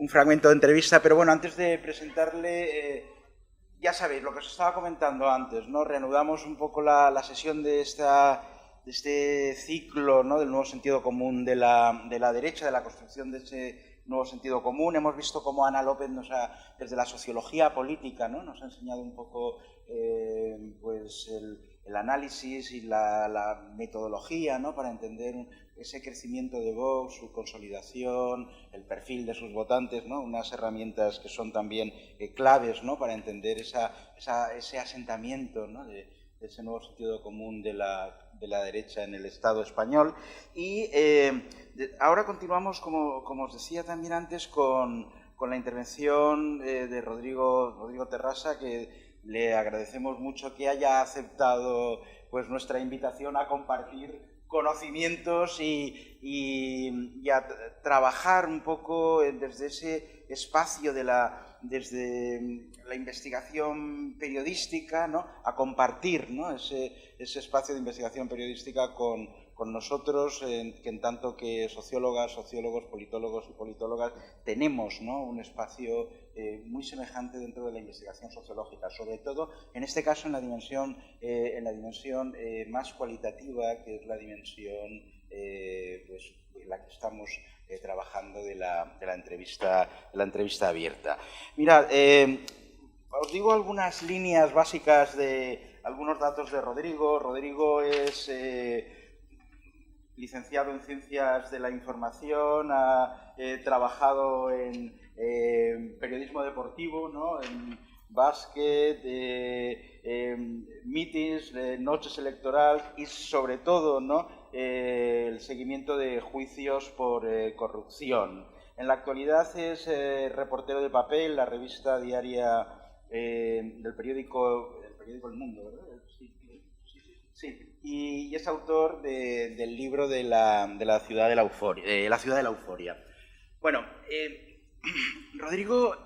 un fragmento de entrevista, pero bueno, antes de presentarle, ya sabéis, lo que os estaba comentando antes, ¿no? Reanudamos un poco la sesión de este ciclo, ¿no? Del nuevo sentido común de la derecha, de la construcción de ese nuevo sentido común. Hemos visto cómo Ana López desde la sociología política, ¿no? Nos ha enseñado un poco pues el análisis y la metodología, ¿no? Para entender ese crecimiento de Vox, su consolidación, el perfil de sus votantes, ¿no? Unas herramientas que son también claves, ¿no? Para entender ese asentamiento, ¿no? de ese nuevo sentido común de la derecha en el Estado español. Y ahora continuamos, como os decía también antes, con la intervención de Rodrigo Terrasa, que le agradecemos mucho que haya aceptado pues, nuestra invitación a compartir conocimientos y a trabajar un poco desde ese espacio desde la investigación periodística, ¿no? A compartir, ¿no? ese espacio de investigación periodística con nosotros, que en tanto que sociólogas, sociólogos, politólogos y politólogas tenemos, ¿no? Un espacio muy semejante dentro de la investigación sociológica, sobre todo en este caso en la dimensión más cualitativa, que es la dimensión pues, en la que estamos trabajando de la entrevista abierta. Mirad, os digo algunas líneas básicas de algunos datos de Rodrigo. Rodrigo es licenciado en Ciencias de la Información, ha trabajado en periodismo deportivo, ¿no? En básquet, mítines, noches electorales y sobre todo, ¿no? El seguimiento de juicios por corrupción. En la actualidad es reportero de papel, la revista diaria del periódico El Mundo, ¿verdad? Sí. Y es autor del libro de la ciudad de la euforia. Bueno, Rodrigo,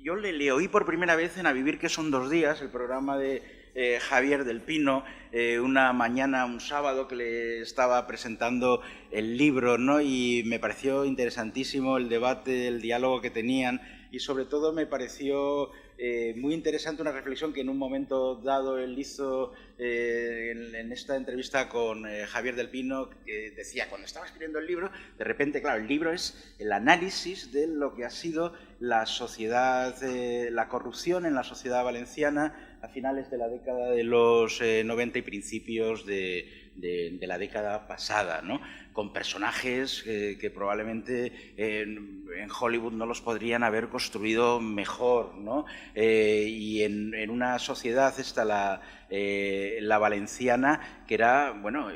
yo le oí por primera vez en A Vivir que son 2 días, el programa de Javier del Pino, una mañana, un sábado, que le estaba presentando el libro, ¿no? Y me pareció interesantísimo el debate, el diálogo que tenían, y sobre todo me pareció muy interesante una reflexión que en un momento dado él hizo en esta entrevista con Javier del Pino, que decía, cuando estaba escribiendo el libro, de repente, claro, el libro es el análisis de lo que ha sido la sociedad, la corrupción en la sociedad valenciana a finales de la década de los 90 y principios de la década pasada, ¿no? Con personajes que probablemente en Hollywood no los podrían haber construido mejor, ¿no? Y en una sociedad la valenciana, que era, bueno,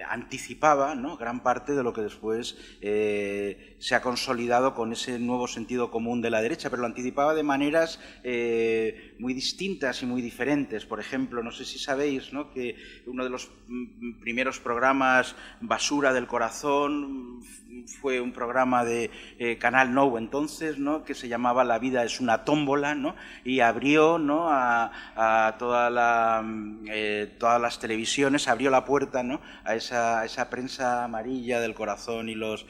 anticipaba, ¿no? Gran parte de lo que después se ha consolidado con ese nuevo sentido común de la derecha, pero lo anticipaba de maneras muy distintas y muy diferentes. Por ejemplo, no sé si sabéis, ¿no? Que uno de los primeros programas basura del corazón fue un programa de Canal Nou entonces, ¿no? Que se llamaba La vida es una tómbola, ¿no? Y abrió, ¿no? a todas las televisiones, abrió la puerta, ¿no? a esa prensa amarilla del corazón y los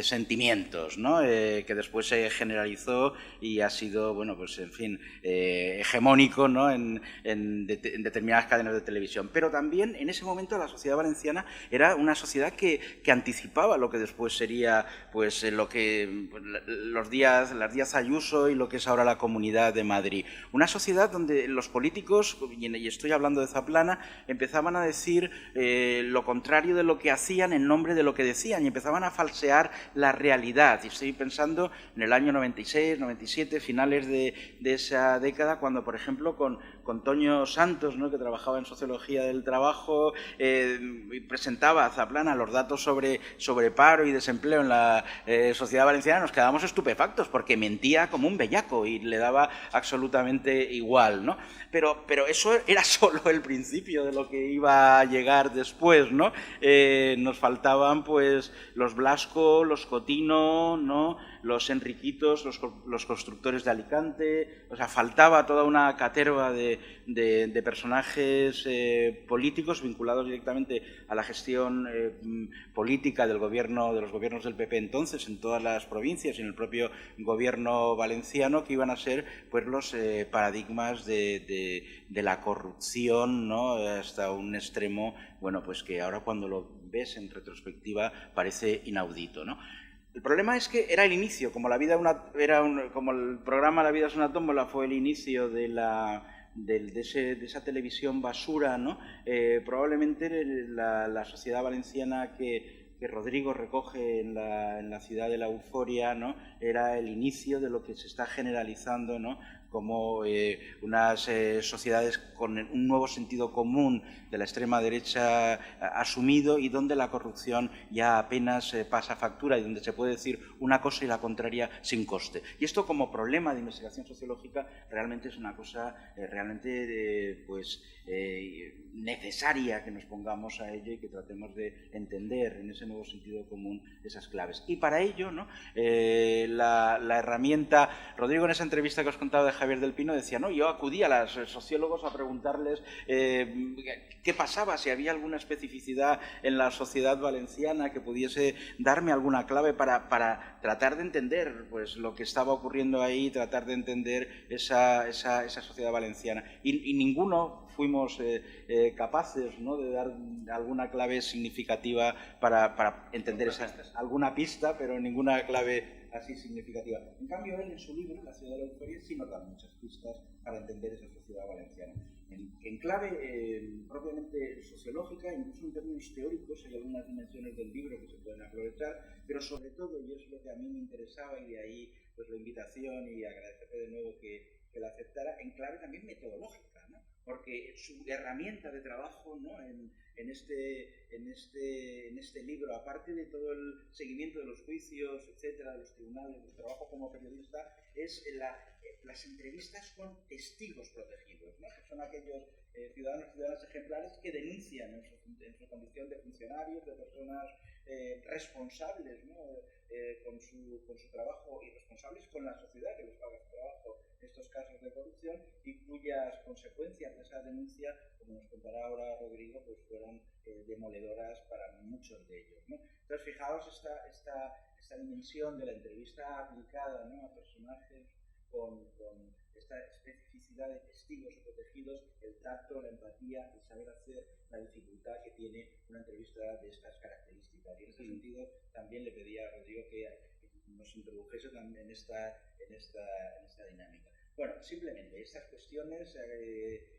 sentimientos, ¿no? Que después se generalizó y ha sido, bueno, pues en fin, hegemónico, ¿no? en determinadas cadenas de televisión. Pero también en ese momento la sociedad valenciana era una sociedad que anticipaba lo que después sería, pues, las Díaz Ayuso y lo que es ahora la Comunidad de Madrid. Una sociedad donde los políticos, y estoy hablando de Zaplana, empezaban a decir lo contrario de lo que hacían en nombre de lo que decían, y empezaban a falsear la realidad. Y estoy pensando en el año 96, 97, finales de esa década, cuando, por ejemplo, con Toño Santos, ¿no? Que trabajaba en Sociología del Trabajo, presentaba a Zaplana los datos sobre paro y desempleo en la sociedad valenciana, nos quedábamos estupefactos porque mentía como un bellaco y le daba absolutamente igual, ¿no? Pero eso era solo el principio de lo que iba a llegar después, ¿no? Nos faltaban, pues, los Blasco, los Cotino, ¿no? Los Enriquitos, los constructores de Alicante. O sea, faltaba toda una caterva de de personajes políticos vinculados directamente a la gestión política de los gobiernos del PP entonces en todas las provincias y en el propio gobierno valenciano, que iban a ser pues los paradigmas de la corrupción, ¿no? Hasta un extremo, bueno, pues que ahora cuando lo ves en retrospectiva parece inaudito, ¿no? El problema es que era el inicio, como como el programa La vida es una tómbola fue el inicio de esa televisión basura, ¿no? Probablemente la sociedad valenciana que Rodrigo recoge en la ciudad de la euforia, ¿no? Era el inicio de lo que se está generalizando, ¿no? Como unas sociedades con un nuevo sentido común de la extrema derecha asumido, y donde la corrupción ya apenas pasa factura y donde se puede decir una cosa y la contraria sin coste. Y esto, como problema de investigación sociológica, realmente es una cosa realmente necesaria que nos pongamos a ello y que tratemos de entender en ese nuevo sentido común esas claves. Y para ello, ¿no? La herramienta... Rodrigo, en esa entrevista que os contaba de Javier del Pino, decía, no, yo acudí a los sociólogos a preguntarles qué pasaba, si había alguna especificidad en la sociedad valenciana que pudiese darme alguna clave para tratar de entender pues lo que estaba ocurriendo ahí, tratar de entender esa sociedad valenciana. Y ninguno fuimos capaces, ¿no? De dar alguna clave significativa para entender alguna pista, pero ninguna clave así significativa. En cambio, él en su libro, La ciudad de la euforia, sí nos da muchas pistas para entender esa sociedad valenciana. En clave propiamente sociológica, incluso en términos teóricos, hay algunas dimensiones del libro que se pueden aprovechar, pero sobre todo, y es lo que a mí me interesaba, y de ahí pues la invitación, y agradecerle de nuevo que la aceptara, en clave también metodológica, ¿no? Porque su herramienta de trabajo, ¿no? en este libro, aparte de todo el seguimiento de los juicios, etcétera, de los tribunales, del trabajo como periodista, es las entrevistas con testigos protegidos, ¿no? Que son aquellos ciudadanos y ciudadanas ejemplares que denuncian en su condición de funcionarios, de personas responsables, ¿no? Con su trabajo, y responsables con la sociedad que les paga su trabajo, estos casos de corrupción, y cuyas consecuencias de esa denuncia, como nos contará ahora Rodrigo, pues fueron demoledoras para muchos de ellos, ¿no? Entonces, fijaos esta dimensión de la entrevista aplicada, ¿no? A personajes con esta especificidad de testigos protegidos, el tacto, la empatía, el saber hacer, la dificultad que tiene una entrevista de estas características. Y en ese sentido también le pedía a Rodrigo que nos introdujese también en esta dinámica. Bueno, simplemente estas cuestiones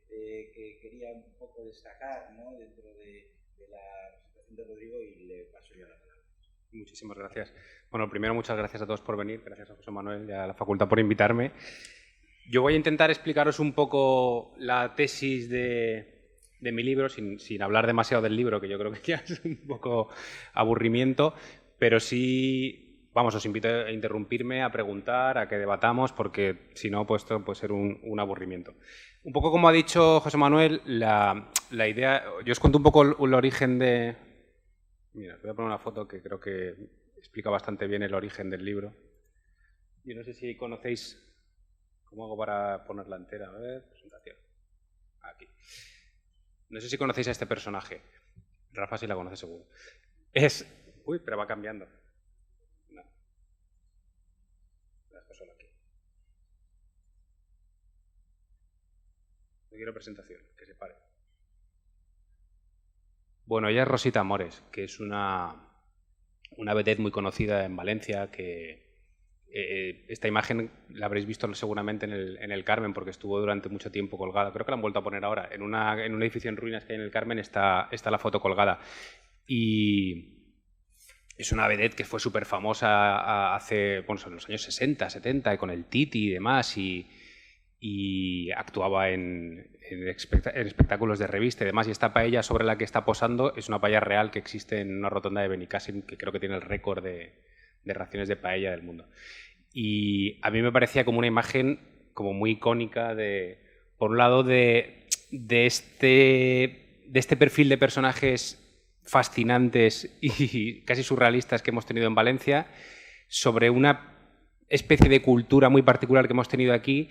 que quería un poco destacar, ¿no? Dentro de la presentación de Rodrigo, y le paso ya la palabra. Muchísimas gracias. Bueno, primero, muchas gracias a todos por venir. Gracias a José Manuel y a la facultad por invitarme. Yo voy a intentar explicaros un poco la tesis de mi libro, sin hablar demasiado del libro, que yo creo que ya es un poco aburrimiento, pero sí, vamos, os invito a interrumpirme, a preguntar, a que debatamos, porque si no, pues esto puede ser un aburrimiento. Un poco como ha dicho José Manuel, la idea... Yo os cuento un poco el origen de... Mira, os voy a poner una foto que creo que explica bastante bien el origen del libro. Yo no sé si conocéis... ¿Cómo hago para ponerla entera? A ver, presentación. Aquí. No sé si conocéis a este personaje. Rafa sí la conoce seguro. Uy, pero va cambiando. No. La dejo solo aquí. No quiero presentación, que se pare. Bueno, ella es Rosita Amores, que es una vedette muy conocida en Valencia, que esta imagen la habréis visto seguramente en el Carmen, porque estuvo durante mucho tiempo colgada. Creo que la han vuelto a poner ahora. En un edificio en ruinas que hay en el Carmen está la foto colgada. Y es una vedette que fue súper famosa en los años 60, 70, con el Titi y demás, y actuaba en espectáculos de revista y demás. Y esta paella sobre la que está posando es una paella real que existe en una rotonda de Benicàssim, que creo que tiene el récord de raciones de paella del mundo. Y a mí me parecía como una imagen como muy icónica por un lado, de este perfil de personajes fascinantes y casi surrealistas que hemos tenido en Valencia, sobre una especie de cultura muy particular que hemos tenido aquí,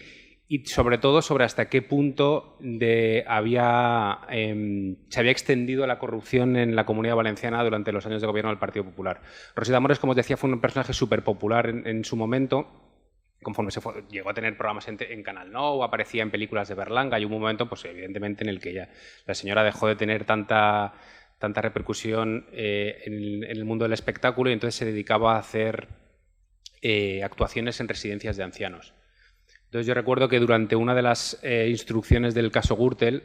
y sobre todo sobre hasta qué punto se había extendido la corrupción en la Comunidad Valenciana durante los años de gobierno del Partido Popular. Rosita Mores, como os decía, fue un personaje súper popular en su momento. Conforme llegó a tener programas en Canal Nou, aparecía en películas de Berlanga, y hubo un momento, pues evidentemente, en el que la señora dejó de tener tanta repercusión en el mundo del espectáculo, y entonces se dedicaba a hacer actuaciones en residencias de ancianos. Entonces yo recuerdo que durante una de las instrucciones del caso Gürtel,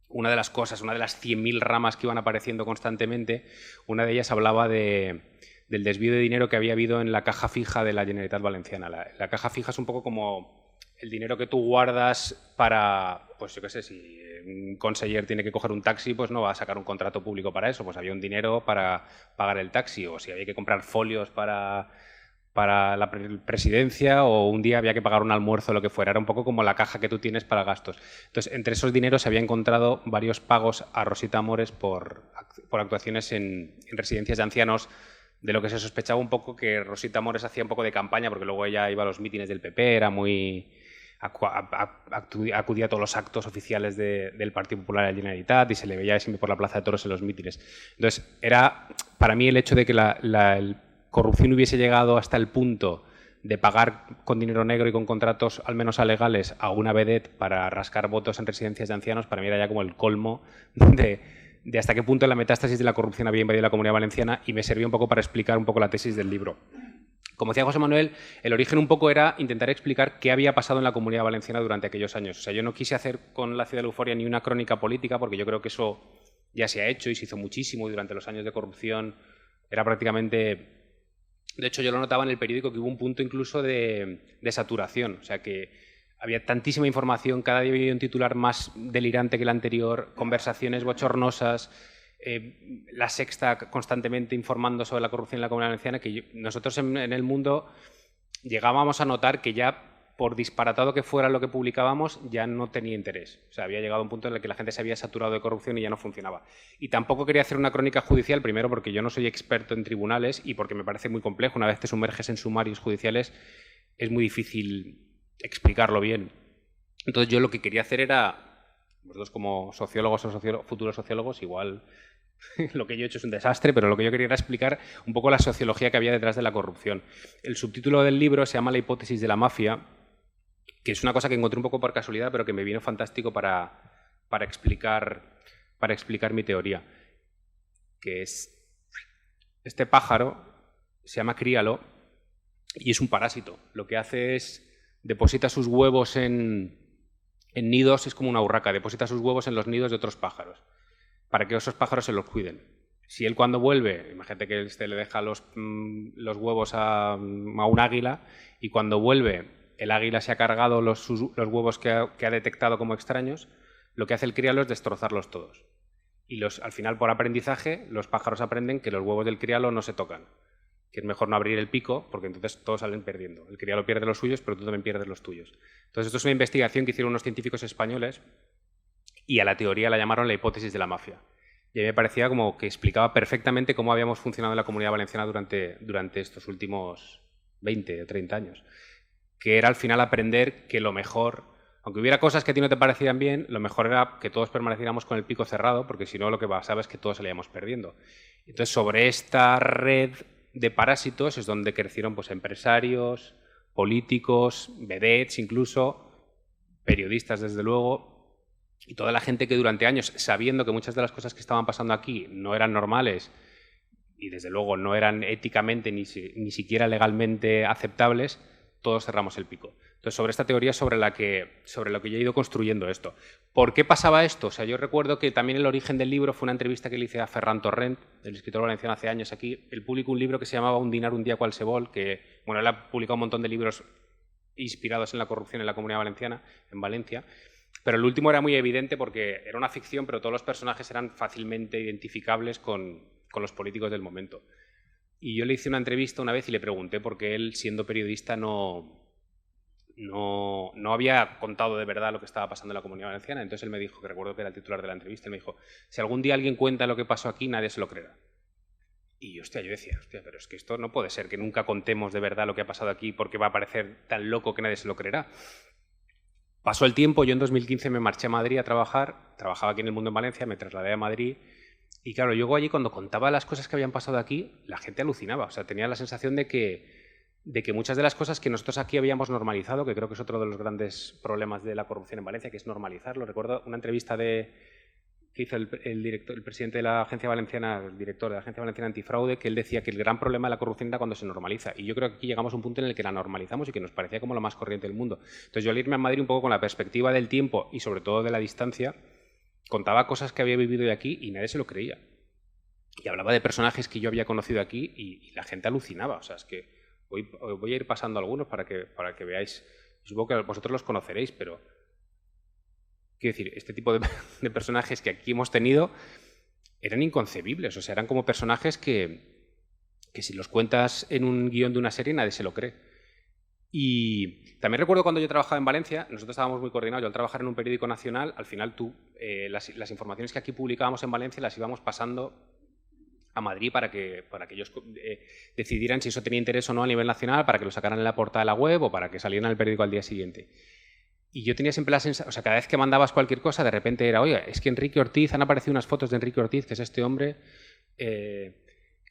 una de las 100.000 ramas que iban apareciendo constantemente, una de ellas hablaba del desvío de dinero que había habido en la caja fija de la Generalitat Valenciana. La caja fija es un poco como el dinero que tú guardas para, pues yo qué sé, si un conseller tiene que coger un taxi, pues no va a sacar un contrato público para eso, pues había un dinero para pagar el taxi, o si había que comprar folios para la presidencia, o un día había que pagar un almuerzo o lo que fuera. Era un poco como la caja que tú tienes para gastos. Entonces, entre esos dineros se había encontrado varios pagos a Rosita Mores por actuaciones en residencias de ancianos, de lo que se sospechaba un poco que Rosita Mores hacía un poco de campaña, porque luego ella iba a los mítines del PP, era muy... acudía a todos los actos oficiales del Partido Popular de la Generalitat y se le veía siempre por la Plaza de Toros en los mítines. Entonces, era para mí el hecho de que la corrupción hubiese llegado hasta el punto de pagar con dinero negro y con contratos al menos alegales a una vedette para rascar votos en residencias de ancianos, para mí era ya como el colmo de hasta qué punto la metástasis de la corrupción había invadido la Comunidad Valenciana, y me servía un poco para explicar un poco la tesis del libro. Como decía José Manuel, el origen un poco era intentar explicar qué había pasado en la Comunidad Valenciana durante aquellos años. O sea, yo no quise hacer con La ciudad de la euforia ni una crónica política, porque yo creo que eso ya se ha hecho y se hizo muchísimo, y durante los años de corrupción era prácticamente... De hecho, yo lo notaba en el periódico que hubo un punto incluso de saturación. O sea, que había tantísima información, cada día había un titular más delirante que el anterior, conversaciones bochornosas, La Sexta constantemente informando sobre la corrupción en la Comunidad Valenciana, que nosotros en el Mundo llegábamos a notar que ya, por disparatado que fuera lo que publicábamos, ya no tenía interés. O sea, había llegado a un punto en el que la gente se había saturado de corrupción y ya no funcionaba. Y tampoco quería hacer una crónica judicial, primero porque yo no soy experto en tribunales y porque me parece muy complejo. Una vez te sumerges en sumarios judiciales es muy difícil explicarlo bien. Entonces yo lo que quería hacer era, vosotros como sociólogos o futuros sociólogos, igual lo que yo he hecho es un desastre, pero lo que yo quería era explicar un poco la sociología que había detrás de la corrupción. El subtítulo del libro se llama La hipótesis de la mafia, que es una cosa que encontré un poco por casualidad, pero que me vino fantástico para explicar mi teoría, que es este pájaro, se llama críalo, y es un parásito. Lo que hace es deposita sus huevos en nidos, es como una urraca, deposita sus huevos en los nidos de otros pájaros, para que esos pájaros se los cuiden. Si él cuando vuelve, imagínate que este le deja los huevos a un águila, y cuando vuelve el águila se ha cargado los huevos que ha detectado como extraños, lo que hace el críalo es destrozarlos todos. Y al final, por aprendizaje, los pájaros aprenden que los huevos del críalo no se tocan, que es mejor no abrir el pico, porque entonces todos salen perdiendo. El críalo pierde los suyos, pero tú también pierdes los tuyos. Entonces, esto es una investigación que hicieron unos científicos españoles, y a la teoría la llamaron la hipótesis de la mafia. Y a mí me parecía como que explicaba perfectamente cómo habíamos funcionado en la Comunidad Valenciana durante estos últimos 20 o 30 años. Que era al final aprender que lo mejor, aunque hubiera cosas que a ti no te parecían bien, lo mejor era que todos permaneciéramos con el pico cerrado, porque si no lo que pasaba es que todos salíamos perdiendo. Entonces, sobre esta red de parásitos es donde crecieron pues, empresarios, políticos, vedettes incluso, periodistas desde luego, y toda la gente que durante años, sabiendo que muchas de las cosas que estaban pasando aquí no eran normales y desde luego no eran éticamente ni siquiera legalmente aceptables, todos cerramos el pico. Entonces, sobre esta teoría sobre lo que yo he ido construyendo esto. ¿Por qué pasaba esto? O sea, yo recuerdo que también el origen del libro fue una entrevista que le hice a Ferran Torrent, el escritor valenciano, hace años aquí. Él publicó un libro que se llamaba Un dinar, un día qualsevol, que, bueno, él ha publicado un montón de libros inspirados en la corrupción en la Comunidad Valenciana, en Valencia. Pero el último era muy evidente porque era una ficción, pero todos los personajes eran fácilmente identificables con los políticos del momento. Y yo le hice una entrevista una vez y le pregunté por qué él, siendo periodista, no había contado de verdad lo que estaba pasando en la Comunidad Valenciana. Entonces él me dijo, que recuerdo que era el titular de la entrevista, él me dijo, si algún día alguien cuenta lo que pasó aquí, nadie se lo creerá. Y yo decía, pero es que esto no puede ser, que nunca contemos de verdad lo que ha pasado aquí porque va a parecer tan loco que nadie se lo creerá. Pasó el tiempo, yo en 2015 me marché a Madrid a trabajar, trabajaba aquí en El Mundo en Valencia, me trasladé a Madrid y claro, yo allí cuando contaba las cosas que habían pasado aquí, la gente alucinaba, o sea, tenía la sensación de que muchas de las cosas que nosotros aquí habíamos normalizado, que creo que es otro de los grandes problemas de la corrupción en Valencia, que es normalizarlo. Recuerdo una entrevista que hizo el presidente de la Agencia Valenciana, el director de la Agencia Valenciana Antifraude, que él decía que el gran problema de la corrupción era cuando se normaliza. Y yo creo que aquí llegamos a un punto en el que la normalizamos y que nos parecía como lo más corriente del mundo. Entonces yo al irme a Madrid un poco con la perspectiva del tiempo y sobre todo de la distancia, contaba cosas que había vivido de aquí y nadie se lo creía. Y hablaba de personajes que yo había conocido aquí y la gente alucinaba. O sea, es que voy a ir pasando algunos para que veáis. Supongo que vosotros los conoceréis, pero quiero decir, este tipo de personajes que aquí hemos tenido eran inconcebibles. O sea, eran como personajes que si los cuentas en un guión de una serie nadie se lo cree. Y también recuerdo cuando yo trabajaba en Valencia, nosotros estábamos muy coordinados. Yo al trabajar en un periódico nacional, al final las informaciones que aquí publicábamos en Valencia las íbamos pasando a Madrid para que ellos decidieran si eso tenía interés o no a nivel nacional, para que lo sacaran en la portada de la web o para que salieran en el periódico al día siguiente. Y yo tenía siempre la sensación, o sea, cada vez que mandabas cualquier cosa, de repente era, oye, es que Enrique Ortiz, han aparecido unas fotos de Enrique Ortiz, que es este hombre, que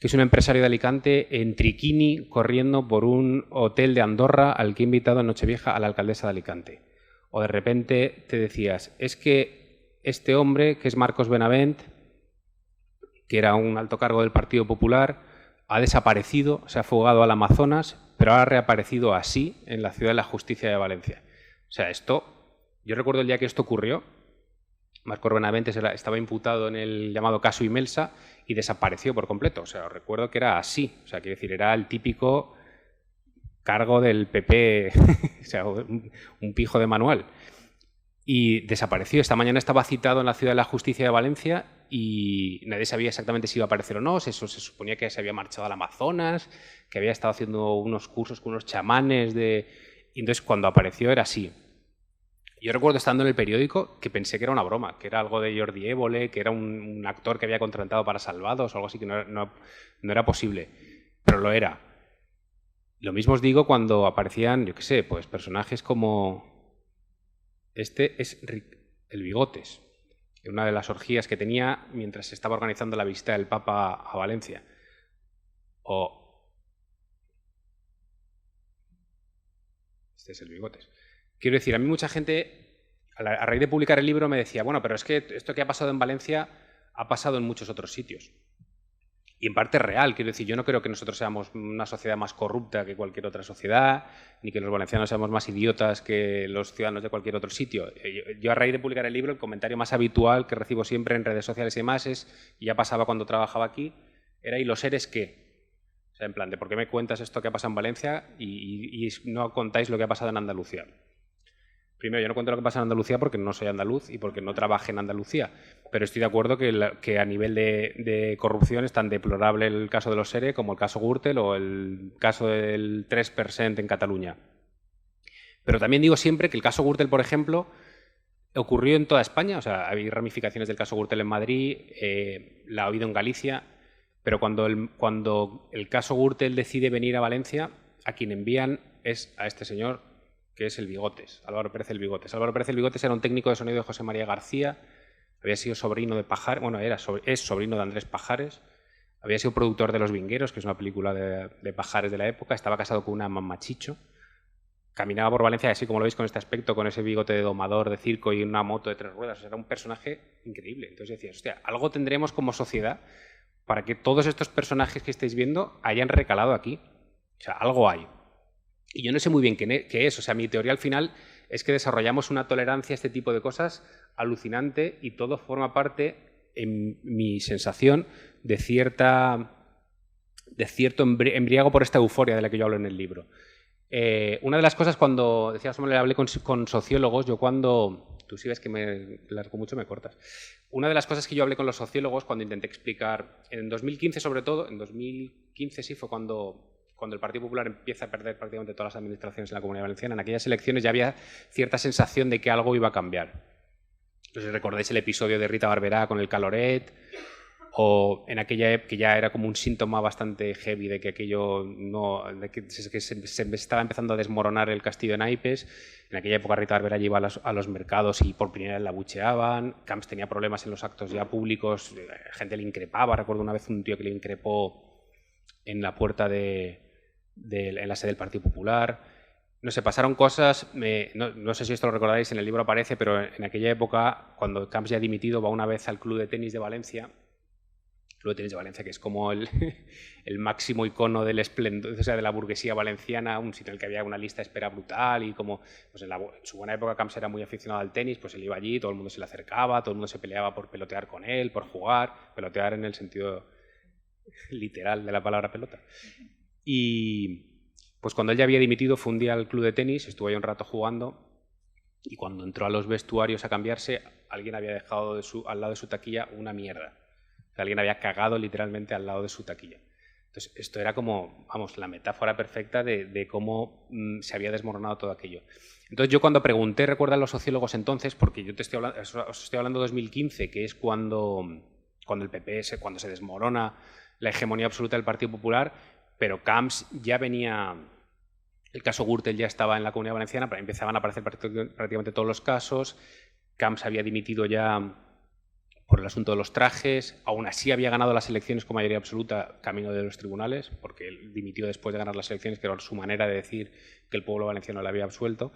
es un empresario de Alicante, en triquini, corriendo por un hotel de Andorra al que he invitado en Nochevieja a la alcaldesa de Alicante. O de repente te decías, es que este hombre, que es Marcos Benavent, que era un alto cargo del Partido Popular, ha desaparecido, se ha fugado al Amazonas, pero ha reaparecido así en la Ciudad de la Justicia de Valencia. O sea, yo recuerdo el día que esto ocurrió, Marcos Benavent estaba imputado en el llamado caso Imelsa y desapareció por completo. O sea, os recuerdo que era así. O sea, quiero decir, era el típico cargo del PP, o sea, un pijo de manual. Y desapareció. Esta mañana estaba citado en la Ciudad de la Justicia de Valencia y nadie sabía exactamente si iba a aparecer o no. Se suponía que se había marchado al Amazonas, que había estado haciendo unos cursos con unos chamanes y entonces cuando apareció era así. Yo recuerdo estando en el periódico que pensé que era una broma, que era algo de Jordi Évole, que era un actor que había contratado para Salvados o algo así, que no era posible, pero lo era. Lo mismo os digo cuando aparecían, yo qué sé, pues personajes como... Este es el Bigotes, una de las orgías que tenía mientras se estaba organizando la visita del Papa a Valencia. Este es el Bigotes. Quiero decir, a mí mucha gente, a raíz de publicar el libro, me decía, bueno, pero es que esto que ha pasado en Valencia ha pasado en muchos otros sitios. Y en parte es real, quiero decir, yo no creo que nosotros seamos una sociedad más corrupta que cualquier otra sociedad, ni que los valencianos seamos más idiotas que los ciudadanos de cualquier otro sitio. Yo a raíz de publicar el libro, el comentario más habitual que recibo siempre en redes sociales y demás es, y ya pasaba cuando trabajaba aquí, era ¿y los seres qué? O sea, en plan, ¿de por qué me cuentas esto que ha pasado en Valencia y no contáis lo que ha pasado en Andalucía? Primero, yo no cuento lo que pasa en Andalucía porque no soy andaluz y porque no trabajé en Andalucía, pero estoy de acuerdo que a nivel de corrupción es tan deplorable el caso de los SERE como el caso Gürtel o el caso del 3% en Cataluña. Pero también digo siempre que el caso Gürtel, por ejemplo, ocurrió en toda España, o sea, hay ramificaciones del caso Gürtel en Madrid, la ha oído en Galicia, pero cuando el caso Gürtel decide venir a Valencia, a quien envían es a este señor, que es el Bigotes, Álvaro Pérez el Bigotes. Álvaro Pérez el Bigotes era un técnico de sonido de José María García, había sido sobrino de Pajares, bueno, es sobrino de Andrés Pajares, había sido productor de Los Vingueros, que es una película de Pajares de la época, estaba casado con una mamachicho, caminaba por Valencia así como lo veis con este aspecto, con ese bigote de domador de circo y una moto de 3 ruedas, era un personaje increíble. Entonces decías, hostia, algo tendremos como sociedad para que todos estos personajes que estáis viendo hayan recalado aquí. O sea, algo hay. Y yo no sé muy bien qué es. O sea, mi teoría al final es que desarrollamos una tolerancia a este tipo de cosas alucinante y todo forma parte, en mi sensación, de cierto embriago por esta euforia de la que yo hablo en el libro. Una de las cosas cuando, decías, hombre, hablé con sociólogos, yo cuando... Tú si ves que me largo mucho, me cortas. Una de las cosas que yo hablé con los sociólogos cuando intenté explicar, en 2015 sobre todo, en 2015 sí fue cuando el Partido Popular empieza a perder prácticamente todas las administraciones en la Comunidad Valenciana, en aquellas elecciones ya había cierta sensación de que algo iba a cambiar. No sé si recordáis el episodio de Rita Barberá con el Caloret, o en aquella época que ya era como un síntoma bastante heavy de que aquello no, de que se estaba empezando a desmoronar el castillo de naipes. En aquella época Rita Barberá iba a los mercados y por primera vez la abucheaban. Camps tenía problemas en los actos ya públicos, gente le increpaba. Recuerdo una vez un tío que le increpó en la puerta en la sede del Partido Popular. No sé, pasaron cosas, no sé si esto lo recordáis, en el libro aparece, pero en aquella época, cuando Camps ya ha dimitido, va una vez al Club de Tenis de Valencia, que es como el máximo icono del esplendor, o sea, de la burguesía valenciana, un sitio en el que había una lista de espera brutal y como pues en su buena época Camps era muy aficionado al tenis, pues él iba allí, todo el mundo se le acercaba, todo el mundo se peleaba por pelotear con él, por jugar, pelotear en el sentido literal de la palabra pelota. Y pues cuando él ya había dimitido fue un día al club de tenis, estuvo ahí un rato jugando y cuando entró a los vestuarios a cambiarse, alguien había dejado al lado de su taquilla una mierda. Alguien había cagado literalmente al lado de su taquilla. Entonces, esto era como, vamos, la metáfora perfecta de cómo se había desmoronado todo aquello. Entonces, yo cuando pregunté, recuerdan los sociólogos entonces, porque yo os estoy hablando de 2015, que es cuando el PP, cuando se desmorona la hegemonía absoluta del Partido Popular, pero Camps ya venía... El caso Gürtel ya estaba en la Comunidad Valenciana, pero empezaban a aparecer prácticamente todos los casos. Camps había dimitido ya por el asunto de los trajes, aún así había ganado las elecciones con mayoría absoluta camino de los tribunales, porque él dimitió después de ganar las elecciones, que era su manera de decir que el pueblo valenciano le había absuelto.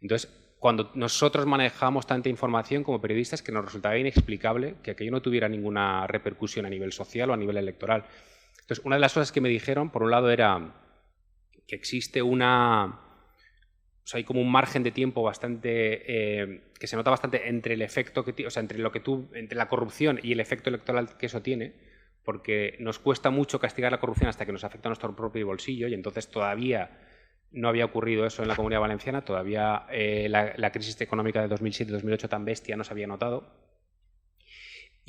Entonces, cuando nosotros manejamos tanta información como periodistas, que nos resultaba inexplicable que aquello no tuviera ninguna repercusión a nivel social o a nivel electoral. Entonces, una de las cosas que me dijeron, por un lado, era que existe hay como un margen de tiempo bastante que se nota bastante entre el efecto entre la corrupción y el efecto electoral que eso tiene, porque nos cuesta mucho castigar la corrupción hasta que nos afecta a nuestro propio bolsillo y entonces todavía no había ocurrido eso en la Comunidad Valenciana, todavía la crisis económica de 2007-2008 tan bestia no se había notado.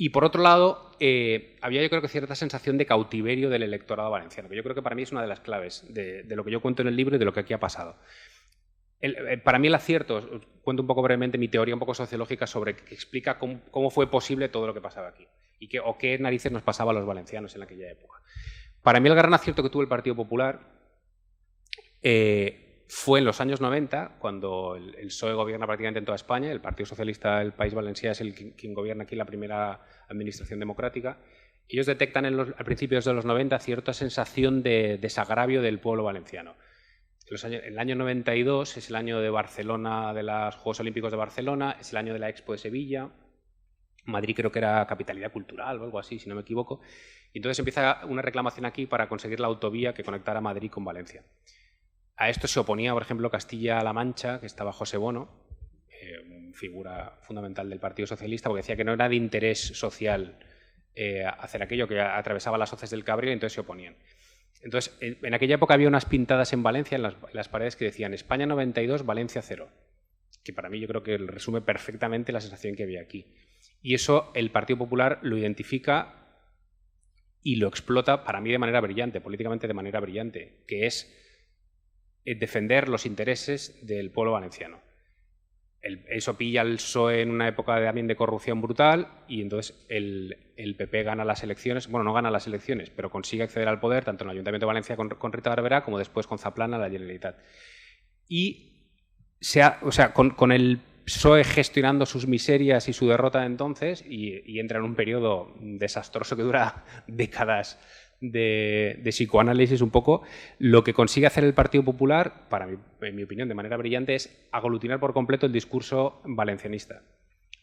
Y por otro lado, había yo creo que cierta sensación de cautiverio del electorado valenciano, que yo creo que para mí es una de las claves de lo que yo cuento en el libro y de lo que aquí ha pasado. Para mí el acierto, os cuento un poco brevemente mi teoría un poco sociológica sobre que explica cómo fue posible todo lo que pasaba aquí y qué narices nos pasaba a los valencianos en aquella época. Para mí el gran acierto que tuvo el Partido Popular fue en los años 90, cuando el PSOE gobierna prácticamente en toda España, el Partido Socialista del País Valencià es quien gobierna aquí la primera administración democrática. Ellos detectan al principio de los 90 cierta sensación de desagravio del pueblo valenciano. El año 92 es el año de Barcelona, de los Juegos Olímpicos de Barcelona, es el año de la Expo de Sevilla, Madrid creo que era capitalidad cultural o algo así, si no me equivoco, y entonces empieza una reclamación aquí para conseguir la autovía que conectara Madrid con Valencia. A esto se oponía, por ejemplo, Castilla-La Mancha, que estaba José Bono, figura fundamental del Partido Socialista, porque decía que no era de interés social hacer aquello, que atravesaba las hoces del Cabriel, y entonces se oponían. Entonces, en aquella época había unas pintadas en Valencia, en las paredes, que decían España 92, Valencia 0, que para mí yo creo que resume perfectamente la sensación que había aquí. Y eso el Partido Popular lo identifica y lo explota para mí de manera brillante, políticamente de manera brillante, que es defender los intereses del pueblo valenciano. Eso pilla al PSOE en una época también de corrupción brutal y entonces el PP gana las elecciones, bueno, no gana las elecciones, pero consigue acceder al poder tanto en el Ayuntamiento de Valencia con Rita Barberá como después con Zaplana, la Generalitat. Y con el PSOE gestionando sus miserias y su derrota de entonces y entra en un periodo desastroso que dura décadas de psicoanálisis un poco, lo que consigue hacer el Partido Popular, en mi opinión, de manera brillante, es aglutinar por completo el discurso valencianista.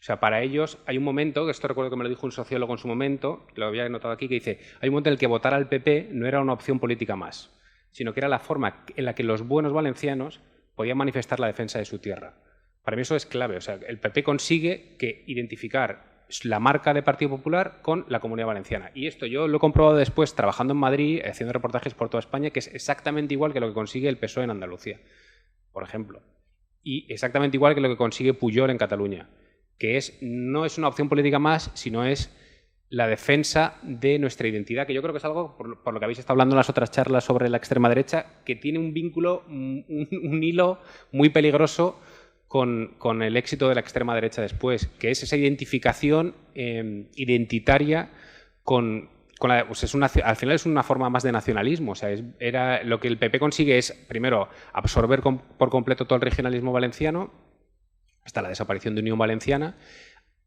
O sea, para ellos hay un momento, que esto recuerdo que me lo dijo un sociólogo en su momento, lo había notado aquí, que dice, hay un momento en el que votar al PP no era una opción política más, sino que era la forma en la que los buenos valencianos podían manifestar la defensa de su tierra. Para mí eso es clave. O sea, el PP consigue identificar la marca de Partido Popular con la Comunidad Valenciana. Y esto yo lo he comprobado después trabajando en Madrid, haciendo reportajes por toda España, que es exactamente igual que lo que consigue el PSOE en Andalucía, por ejemplo. Y exactamente igual que lo que consigue Pujol en Cataluña, que no es una opción política más, sino es la defensa de nuestra identidad, que yo creo que es algo, por lo que habéis estado hablando en las otras charlas sobre la extrema derecha, que tiene un vínculo, un hilo muy peligroso con el éxito de la extrema derecha después, que es esa identificación identitaria al final es una forma más de nacionalismo. O sea, era lo que el PP consigue es, primero, absorber por completo todo el regionalismo valenciano, hasta la desaparición de Unión Valenciana,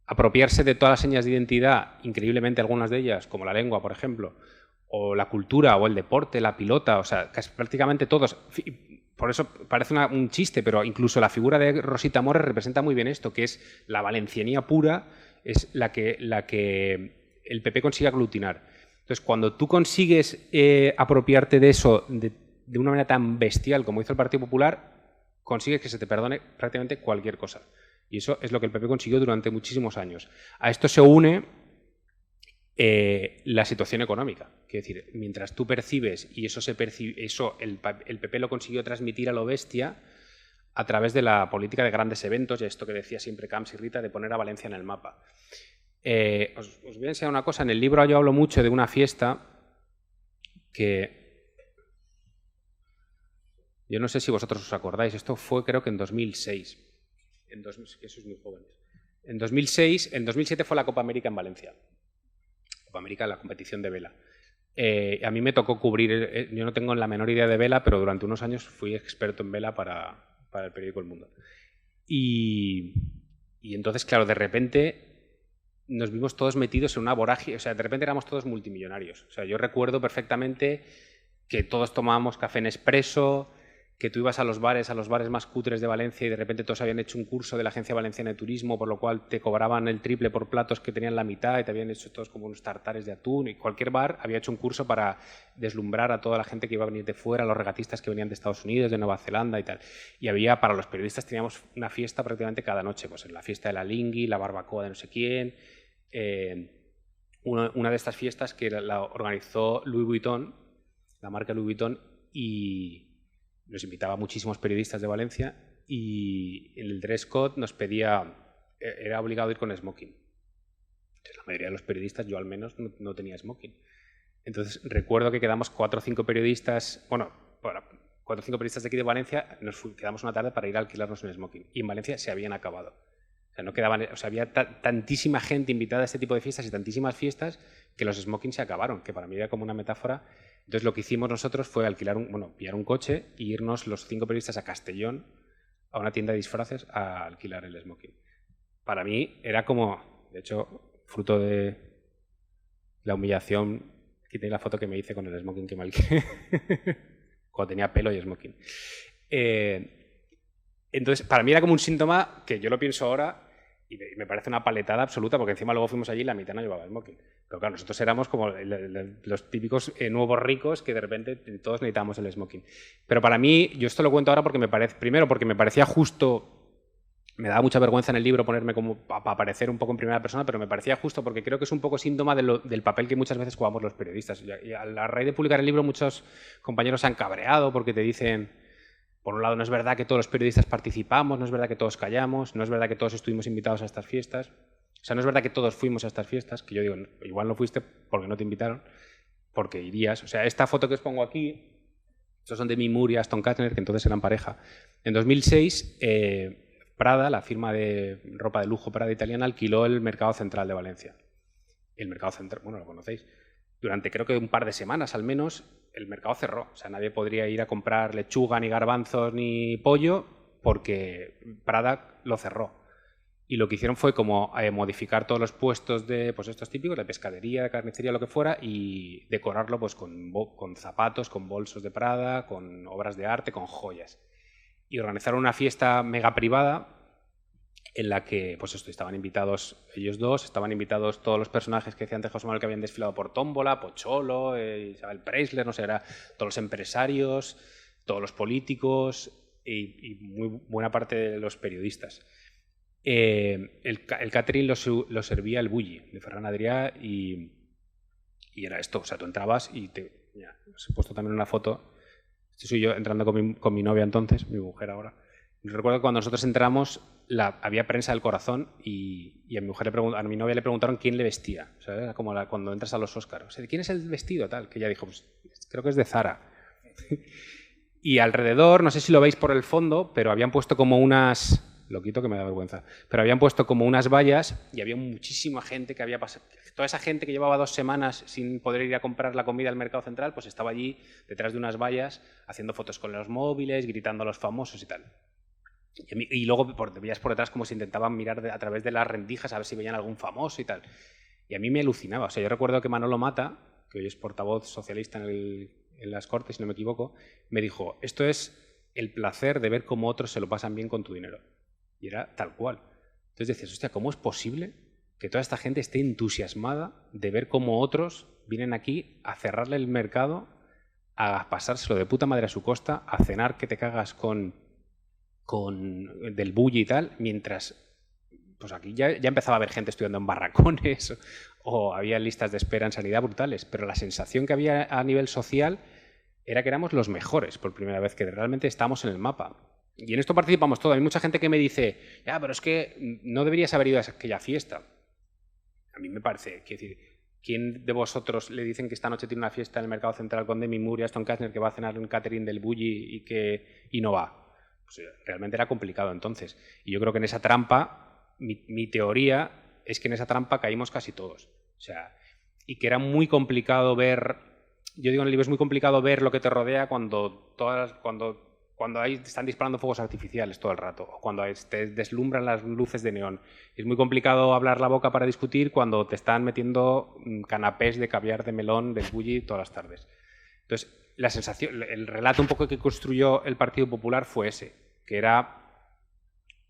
apropiarse de todas las señas de identidad, increíblemente algunas de ellas, como la lengua, por ejemplo, o la cultura, o el deporte, la pilota, o sea, casi prácticamente todos. Por eso parece un chiste, pero incluso la figura de Rosita Mores representa muy bien esto, que es la valencianía pura, es la que el PP consigue aglutinar. Entonces, cuando tú consigues apropiarte de eso de una manera tan bestial como hizo el Partido Popular, consigues que se te perdone prácticamente cualquier cosa. Y eso es lo que el PP consiguió durante muchísimos años. A esto se une la situación económica. Quiero decir, mientras tú percibes, y el PP lo consiguió transmitir a lo bestia a través de la política de grandes eventos, y esto que decía siempre Camps y Rita, de poner a Valencia en el mapa. Os voy a enseñar una cosa. En el libro yo hablo mucho de una fiesta que... Yo no sé si vosotros os acordáis, esto fue creo que en 2006. Que sois muy jóvenes. En 2007 fue la Copa América en Valencia. Copa América, la competición de vela. A mí me tocó cubrir, yo no tengo la menor idea de vela, pero durante unos años fui experto en vela para el periódico El Mundo. Y entonces, claro, de repente nos vimos todos metidos en una vorágine, o sea, de repente éramos todos multimillonarios. O sea, yo recuerdo perfectamente que todos tomábamos café Nespresso, que tú ibas a los bares más cutres de Valencia y de repente todos habían hecho un curso de la Agencia Valenciana de Turismo, por lo cual te cobraban el triple por platos que tenían la mitad y te habían hecho todos como unos tartares de atún, y cualquier bar había hecho un curso para deslumbrar a toda la gente que iba a venir de fuera, a los regatistas que venían de Estados Unidos, de Nueva Zelanda y tal. Y había, para los periodistas teníamos una fiesta prácticamente cada noche, pues en la fiesta de la Lingui, la barbacoa de no sé quién. Una de estas fiestas que la organizó Louis Vuitton, la marca Louis Vuitton, y nos invitaba a muchísimos periodistas de Valencia, y en el dress code nos pedía, era obligado ir con smoking. Entonces, la mayoría de los periodistas, yo al menos, no tenía smoking. Entonces recuerdo que quedamos 4 o 5 periodistas, 4 o 5 periodistas de aquí de Valencia, quedamos una tarde para ir a alquilarnos un smoking. Y en Valencia se habían acabado. O sea, no quedaban, o sea, había tantísima gente invitada a este tipo de fiestas y tantísimas fiestas que los smokings se acabaron, que para mí era como una metáfora. Entonces lo que hicimos nosotros fue pillar un coche e irnos los 5 periodistas a Castellón, a una tienda de disfraces, a alquilar el smoking. Para mí era como, de hecho, fruto de la humillación, quité la foto que me hice con el smoking que me alquilé, cuando tenía pelo y smoking. Entonces, para mí era como un síntoma que yo lo pienso ahora y me parece una paletada absoluta, porque encima luego fuimos allí y la mitad no llevaba smoking. Pero claro, nosotros éramos como los típicos nuevos ricos que de repente todos necesitábamos el smoking. Pero para mí, yo esto lo cuento ahora porque primero porque me parecía justo, me daba mucha vergüenza en el libro ponerme como para aparecer un poco en primera persona, pero me parecía justo porque creo que es un poco síntoma del papel que muchas veces jugamos los periodistas. Y a la raíz de publicar el libro, muchos compañeros se han cabreado porque te dicen... Por un lado, no es verdad que todos los periodistas participamos, no es verdad que todos callamos, no es verdad que todos estuvimos invitados a estas fiestas. O sea, no es verdad que todos fuimos a estas fiestas, que yo digo, igual no fuiste porque no te invitaron, porque irías. O sea, esta foto que os pongo aquí, estos son de Mimur y Aston Kastner, que entonces eran pareja. En 2006, Prada, la firma de ropa de lujo Prada italiana, alquiló el Mercado Central de Valencia. El Mercado Central, bueno, lo conocéis. Durante creo que un par de semanas al menos, el mercado cerró. O sea, nadie podría ir a comprar lechuga, ni garbanzos, ni pollo, porque Prada lo cerró. Y lo que hicieron fue como modificar todos los puestos de pues estos típicos, de pescadería, de carnicería, lo que fuera, y decorarlo pues con zapatos, con bolsos de Prada, con obras de arte, con joyas. Y organizaron una fiesta mega privada en la que pues estaban invitados ellos dos, estaban invitados todos los personajes que decía antes José Manuel que habían desfilado por Tómbola, Pocholo, Isabel Preisler, no sé, era todos los empresarios, todos los políticos y muy buena parte de los periodistas. El catering lo servía el Bulli, de Ferran Adrià, y era esto, o sea, tú entrabas y os he puesto también una foto, este soy yo entrando con mi novia entonces, mi mujer ahora. Recuerdo que cuando nosotros entramos había prensa del corazón y a mi novia le preguntaron quién le vestía. O sea, era como cuando entras a los Oscars. O sea, ¿de quién es el vestido? Tal, que ella dijo, pues creo que es de Zara. Y alrededor, no sé si lo veis por el fondo, pero habían puesto como unas lo quito que me da vergüenza. Pero habían puesto como unas vallas y había muchísima gente que había pasado. Toda esa gente que llevaba 2 semanas sin poder ir a comprar la comida al mercado central, pues estaba allí detrás de unas vallas haciendo fotos con los móviles, gritando a los famosos y tal. Y luego veías por detrás como se intentaban mirar a través de las rendijas a ver si veían algún famoso y tal. Y a mí me alucinaba. O sea, yo recuerdo que Manolo Mata, que hoy es portavoz socialista en las Cortes, si no me equivoco, me dijo, esto es el placer de ver cómo otros se lo pasan bien con tu dinero. Y era tal cual. Entonces decías, hostia, ¿cómo es posible que toda esta gente esté entusiasmada de ver cómo otros vienen aquí a cerrarle el mercado, a pasárselo de puta madre a su costa, a cenar que te cagas con del bulli y tal, mientras pues aquí ya empezaba a haber gente estudiando en barracones o había listas de espera en sanidad brutales, pero la sensación que había a nivel social era que éramos los mejores por primera vez, que realmente estábamos en el mapa. Y en esto participamos todos. Hay mucha gente que me dice, ya, pero es que no deberías haber ido a aquella fiesta. A mí me parece, quiero decir, ¿quién de vosotros le dicen que esta noche tiene una fiesta en el Mercado Central con Demi Moore y Aston Kastner que va a cenar un catering del bulli y no va? Pues realmente era complicado entonces. Y yo creo que en esa trampa, mi teoría es que en esa trampa caímos casi todos. O sea, y que era muy complicado ver, yo digo en el libro, es muy complicado ver lo que te rodea cuando ahí están disparando fuegos artificiales todo el rato, o cuando te deslumbran las luces de neón. Es muy complicado hablar la boca para discutir cuando te están metiendo canapés de caviar de melón del bulli todas las tardes. Entonces, la sensación, el relato un poco que construyó el Partido Popular fue ese, que era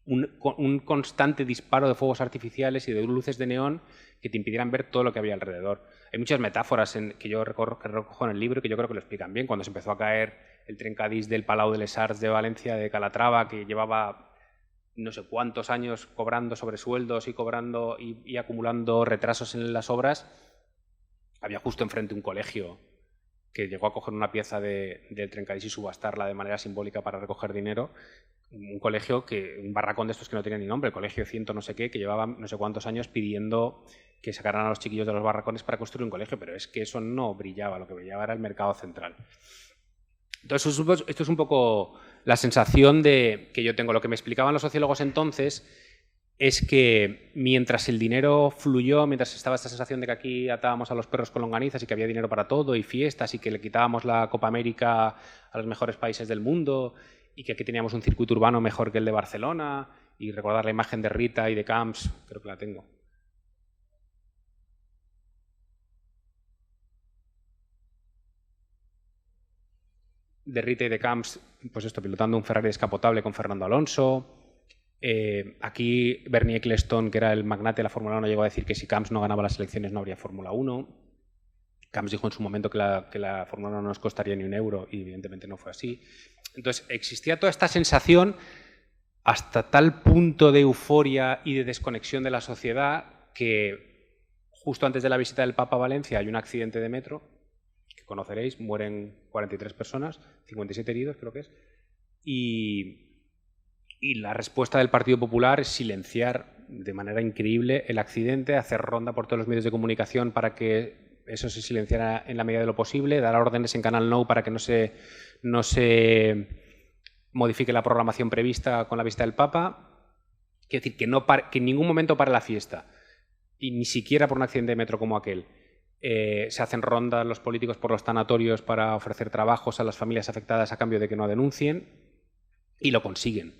un constante disparo de fuegos artificiales y de luces de neón que te impidieran ver todo lo que había alrededor. Hay muchas metáforas que yo recojo en el libro que yo creo que lo explican bien. Cuando se empezó a caer el trencadís del Palau de les Arts de Valencia, de Calatrava, que llevaba no sé cuántos años cobrando sobresueldos y cobrando y acumulando retrasos en las obras, había justo enfrente un colegio que llegó a coger una pieza del trencadís y subastarla de manera simbólica para recoger dinero. Un colegio, un barracón de estos que no tenía ni nombre, el colegio ciento no sé qué, que llevaba no sé cuántos años pidiendo que sacaran a los chiquillos de los barracones para construir un colegio, pero es que eso no brillaba, lo que brillaba era el mercado central. Entonces, esto es un poco la sensación que yo tengo. Lo que me explicaban los sociólogos entonces es que mientras el dinero fluyó, mientras estaba esta sensación de que aquí atábamos a los perros con longanizas y que había dinero para todo y fiestas y que le quitábamos la Copa América a los mejores países del mundo y que aquí teníamos un circuito urbano mejor que el de Barcelona, y recordar la imagen de Rita y de Camps, creo que la tengo. De Rita y de Camps, pues esto, pilotando un Ferrari descapotable con Fernando Alonso. Aquí Bernie Ecclestone, que era el magnate de la Fórmula 1, llegó a decir que si Camps no ganaba las elecciones no habría Fórmula 1. Camps dijo en su momento que la Fórmula 1 no nos costaría ni un euro y evidentemente no fue así. Entonces existía toda esta sensación hasta tal punto de euforia y de desconexión de la sociedad que justo antes de la visita del Papa a Valencia hay un accidente de metro que conoceréis, mueren 43 personas, 57 heridos creo que es, y la respuesta del Partido Popular es silenciar de manera increíble el accidente, hacer ronda por todos los medios de comunicación para que eso se silenciara en la medida de lo posible, dar órdenes en Canal Nou para que no se modifique la programación prevista con la visita del Papa. Quiero decir, que en ningún momento pare la fiesta, y ni siquiera por un accidente de metro como aquel. Se hacen rondas los políticos por los tanatorios para ofrecer trabajos a las familias afectadas a cambio de que no denuncien, y lo consiguen.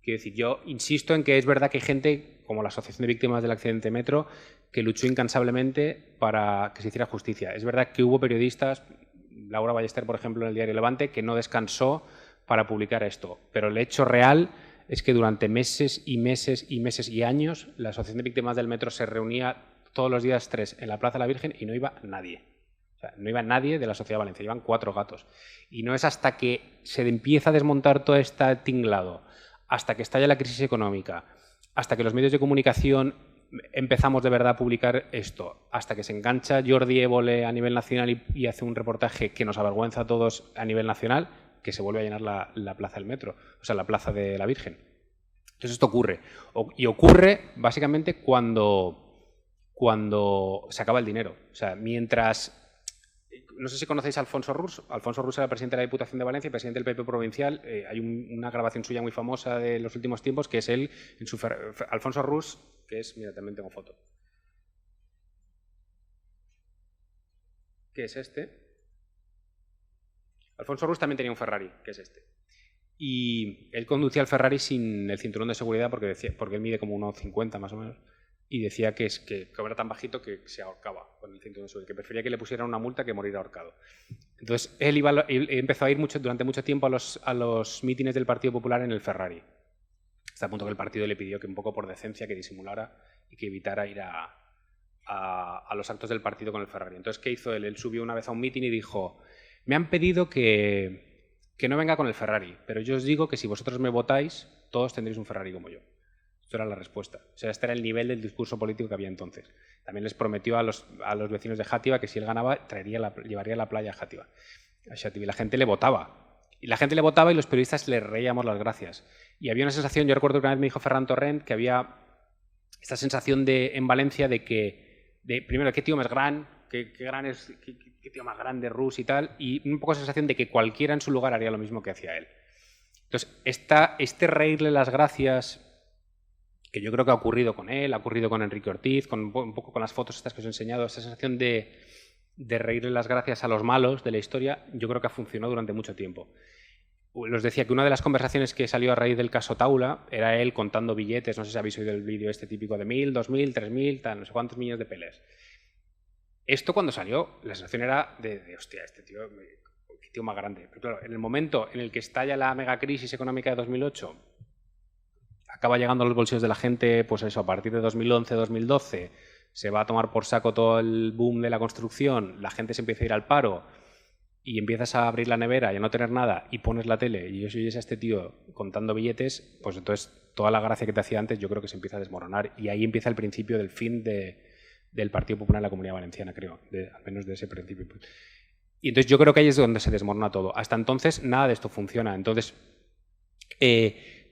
Quiero decir, yo insisto en que es verdad que hay gente, como la Asociación de Víctimas del Accidente de Metro, que luchó incansablemente para que se hiciera justicia. Es verdad que hubo periodistas, Laura Ballester, por ejemplo, en el diario Levante, que no descansó para publicar esto. Pero el hecho real es que durante meses y meses y meses y años la Asociación de Víctimas del Metro se reunía todos los días 3 en la Plaza de la Virgen y no iba nadie. O sea, no iba nadie de la sociedad valenciana, iban 4 gatos. Y no es hasta que se empieza a desmontar todo este tinglado, hasta que estalla la crisis económica, hasta que los medios de comunicación empezamos de verdad a publicar esto, hasta que se engancha Jordi Évole a nivel nacional y hace un reportaje que nos avergüenza a todos a nivel nacional, que se vuelve a llenar la Plaza del Metro, o sea, la Plaza de la Virgen. Entonces esto ocurre. Y ocurre básicamente cuando se acaba el dinero. O sea, mientras no sé si conocéis a Alfonso Rus. Alfonso Rus era presidente de la Diputación de Valencia y presidente del PP provincial. Hay una grabación suya muy famosa de los últimos tiempos, que es él, en su Alfonso Rus, que es, mira, también tengo foto, que es este. Alfonso Rus también tenía un Ferrari, que es este. Y él conducía el Ferrari sin el cinturón de seguridad porque él mide como 1,50 más o menos. Y decía que era tan bajito que se ahorcaba con el cinturón de seguridad, que prefería que le pusieran una multa que morir ahorcado. Entonces él empezó a ir durante mucho tiempo a los mítines del Partido Popular en el Ferrari. Hasta el punto que el partido le pidió que un poco por decencia que disimulara y que evitara ir a los actos del partido con el Ferrari. Entonces, ¿qué hizo él? Él subió una vez a un mítin y dijo: me han pedido que no venga con el Ferrari, pero yo os digo que si vosotros me votáis, todos tendréis un Ferrari como yo. Esto era la respuesta. O sea, este era el nivel del discurso político que había entonces. También les prometió a los vecinos de Játiva que si él ganaba, llevaría la playa a Játiva. Y la gente le votaba. Y la gente le votaba y los periodistas le reíamos las gracias. Y había una sensación, yo recuerdo que una vez me dijo Ferran Torrent que había esta sensación en Valencia primero, qué tío más gran, qué tío más grande, Rus y tal, y un poco la sensación de que cualquiera en su lugar haría lo mismo que hacía él. Entonces, este reírle las gracias, que yo creo que ha ocurrido con él, ha ocurrido con Enrique Ortiz, un poco con las fotos estas que os he enseñado, esta sensación de reírle las gracias a los malos de la historia, yo creo que ha funcionado durante mucho tiempo. Les decía que una de las conversaciones que salió a raíz del caso Taula era él contando billetes, no sé si habéis oído el vídeo este típico de 1.000, 2.000, 3.000, tal, no sé cuántos millones de peles. Esto cuando salió, la sensación era de hostia, este tío, qué tío más grande. Pero claro, en el momento en el que estalla la megacrisis económica de 2008, acaba llegando a los bolsillos de la gente, pues eso, a partir de 2011, 2012, se va a tomar por saco todo el boom de la construcción, la gente se empieza a ir al paro y empiezas a abrir la nevera y a no tener nada y pones la tele y oyes a este tío contando billetes, pues entonces toda la gracia que te hacía antes yo creo que se empieza a desmoronar y ahí empieza el principio del fin del Partido Popular en la Comunidad Valenciana, creo, al menos de ese principio. Y entonces yo creo que ahí es donde se desmorona todo. Hasta entonces nada de esto funciona. Entonces,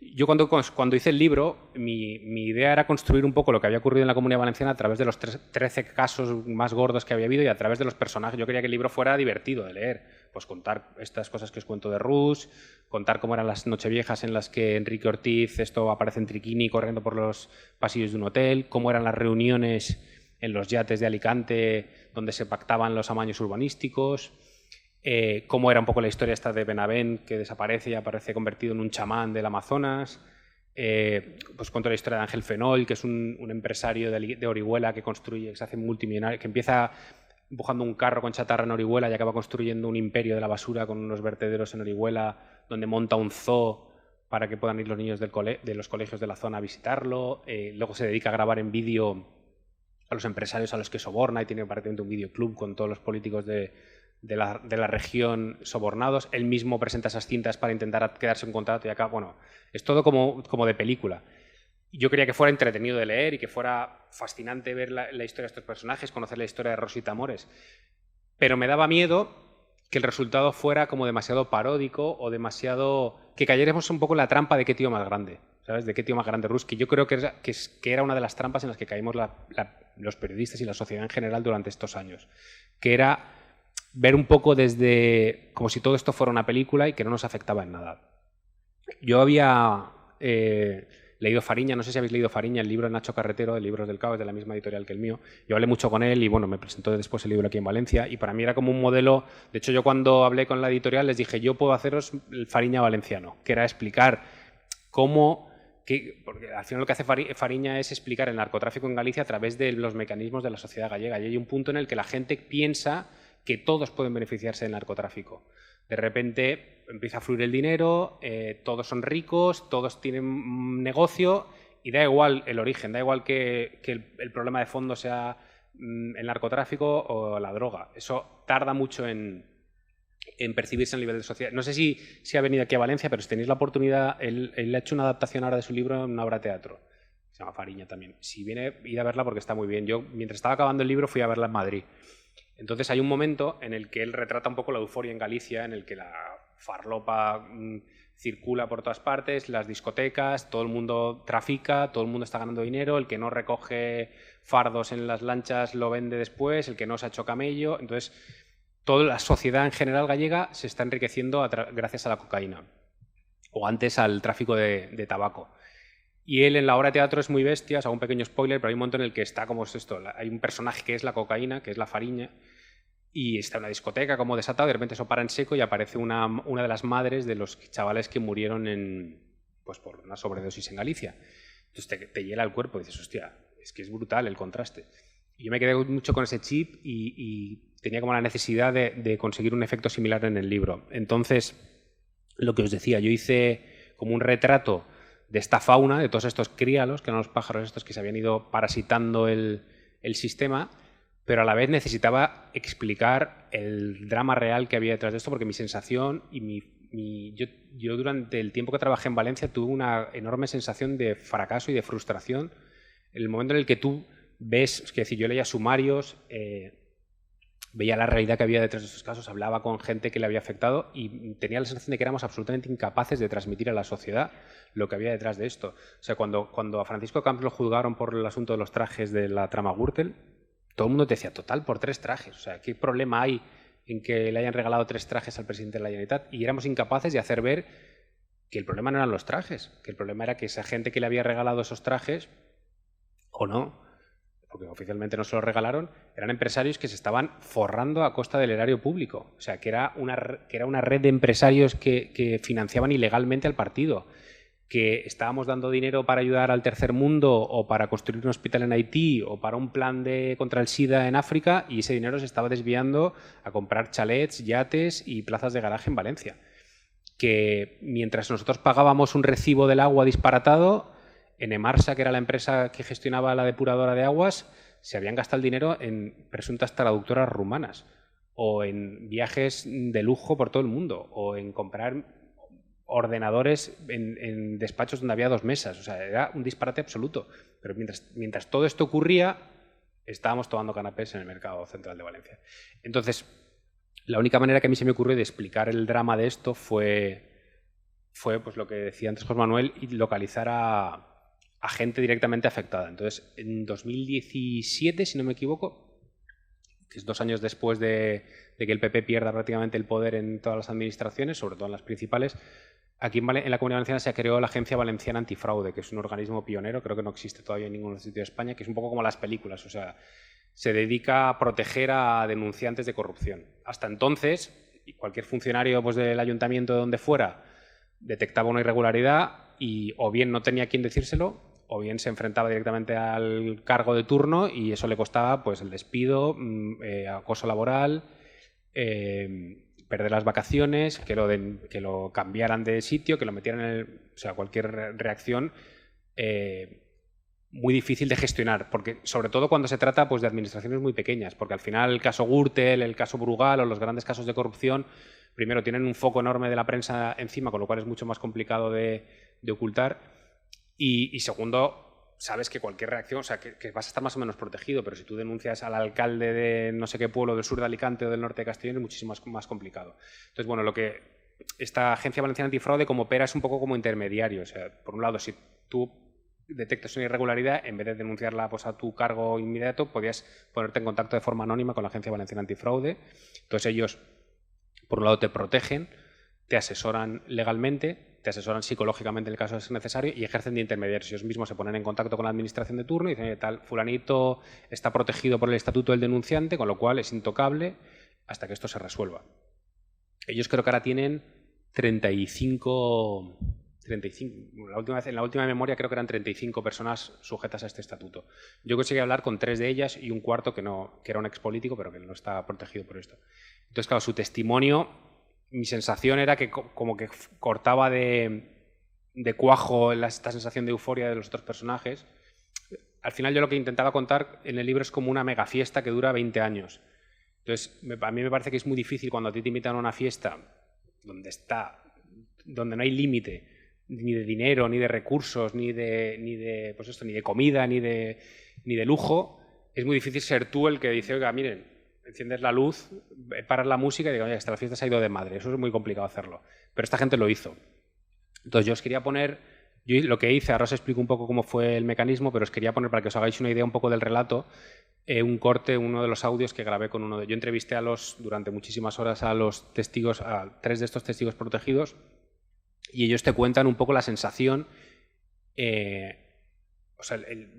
yo cuando hice el libro, mi idea era construir un poco lo que había ocurrido en la Comunidad Valenciana a través de los 13 casos más gordos que había habido y a través de los personajes. Yo quería que el libro fuera divertido de leer, pues contar estas cosas que os cuento de Rus, contar cómo eran las nocheviejas en las que Enrique Ortiz aparece en triquini corriendo por los pasillos de un hotel, cómo eran las reuniones en los yates de Alicante donde se pactaban los amaños urbanísticos, cómo era un poco la historia esta de Benavent, que desaparece y aparece convertido en un chamán del Amazonas. Pues cuento la historia de Ángel Fenol, que es un empresario de Orihuela que se hace multimillonario, que empieza empujando un carro con chatarra en Orihuela y acaba construyendo un imperio de la basura con unos vertederos en Orihuela, donde monta un zoo para que puedan ir los niños de los colegios de la zona a visitarlo. Luego se dedica a grabar en vídeo a los empresarios a los que soborna y tiene aparentemente un videoclub con todos los políticos de la región sobornados. Él mismo presenta esas cintas para intentar quedarse un contrato y acá, bueno, es todo como de película. Yo quería que fuera entretenido de leer y que fuera fascinante ver la historia de estos personajes, conocer la historia de Rosita Amores. Pero me daba miedo que el resultado fuera como demasiado paródico o que cayéramos un poco en la trampa de qué tío más grande, ¿sabes? De qué tío más grande Rus, que yo creo que era una de las trampas en las que caímos los periodistas y la sociedad en general durante estos años, que era ver un poco como si todo esto fuera una película y que no nos afectaba en nada. Yo había leído Fariña, no sé si habéis leído Fariña, el libro de Nacho Carretero, de Libros del Caos, de la misma editorial que el mío. Yo hablé mucho con él y bueno, me presentó después el libro aquí en Valencia y para mí era como un modelo. De hecho, yo cuando hablé con la editorial les dije, yo puedo haceros el Fariña valenciano, que era explicar porque al final lo que hace Fariña es explicar el narcotráfico en Galicia a través de los mecanismos de la sociedad gallega. Y hay un punto en el que la gente piensa que todos pueden beneficiarse del narcotráfico. De repente empieza a fluir el dinero, todos son ricos, todos tienen negocio y da igual el origen, da igual que el problema de fondo sea el narcotráfico o la droga. Eso tarda mucho en percibirse a nivel de sociedad. No sé si ha venido aquí a Valencia, pero si tenéis la oportunidad, él ha hecho una adaptación ahora de su libro en una obra de teatro. Se llama Fariña también. Si viene, id a verla porque está muy bien. Yo, mientras estaba acabando el libro, fui a verla en Madrid. Entonces hay un momento en el que él retrata un poco la euforia en Galicia, en el que la farlopa circula por todas partes, las discotecas, todo el mundo trafica, todo el mundo está ganando dinero, el que no recoge fardos en las lanchas lo vende después, el que no se ha hecho camello. Entonces toda la sociedad en general gallega se está enriqueciendo gracias a la cocaína, o antes al tráfico de tabaco. Y él en la obra de teatro es muy bestia, os hago un pequeño spoiler, pero hay un momento en el que está como es esto, hay un personaje que es la cocaína, que es la Fariña, y está en una discoteca como desatado, y de repente eso para en seco y aparece una de las madres de los chavales que murieron pues por una sobredosis en Galicia. Entonces te hiela el cuerpo y dices, hostia, es que es brutal el contraste. Y yo me quedé mucho con ese chip y tenía como la necesidad de conseguir un efecto similar en el libro. Entonces, lo que os decía, yo hice como un retrato de esta fauna, de todos estos críalos, que eran los pájaros estos que se habían ido parasitando el sistema, pero a la vez necesitaba explicar el drama real que había detrás de esto, porque mi sensación y yo durante el tiempo que trabajé en Valencia tuve una enorme sensación de fracaso y de frustración en el momento en el que tú ves, es decir, yo leía sumarios, veía la realidad que había detrás de estos casos, hablaba con gente que le había afectado y tenía la sensación de que éramos absolutamente incapaces de transmitir a la sociedad lo que había detrás de esto. O sea, cuando a Francisco Camps lo juzgaron por el asunto de los trajes de la trama Gürtel, todo el mundo te decía, total, por 3 trajes. O sea, ¿qué problema hay en que le hayan regalado 3 trajes al presidente de la Generalitat? Y éramos incapaces de hacer ver que el problema no eran los trajes, que el problema era que esa gente que le había regalado esos trajes, o no, porque oficialmente no se los regalaron, eran empresarios que se estaban forrando a costa del erario público. O sea, que era una red de empresarios que financiaban ilegalmente al partido, que estábamos dando dinero para ayudar al tercer mundo o para construir un hospital en Haití o para un plan contra el SIDA en África, y ese dinero se estaba desviando a comprar chalets, yates y plazas de garaje en Valencia. Que mientras nosotros pagábamos un recibo del agua disparatado, en Emarsa, que era la empresa que gestionaba la depuradora de aguas, se habían gastado el dinero en presuntas traductoras rumanas, o en viajes de lujo por todo el mundo, o en comprar ordenadores en despachos donde había 2 mesas. O sea, era un disparate absoluto. Pero mientras todo esto ocurría, estábamos tomando canapés en el mercado central de Valencia. Entonces, la única manera que a mí se me ocurrió de explicar el drama de esto fue pues lo que decía antes José Manuel, y localizar a gente directamente afectada. Entonces, en 2017, si no me equivoco, que es 2 años después de que el PP pierda prácticamente el poder en todas las administraciones, sobre todo en las principales, aquí en la Comunidad Valenciana se creó la Agencia Valenciana Antifraude, que es un organismo pionero, creo que no existe todavía en ningún sitio de España, que es un poco como las películas, o sea, se dedica a proteger a denunciantes de corrupción. Hasta entonces, cualquier funcionario pues, del ayuntamiento de donde fuera detectaba una irregularidad y o bien no tenía quien decírselo, o bien se enfrentaba directamente al cargo de turno y eso le costaba pues, el despido, acoso laboral, perder las vacaciones, que lo cambiaran de sitio, que lo metieran o sea, cualquier reacción muy difícil de gestionar, porque sobre todo cuando se trata pues, de administraciones muy pequeñas, porque al final el caso Gürtel, el caso Brugal o los grandes casos de corrupción, primero tienen un foco enorme de la prensa encima, con lo cual es mucho más complicado de ocultar, y segundo, sabes que cualquier reacción, o sea, que vas a estar más o menos protegido, pero si tú denuncias al alcalde de no sé qué pueblo del sur de Alicante o del norte de Castellón es muchísimo más complicado. Entonces, bueno, lo que esta Agencia Valenciana Antifraude como opera es un poco como intermediario. O sea, por un lado, si tú detectas una irregularidad, en vez de denunciarla pues, a tu cargo inmediato, podías ponerte en contacto de forma anónima con la Agencia Valenciana Antifraude. Entonces ellos, por un lado, te protegen, te asesoran legalmente, te asesoran psicológicamente en el caso de ser necesario y ejercen de intermediarios. Ellos mismos se ponen en contacto con la administración de turno y dicen, tal, fulanito está protegido por el estatuto del denunciante, con lo cual es intocable hasta que esto se resuelva. Ellos creo que ahora tienen 35, en la última memoria creo que eran 35 personas sujetas a este estatuto. Yo conseguí hablar con 3 de ellas y un cuarto que era un expolítico, pero que no está protegido por esto. Entonces, claro, su testimonio, mi sensación era que como que cortaba de cuajo esta sensación de euforia de los otros personajes. Al final yo lo que intentaba contar en el libro es como una mega fiesta que dura 20 años. Entonces, a mí me parece que es muy difícil cuando a ti te invitan a una fiesta donde no hay límite ni de dinero, ni de recursos, ni de comida, ni de lujo. Es muy difícil ser tú el que dice, oiga, miren, enciendes la luz, paras la música y digo, oye, hasta la fiesta se ha ido de madre. Eso es muy complicado hacerlo. Pero esta gente lo hizo. Entonces yo os quería poner Yo lo que hice, ahora os explico un poco cómo fue el mecanismo, pero os quería poner, para que os hagáis una idea un poco del relato, un corte, uno de los audios que grabé con uno de... Yo entrevisté durante muchísimas horas a los testigos, a 3 de estos testigos protegidos, y ellos te cuentan un poco la sensación, la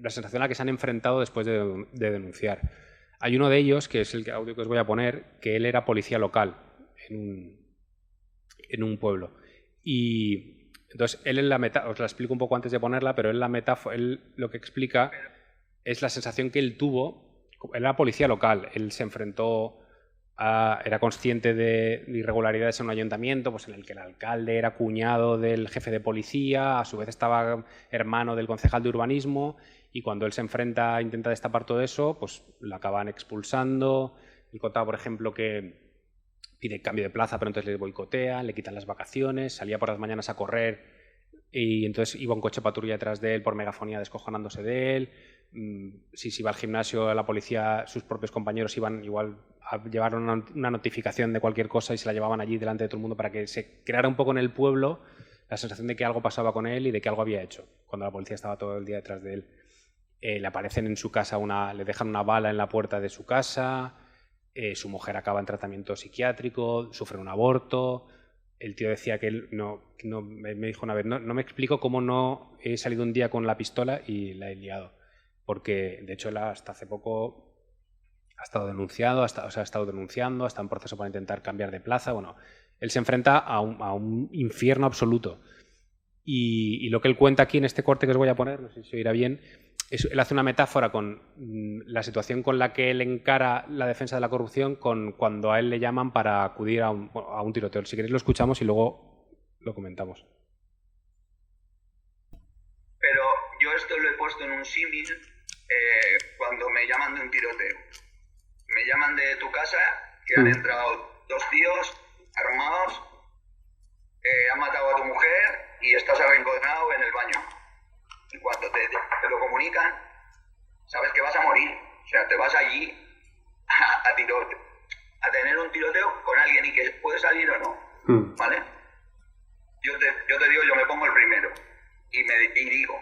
sensación a la que se han enfrentado después de denunciar. Hay uno de ellos, que es el audio que os voy a poner, que él era policía local en un pueblo. Y entonces él en la metáfora, os la explico un poco antes de ponerla, pero él lo que explica es la sensación que él tuvo. Él era policía local, él se enfrentó era consciente de irregularidades en un ayuntamiento, pues en el que el alcalde era cuñado del jefe de policía, a su vez estaba hermano del concejal de urbanismo, y cuando él se enfrenta, intenta destapar todo eso, pues lo acaban expulsando. Él contaba, por ejemplo, que pide cambio de plaza, pero entonces le boicotean, le quitan las vacaciones, salía por las mañanas a correr y entonces iba un coche patrulla detrás de él por megafonía descojonándose de él. Si se iba al gimnasio, la policía, sus propios compañeros iban igual a llevar una notificación de cualquier cosa y se la llevaban allí delante de todo el mundo para que se creara un poco en el pueblo la sensación de que algo pasaba con él y de que algo había hecho, cuando la policía estaba todo el día detrás de él. Le aparecen en su casa, le dejan una bala en la puerta de su casa, su mujer acaba en tratamiento psiquiátrico, sufre un aborto. El tío decía que él me dijo una vez, no me explico cómo no he salido un día con la pistola y la he liado. Porque, de hecho, él hasta hace poco ha estado denunciando, ha estado en proceso para intentar cambiar de plaza. Bueno, él se enfrenta a un infierno absoluto. Y lo que él cuenta aquí en este corte que os voy a poner, no sé si se oirá bien, él hace una metáfora con la situación con la que él encara la defensa de la corrupción con cuando a él le llaman para acudir a un tiroteo. Si queréis lo escuchamos y luego lo comentamos. Pero yo esto lo he puesto en un símil cuando me llaman de un tiroteo. Me llaman de tu casa, que han entrado 2 tíos armados, han matado a tu mujer y estás arrinconado en el baño. Y cuando te lo comunican, sabes que vas a morir. O sea, te vas allí a tener un tiroteo con alguien y que puede salir o no. ¿Vale? Yo te digo, yo me pongo el primero y digo,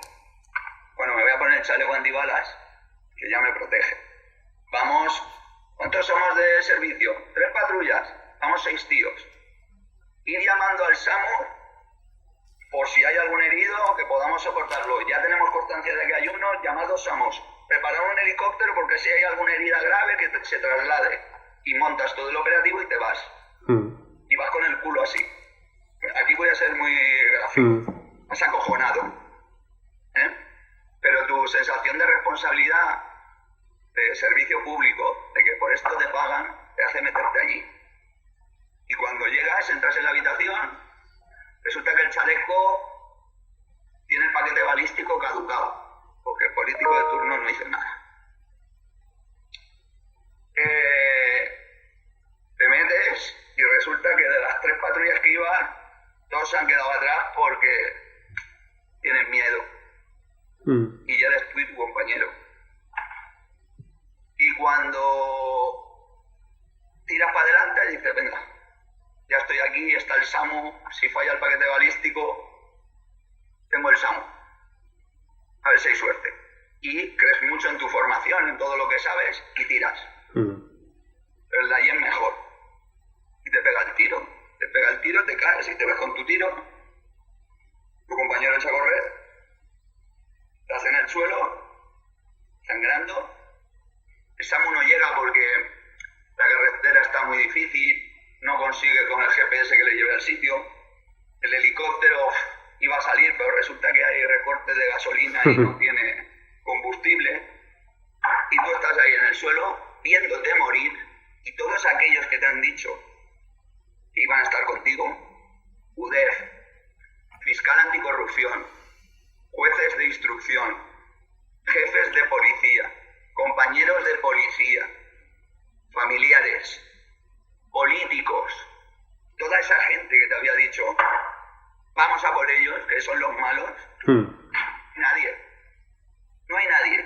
bueno, me voy a poner el chaleco antibalas, que ya me protege. Vamos, ¿cuántos somos de servicio? 3 patrullas, vamos 6 tíos. Ir llamando al SAMU por si hay algún herido que podamos soportarlo. Ya tenemos constancia de que hay uno, llamados SAMUs. Preparar un helicóptero porque si hay alguna herida grave que se traslade. Y montas todo el operativo y te vas. Y vas con el culo así. Aquí voy a ser muy gráfico. Vas acojonado. Pero tu sensación de responsabilidad, de servicio público, de que por esto te pagan, te hace meterte allí. Y cuando llegas, entras en la habitación, resulta que el chaleco tiene el paquete balístico caducado, porque el político de turno no hizo nada. Te metes y resulta que de las 3 patrullas que iban, 2 se han quedado atrás porque tienen miedo. Y ya eres tú y tu compañero. Y cuando tiras para adelante dices, venga, ya estoy aquí, está el SAMU, si falla el paquete balístico, tengo el SAMU. A ver si hay suerte. Y crees mucho en tu formación, en todo lo que sabes, y tiras. Pero el de ahí es mejor. Y te pega el tiro, te caes y te ves con tu tiro. Tu compañero echa a correr, estás en el suelo, sangrando. El SAMU no llega porque la carretera está muy difícil, no consigue con el GPS que le lleve al sitio. El helicóptero iba a salir, pero resulta que hay recorte de gasolina y no tiene combustible. Y tú estás ahí en el suelo viéndote morir, y todos aquellos que te han dicho que iban a estar contigo, UDEF, fiscal anticorrupción, jueces de instrucción, jefes de policía, compañeros de policía, familiares, políticos, toda esa gente que te había dicho, vamos a por ellos, que son los malos, nadie, no hay nadie.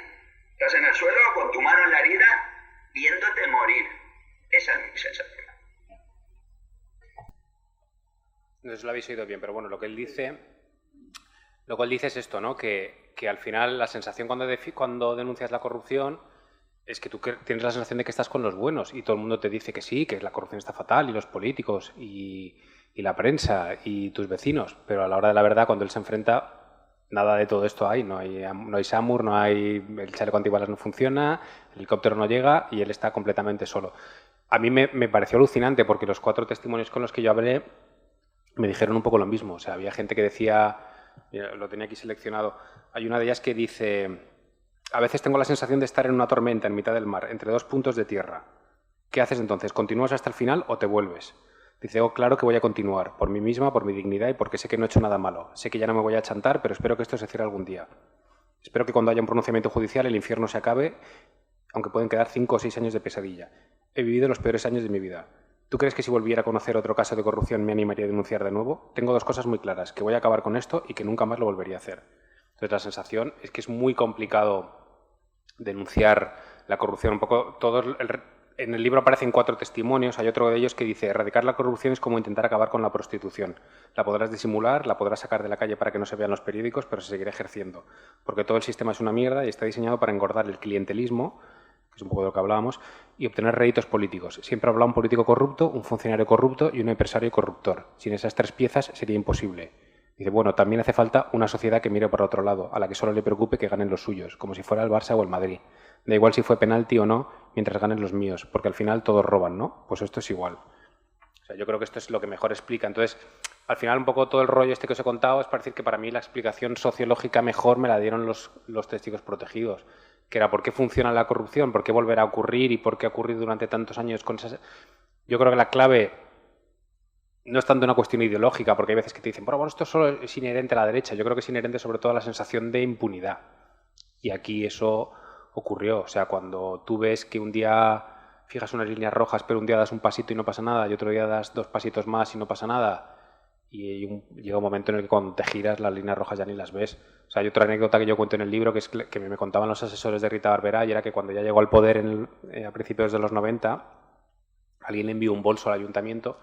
Estás en el suelo con tu mano en la herida, viéndote morir. Esa es mi sensación. No os lo habéis oído bien, pero bueno, lo que él dice Lo cual dices esto, ¿no? Que al final la sensación cuando denuncias la corrupción es que tú tienes la sensación de que estás con los buenos y todo el mundo te dice que sí, que la corrupción está fatal, y los políticos, y la prensa, y tus vecinos. Pero a la hora de la verdad, cuando él se enfrenta, nada de todo esto hay. No hay SAMUR, no hay, el chaleco antibalas no funciona, el helicóptero no llega y él está completamente solo. A mí me pareció alucinante porque los 4 testimonios con los que yo hablé me dijeron un poco lo mismo. O sea, había gente que decía, mira, lo tenía aquí seleccionado, hay una de ellas que dice: a veces tengo la sensación de estar en una tormenta en mitad del mar, entre 2 puntos de tierra. ¿Qué haces entonces? ¿Continúas hasta el final o te vuelves? Dice: oh, claro que voy a continuar, por mí misma, por mi dignidad y porque sé que no he hecho nada malo. Sé que ya no me voy a chantar, pero espero que esto se cierre algún día. Espero que cuando haya un pronunciamiento judicial el infierno se acabe, aunque pueden quedar 5 o 6 años de pesadilla. He vivido los peores años de mi vida. ¿Tú crees que si volviera a conocer otro caso de corrupción me animaría a denunciar de nuevo? Tengo 2 cosas muy claras, que voy a acabar con esto y que nunca más lo volvería a hacer. Entonces la sensación es que es muy complicado denunciar la corrupción. Un poco en el libro aparecen 4 testimonios. Hay otro de ellos que dice: erradicar la corrupción es como intentar acabar con la prostitución. La podrás disimular, la podrás sacar de la calle para que no se vean los periódicos, pero se seguirá ejerciendo. Porque todo el sistema es una mierda y está diseñado para engordar el clientelismo, que es un poco de lo que hablábamos, y obtener réditos políticos. Siempre habrá un político corrupto, un funcionario corrupto y un empresario corruptor. Sin esas 3 piezas sería imposible. Dice: bueno, también hace falta una sociedad que mire por otro lado, a la que solo le preocupe que ganen los suyos, como si fuera el Barça o el Madrid. Da igual si fue penalti o no, mientras ganen los míos, porque al final todos roban, ¿no? Pues esto es igual. O sea, yo creo que esto es lo que mejor explica. Entonces, al final un poco todo el rollo este que os he contado es para decir que para mí la explicación sociológica mejor me la dieron los testigos protegidos, que era por qué funciona la corrupción, por qué volverá a ocurrir y por qué ha ocurrido durante tantos años con esas... Yo creo que la clave no es tanto una cuestión ideológica, porque hay veces que te dicen: bueno, esto solo es inherente a la derecha. Yo creo que es inherente sobre todo a la sensación de impunidad. Y aquí eso ocurrió. O sea, cuando tú ves que un día fijas unas líneas rojas, pero un día das un pasito y no pasa nada, y otro día das 2 pasitos más y no pasa nada, y llega un momento en el que cuando te giras las líneas rojas ya ni las ves. O sea, hay otra anécdota que yo cuento en el libro, que es que me contaban los asesores de Rita Barberá, y era que cuando ya llegó al poder a principios de los 90, alguien le envió un bolso al ayuntamiento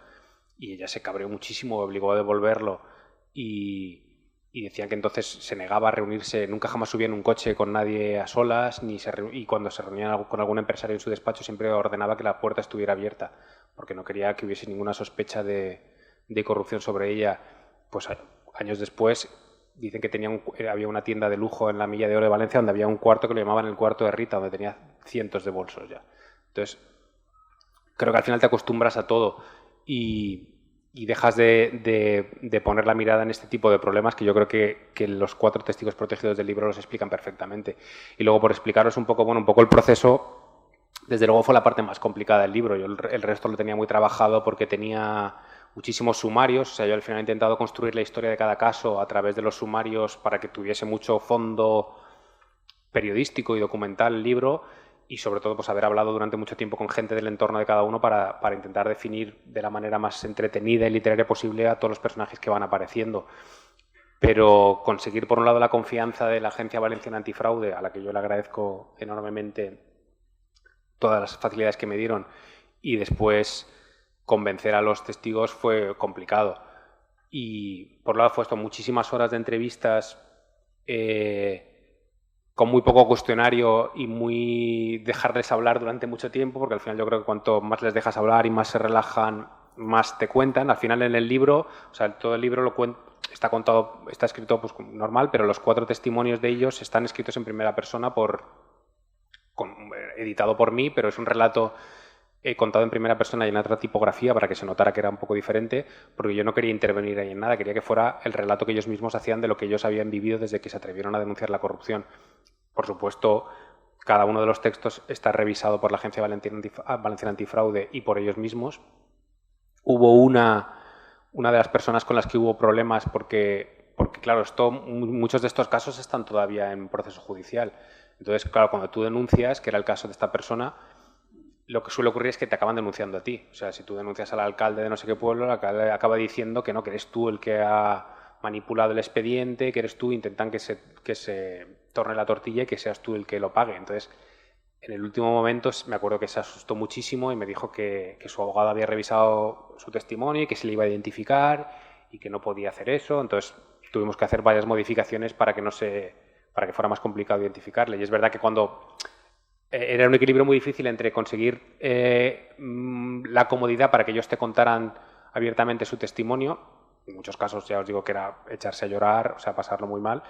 y ella se cabreó muchísimo, obligó a devolverlo y decían que entonces se negaba a reunirse, nunca jamás subía en un coche con nadie a solas, y cuando se reunía con algún empresario en su despacho siempre ordenaba que la puerta estuviera abierta, porque no quería que hubiese ninguna sospecha de corrupción sobre ella. Pues años después dicen que había una tienda de lujo en la Milla de Oro de Valencia donde había un cuarto que lo llamaban el cuarto de Rita, donde tenía cientos de bolsos ya. Entonces, creo que al final te acostumbras a todo y dejas de poner la mirada en este tipo de problemas que yo creo que los 4 testigos protegidos del libro los explican perfectamente. Y luego, por explicaros un poco el proceso, desde luego fue la parte más complicada del libro. Yo el resto lo tenía muy trabajado porque tenía muchísimos sumarios. O sea, yo al final he intentado construir la historia de cada caso a través de los sumarios para que tuviese mucho fondo periodístico y documental el libro, y sobre todo pues haber hablado durante mucho tiempo con gente del entorno de cada uno para intentar definir de la manera más entretenida y literaria posible a todos los personajes que van apareciendo. Pero conseguir por un lado la confianza de la Agencia Valenciana Antifraude, a la que yo le agradezco enormemente todas las facilidades que me dieron, y después convencer a los testigos fue complicado. Y por un lado fue esto, muchísimas horas de entrevistas con muy poco cuestionario y muy dejarles hablar durante mucho tiempo, porque al final yo creo que cuanto más les dejas hablar y más se relajan, más te cuentan. Al final en el libro, o sea, todo el libro está contado, está escrito pues normal, pero los 4 testimonios de ellos están escritos en primera persona editado por mí, pero es un relato contado en primera persona y en otra tipografía para que se notara que era un poco diferente, porque yo no quería intervenir ahí en nada, quería que fuera el relato que ellos mismos hacían de lo que ellos habían vivido desde que se atrevieron a denunciar la corrupción. Por supuesto, cada uno de los textos está revisado por la Agencia Valenciana Antifraude y por ellos mismos. Hubo una de las personas con las que hubo problemas porque claro, muchos de estos casos están todavía en proceso judicial. Entonces, claro, cuando tú denuncias, que era el caso de esta persona, lo que suele ocurrir es que te acaban denunciando a ti. O sea, si tú denuncias al alcalde de no sé qué pueblo, el alcalde acaba diciendo que no, que eres tú el que ha manipulado el expediente, que eres tú, intentan que se torne la tortilla y que seas tú el que lo pague. Entonces, en el último momento me acuerdo que se asustó muchísimo y me dijo que su abogado había revisado su testimonio y que se le iba a identificar y que no podía hacer eso. Entonces, tuvimos que hacer varias modificaciones para que fuera más complicado identificarle. Y es verdad que cuando era un equilibrio muy difícil entre conseguir la comodidad para que ellos te contaran abiertamente su testimonio, en muchos casos ya os digo que era echarse a llorar, o sea, pasarlo muy mal,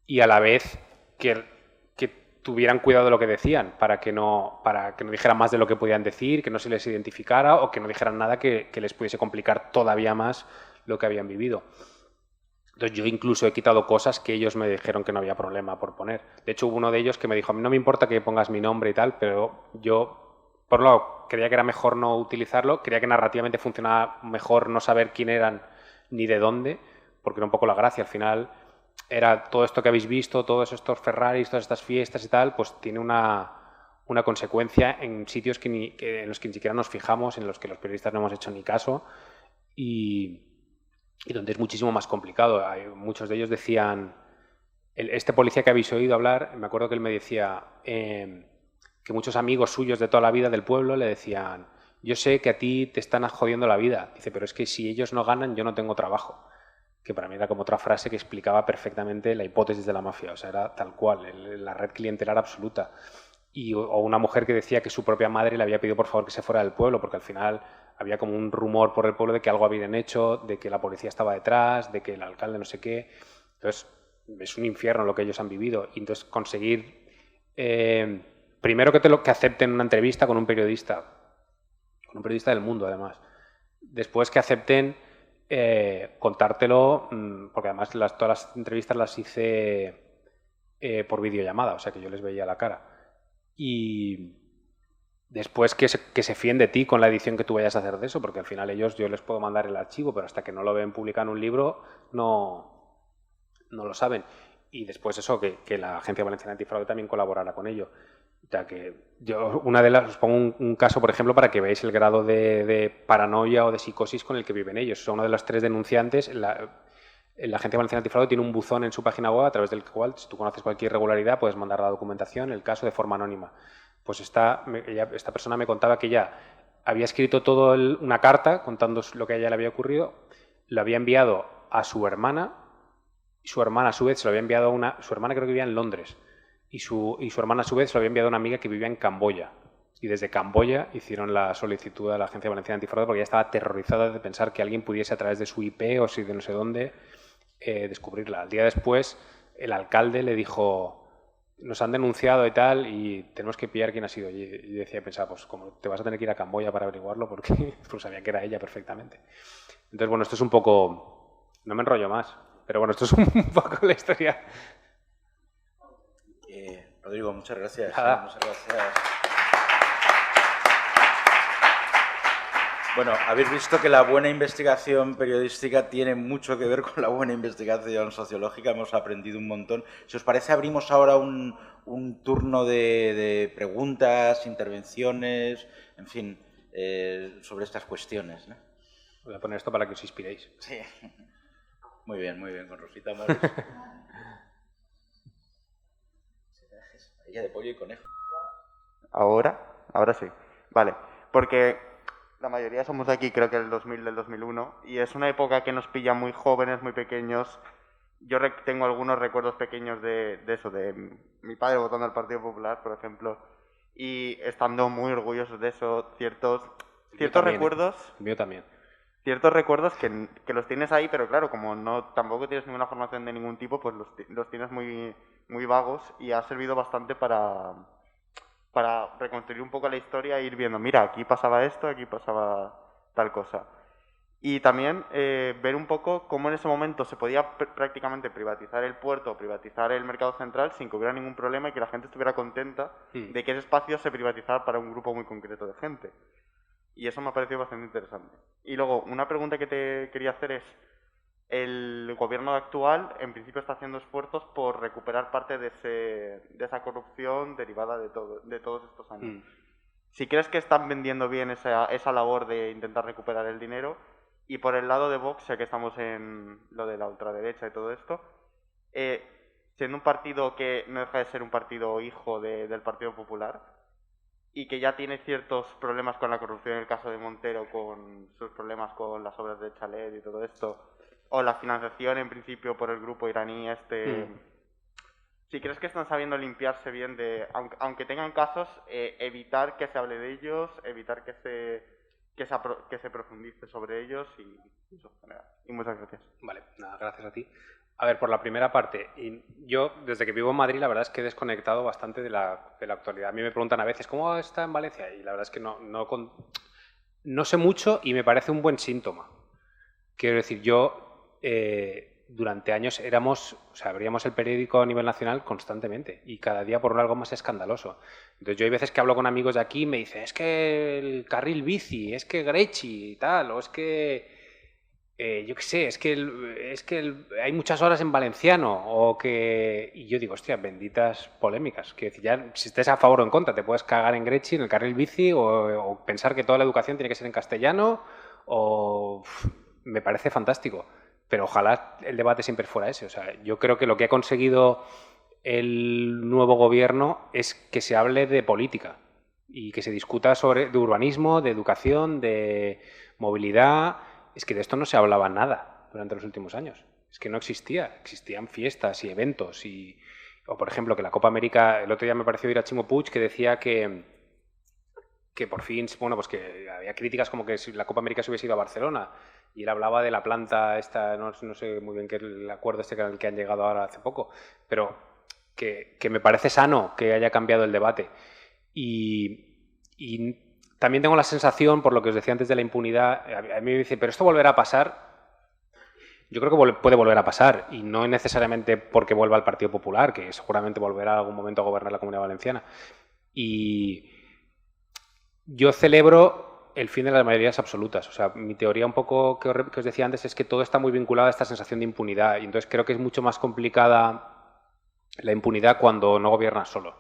y a la vez que tuvieran cuidado de lo que decían, para que no dijeran más de lo que podían decir, que no se les identificara o que no dijeran nada que les pudiese complicar todavía más lo que habían vivido. Entonces yo incluso he quitado cosas que ellos me dijeron que no había problema por poner. De hecho hubo uno de ellos que me dijo, a mí no me importa que pongas mi nombre y tal, pero yo, por un lado, creía que era mejor no utilizarlo, creía que narrativamente funcionaba mejor no saber quién eran ni de dónde, porque era un poco la gracia. Al final era todo esto que habéis visto, todos estos Ferraris, todas estas fiestas y tal, pues tiene una consecuencia en sitios en los que ni siquiera nos fijamos, en los que los periodistas no hemos hecho ni caso y donde es muchísimo más complicado. Muchos de ellos decían, este policía que habéis oído hablar, me acuerdo que él me decía que muchos amigos suyos de toda la vida del pueblo le decían, yo sé que a ti te están jodiendo la vida, dice, pero es que si ellos no ganan yo no tengo trabajo. Que para mí era como otra frase que explicaba perfectamente la hipótesis de la mafia, o sea, era tal cual, la red clientelar absoluta. O una mujer que decía que su propia madre le había pedido por favor que se fuera del pueblo, porque al final había como un rumor por el pueblo de que algo habían hecho, de que la policía estaba detrás, de que el alcalde no sé qué. Entonces, es un infierno lo que ellos han vivido. Y entonces conseguir, primero que acepten una entrevista con un periodista del mundo además. Después que acepten contártelo, porque además todas las entrevistas las hice por videollamada, o sea que yo les veía la cara. Y después que se fíen de ti con la edición que tú vayas a hacer de eso, porque al final yo les puedo mandar el archivo, pero hasta que no lo ven publicado en un libro no lo saben. Y después eso, que la Agencia Valenciana Antifraude también colaborara con ello. O sea que os pongo un caso, por ejemplo, para que veáis el grado de paranoia o de psicosis con el que viven ellos. O sea, uno de los 3 denunciantes, la Agencia Valenciana Antifraude tiene un buzón en su página web a través del cual, si tú conoces cualquier irregularidad, puedes mandar la documentación, el caso de forma anónima. Pues esta persona me contaba que ella había escrito una carta contando lo que a ella le había ocurrido, lo había enviado a su hermana, y su hermana a su vez se lo había enviado a su hermana creo que vivía en Londres, y su hermana a su vez se lo había enviado a una amiga que vivía en Camboya. Y desde Camboya hicieron la solicitud a la Agencia Valenciana Antifraude porque ella estaba aterrorizada de pensar que alguien pudiese a través de su IP o si de no sé dónde descubrirla. Al día después el alcalde le dijo, nos han denunciado y tal y tenemos que pillar quién ha sido. Y pensaba, pues como te vas a tener que ir a Camboya para averiguarlo porque pues sabía que era ella perfectamente. Entonces, bueno, esto es un poco... No me enrollo más, pero bueno, esto es un poco la historia. Rodrigo, muchas gracias. Nada. Muchas gracias. Bueno, habéis visto que la buena investigación periodística tiene mucho que ver con la buena investigación sociológica. Hemos aprendido un montón. Si os parece, abrimos ahora un turno de preguntas, intervenciones, en fin, sobre estas cuestiones, ¿no? Voy a poner esto para que os inspiréis. Sí. Muy bien, con Rosita Morris. Ella de pollo y conejo. Ahora sí. Vale, porque la mayoría somos de aquí, creo que del 2000, del 2001, y es una época que nos pilla muy jóvenes, muy pequeños. Yo tengo algunos recuerdos pequeños de eso, de mi padre votando al Partido Popular, por ejemplo, y estando muy orgullosos de eso, ciertos también, recuerdos... El mío también. Ciertos recuerdos que los tienes ahí, pero claro, como tampoco tienes ninguna formación de ningún tipo, pues los tienes muy, muy vagos y ha servido bastante para reconstruir un poco la historia e ir viendo, mira, aquí pasaba esto, aquí pasaba tal cosa. Y también ver un poco cómo en ese momento se podía prácticamente privatizar el puerto, privatizar el mercado central sin que hubiera ningún problema y que la gente estuviera contenta de que ese espacio se privatizara para un grupo muy concreto de gente. Y eso me ha parecido bastante interesante. Y luego, una pregunta que te quería hacer es, el gobierno actual en principio está haciendo esfuerzos por recuperar parte de esa corrupción derivada de todos estos años. Si crees que están vendiendo bien esa labor de intentar recuperar el dinero, y por el lado de Vox, ya que estamos en lo de la ultraderecha y todo esto, siendo un partido que no deja de ser un partido hijo del Partido Popular, y que ya tiene ciertos problemas con la corrupción en el caso de Montero, con sus problemas con las obras de Chalet y todo esto, o la financiación en principio por el grupo iraní si crees que están sabiendo limpiarse bien de, aunque tengan casos, evitar que se hable de ellos, evitar que se profundice sobre ellos y eso en general. Y muchas gracias. Vale, nada, gracias a ti. A ver, por la primera parte, yo desde que vivo en Madrid la verdad es que he desconectado bastante de la actualidad. A mí me preguntan a veces, ¿cómo está en Valencia? Y la verdad es que no sé mucho y me parece un buen síntoma. Quiero decir, yo durante años abríamos el periódico a nivel nacional constantemente y cada día por algo más escandaloso. Entonces yo hay veces que hablo con amigos de aquí y me dicen, es que el carril bici, es que Grechi y tal, o es que yo qué sé, es que hay muchas horas en valenciano y yo digo, hostia, benditas polémicas. Quiero decir, ya si estés a favor o en contra, te puedes cagar en Grechi, en el carril bici o pensar que toda la educación tiene que ser en castellano me parece fantástico. Pero ojalá el debate siempre fuera ese. O sea, yo creo que lo que ha conseguido el nuevo gobierno es que se hable de política y que se discuta de urbanismo, de educación, de movilidad. Es que de esto no se hablaba nada durante los últimos años. Es que no existía. Existían fiestas y eventos. O, por ejemplo, que la Copa América... El otro día me pareció ir a Chimo Puig que decía que por fin, bueno, pues que había críticas como que si la Copa América se hubiese ido a Barcelona y él hablaba de la planta esta, no sé muy bien qué es el acuerdo al que han llegado ahora hace poco, pero que me parece sano que haya cambiado el debate. Y también tengo la sensación, por lo que os decía antes de la impunidad, a mí me dice, pero esto volverá a pasar. Yo creo que puede volver a pasar y no necesariamente porque vuelva al Partido Popular, que seguramente volverá en algún momento a gobernar la Comunidad Valenciana. Y yo celebro el fin de las mayorías absolutas. O sea, mi teoría un poco que os decía antes es que todo está muy vinculado a esta sensación de impunidad y entonces creo que es mucho más complicada la impunidad cuando no gobiernas solo.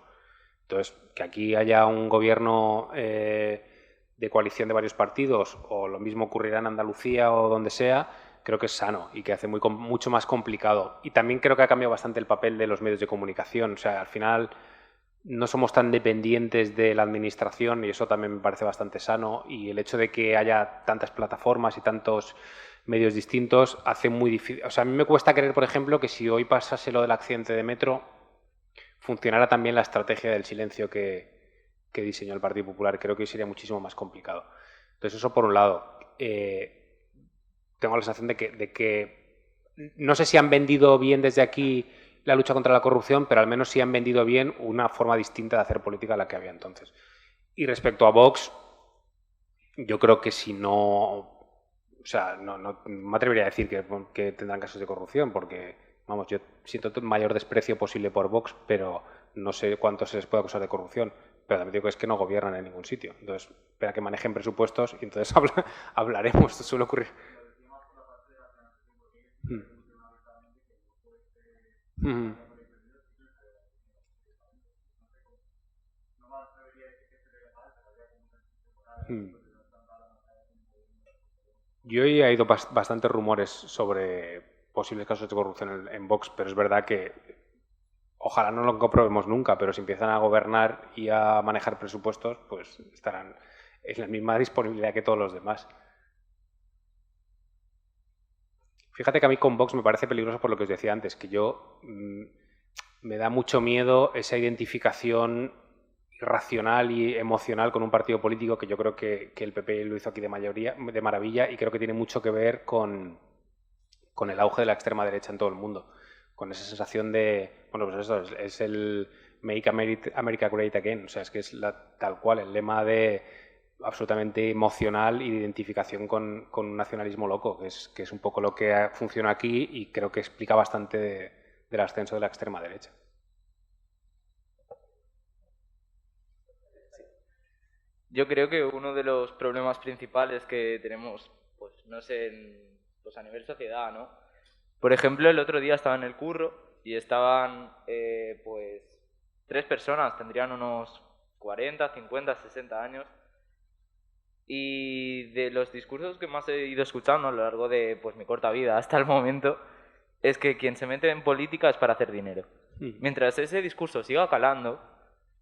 Entonces, que aquí haya un gobierno de coalición de varios partidos o lo mismo ocurrirá en Andalucía o donde sea, creo que es sano y que hace mucho más complicado. Y también creo que ha cambiado bastante el papel de los medios de comunicación. O sea, al final no somos tan dependientes de la administración y eso también me parece bastante sano y el hecho de que haya tantas plataformas y tantos medios distintos hace muy difícil. O sea, a mí me cuesta creer, por ejemplo, que si hoy pasase lo del accidente de metro funcionara también la estrategia del silencio que diseñó el Partido Popular. Creo que hoy sería muchísimo más complicado. Entonces eso por un lado. Tengo la sensación de que no sé si han vendido bien desde aquí la lucha contra la corrupción, pero al menos sí han vendido bien una forma distinta de hacer política a la que había entonces. Y respecto a Vox, yo creo que si no... O sea, no me atrevería a decir que tendrán casos de corrupción, porque, vamos, yo siento el mayor desprecio posible por Vox, pero no sé cuánto se les puede acusar de corrupción. Pero también digo que es que no gobiernan en ningún sitio. Entonces, espera que manejen presupuestos y entonces hablaremos. Esto suele ocurrir. Yo he oído bastantes rumores sobre posibles casos de corrupción en Vox, pero es verdad que ojalá no lo comprobemos nunca, pero si empiezan a gobernar y a manejar presupuestos, pues estarán en la misma disponibilidad que todos los demás. Fíjate que a mí con Vox me parece peligroso por lo que os decía antes, que yo me da mucho miedo esa identificación irracional y emocional con un partido político que yo creo que el PP lo hizo aquí de maravilla y creo que tiene mucho que ver con el auge de la extrema derecha en todo el mundo, con esa sensación de, bueno, pues eso es el Make America Great Again, o sea, es que es tal cual el lema absolutamente emocional y de identificación con un nacionalismo loco, que es un poco lo que funciona aquí y creo que explica bastante del ascenso de la extrema derecha. Yo creo que uno de los problemas principales que tenemos, pues no sé, pues a nivel sociedad, ¿no? Por ejemplo, el otro día estaba en el curro y estaban, pues, 3 personas, tendrían unos 40, 50, 60 años. Y de los discursos que más he ido escuchando a lo largo de pues mi corta vida hasta el momento, es que quien se mete en política es para hacer dinero. Mientras ese discurso siga calando,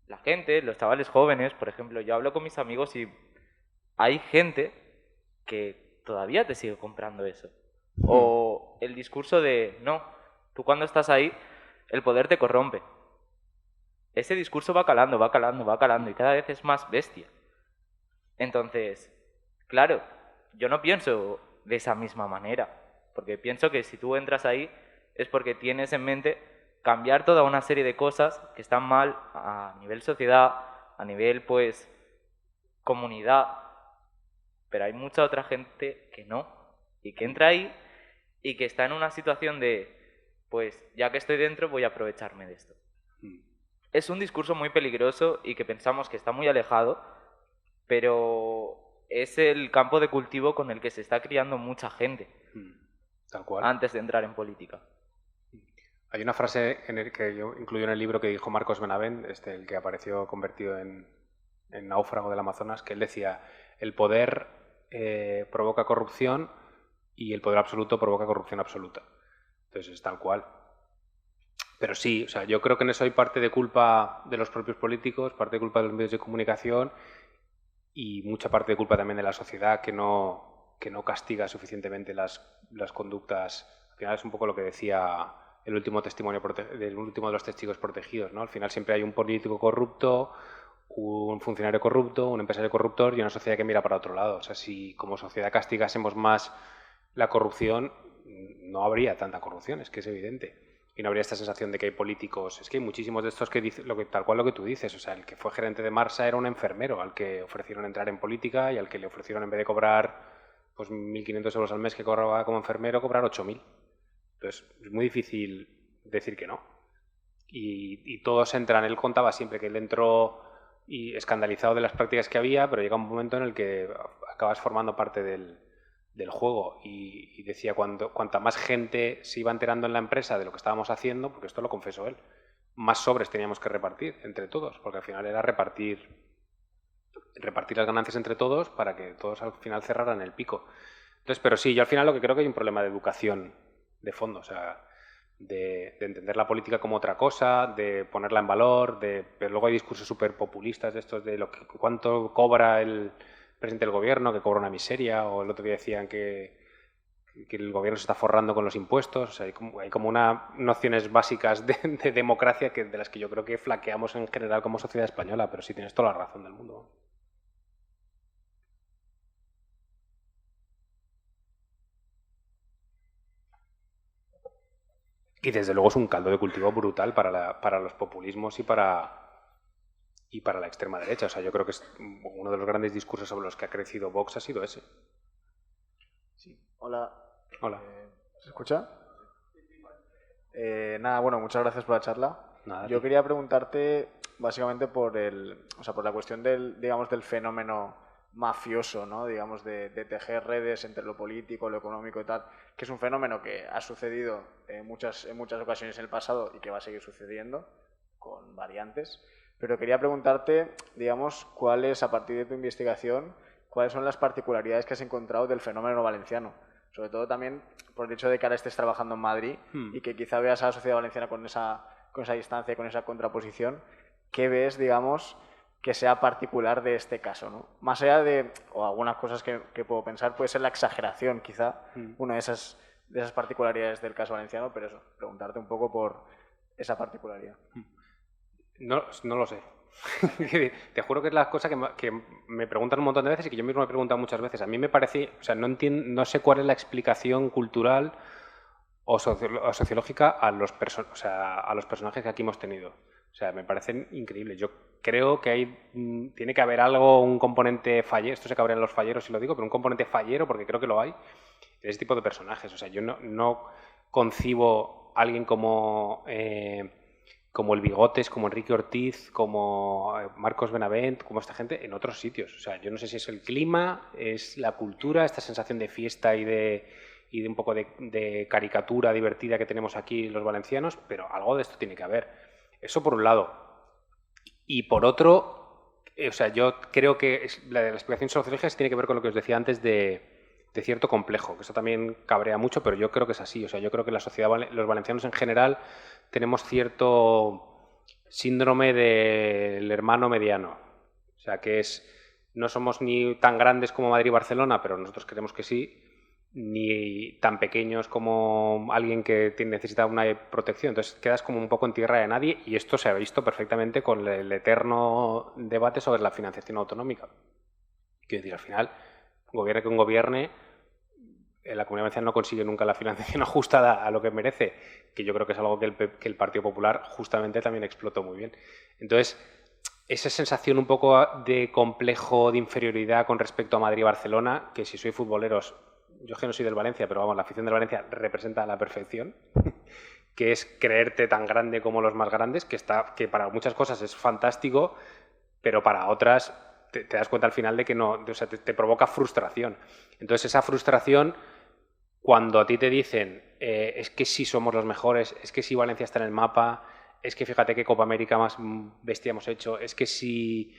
la gente, los chavales jóvenes, por ejemplo, yo hablo con mis amigos y hay gente que todavía te sigue comprando eso. O el discurso de, no, tú cuando estás ahí, el poder te corrompe. Ese discurso va calando, va calando, va calando y cada vez es más bestia. Entonces, claro, yo no pienso de esa misma manera, porque pienso que si tú entras ahí es porque tienes en mente cambiar toda una serie de cosas que están mal a nivel sociedad, a nivel, pues, comunidad, pero hay mucha otra gente que no, y que entra ahí y que está en una situación de, pues, ya que estoy dentro voy a aprovecharme de esto. Es un discurso muy peligroso y que pensamos que está muy alejado, pero es el campo de cultivo con el que se está criando mucha gente Tal cual. antes de entrar en política. Hay una frase en el que yo incluyo en el libro que dijo Marcos Benavent, el que apareció convertido en náufrago del Amazonas, que él decía, el poder provoca corrupción y el poder absoluto provoca corrupción absoluta. Entonces es tal cual. Pero sí, o sea, yo creo que en eso hay parte de culpa de los propios políticos, parte de culpa de los medios de comunicación y mucha parte de culpa también de la sociedad que no castiga suficientemente las conductas. Al final es un poco lo que decía el último testimonio del último de los testigos protegidos, ¿no? Al final siempre hay un político corrupto, un funcionario corrupto, un empresario corruptor y una sociedad que mira para otro lado. O sea, si como sociedad castigásemos más la corrupción, no habría tanta corrupción, es que es evidente. Y no habría esta sensación de que hay políticos. Es que hay muchísimos de estos que dicen tal cual lo que tú dices. O sea, el que fue gerente de Marsa era un enfermero al que ofrecieron entrar en política y al que le ofrecieron, en vez de cobrar pues 1.500 euros al mes que cobraba como enfermero, cobrar 8.000. Entonces, es muy difícil decir que no. Y todos entran. Él contaba siempre que él entró y escandalizado de las prácticas que había, pero llega un momento en el que acabas formando parte del juego y decía cuanta más gente se iba enterando en la empresa de lo que estábamos haciendo, porque esto lo confesó él, más sobres teníamos que repartir entre todos, porque al final era repartir las ganancias entre todos para que todos al final cerraran el pico. Entonces, pero sí, yo al final lo que creo que hay un problema de educación de fondo, o sea, de entender la política como otra cosa, de ponerla en valor, pero luego hay discursos súper populistas de estos de cuánto cobra el presidente del gobierno, que cobra una miseria, o el otro día decían que el gobierno se está forrando con los impuestos. O sea, hay como unas nociones básicas de democracia de las que yo creo que flaqueamos en general como sociedad española, pero sí tienes toda la razón del mundo. Y desde luego es un caldo de cultivo brutal para los populismos y para la extrema derecha. O sea, yo creo que uno de los grandes discursos sobre los que ha crecido Vox ha sido ese. Sí. Hola. Hola. ¿Se escucha? Nada, bueno, muchas gracias por la charla. Nada, yo quería preguntarte básicamente por la cuestión del fenómeno mafioso, ¿no? Digamos, de tejer redes entre lo político, lo económico y tal, que es un fenómeno que ha sucedido en muchas ocasiones en el pasado y que va a seguir sucediendo con variantes. Pero quería preguntarte, digamos, cuáles, a partir de tu investigación, cuáles son las particularidades que has encontrado del fenómeno valenciano. Sobre todo también por el hecho de que ahora estés trabajando en Madrid y que quizá veas a la sociedad valenciana con esa distancia, con esa contraposición. ¿Qué ves, digamos, que sea particular de este caso, ¿no? Más allá de, o algunas cosas que puedo pensar, puede ser la exageración, quizá, una de esas particularidades del caso valenciano, pero eso, preguntarte un poco por esa particularidad. No lo sé. Te juro que es la cosa que me preguntan un montón de veces y que yo mismo me he preguntado muchas veces. A mí me parece, o sea, no sé cuál es la explicación cultural o sociológica a los personajes que aquí hemos tenido. O sea, me parecen increíbles. Yo creo que tiene que haber un componente fallero, esto se cabrean los falleros si lo digo, pero un componente fallero, porque creo que lo hay, de ese tipo de personajes. O sea, yo no concibo a alguien como el Bigotes, como Enrique Ortiz, como Marcos Benavent, como esta gente en otros sitios. O sea, yo no sé si es el clima, es la cultura, esta sensación de fiesta y de un poco de caricatura divertida que tenemos aquí los valencianos, pero algo de esto tiene que haber. Eso por un lado. Y por otro, o sea, yo creo que la explicación sociológica tiene que ver con lo que os decía antes de cierto complejo, que eso también cabrea mucho, pero yo creo que es así. O sea, yo creo que la sociedad, los valencianos en general, tenemos cierto síndrome del hermano mediano. O sea, no somos ni tan grandes como Madrid y Barcelona, pero nosotros creemos que sí. ni tan pequeños como alguien que necesita una protección. Entonces quedas como un poco en tierra de nadie y esto se ha visto perfectamente con el eterno debate sobre la financiación autonómica. Quiero decir, al final, gobierne quien gobierne, la Comunidad Valenciana no consigue nunca la financiación ajustada a lo que merece, que yo creo que es algo que el Partido Popular justamente también explotó muy bien. Entonces, esa sensación un poco de complejo de inferioridad con respecto a Madrid y Barcelona, que si soy futboleros, yo que no soy del Valencia, pero vamos, la afición del Valencia representa a la perfección, que es creerte tan grande como los más grandes, que para muchas cosas es fantástico, pero para otras te das cuenta al final de que no, o sea, te provoca frustración. Entonces esa frustración, cuando a ti te dicen es que sí somos los mejores, es que sí Valencia está en el mapa, es que fíjate qué Copa América más bestia hemos hecho, es que sí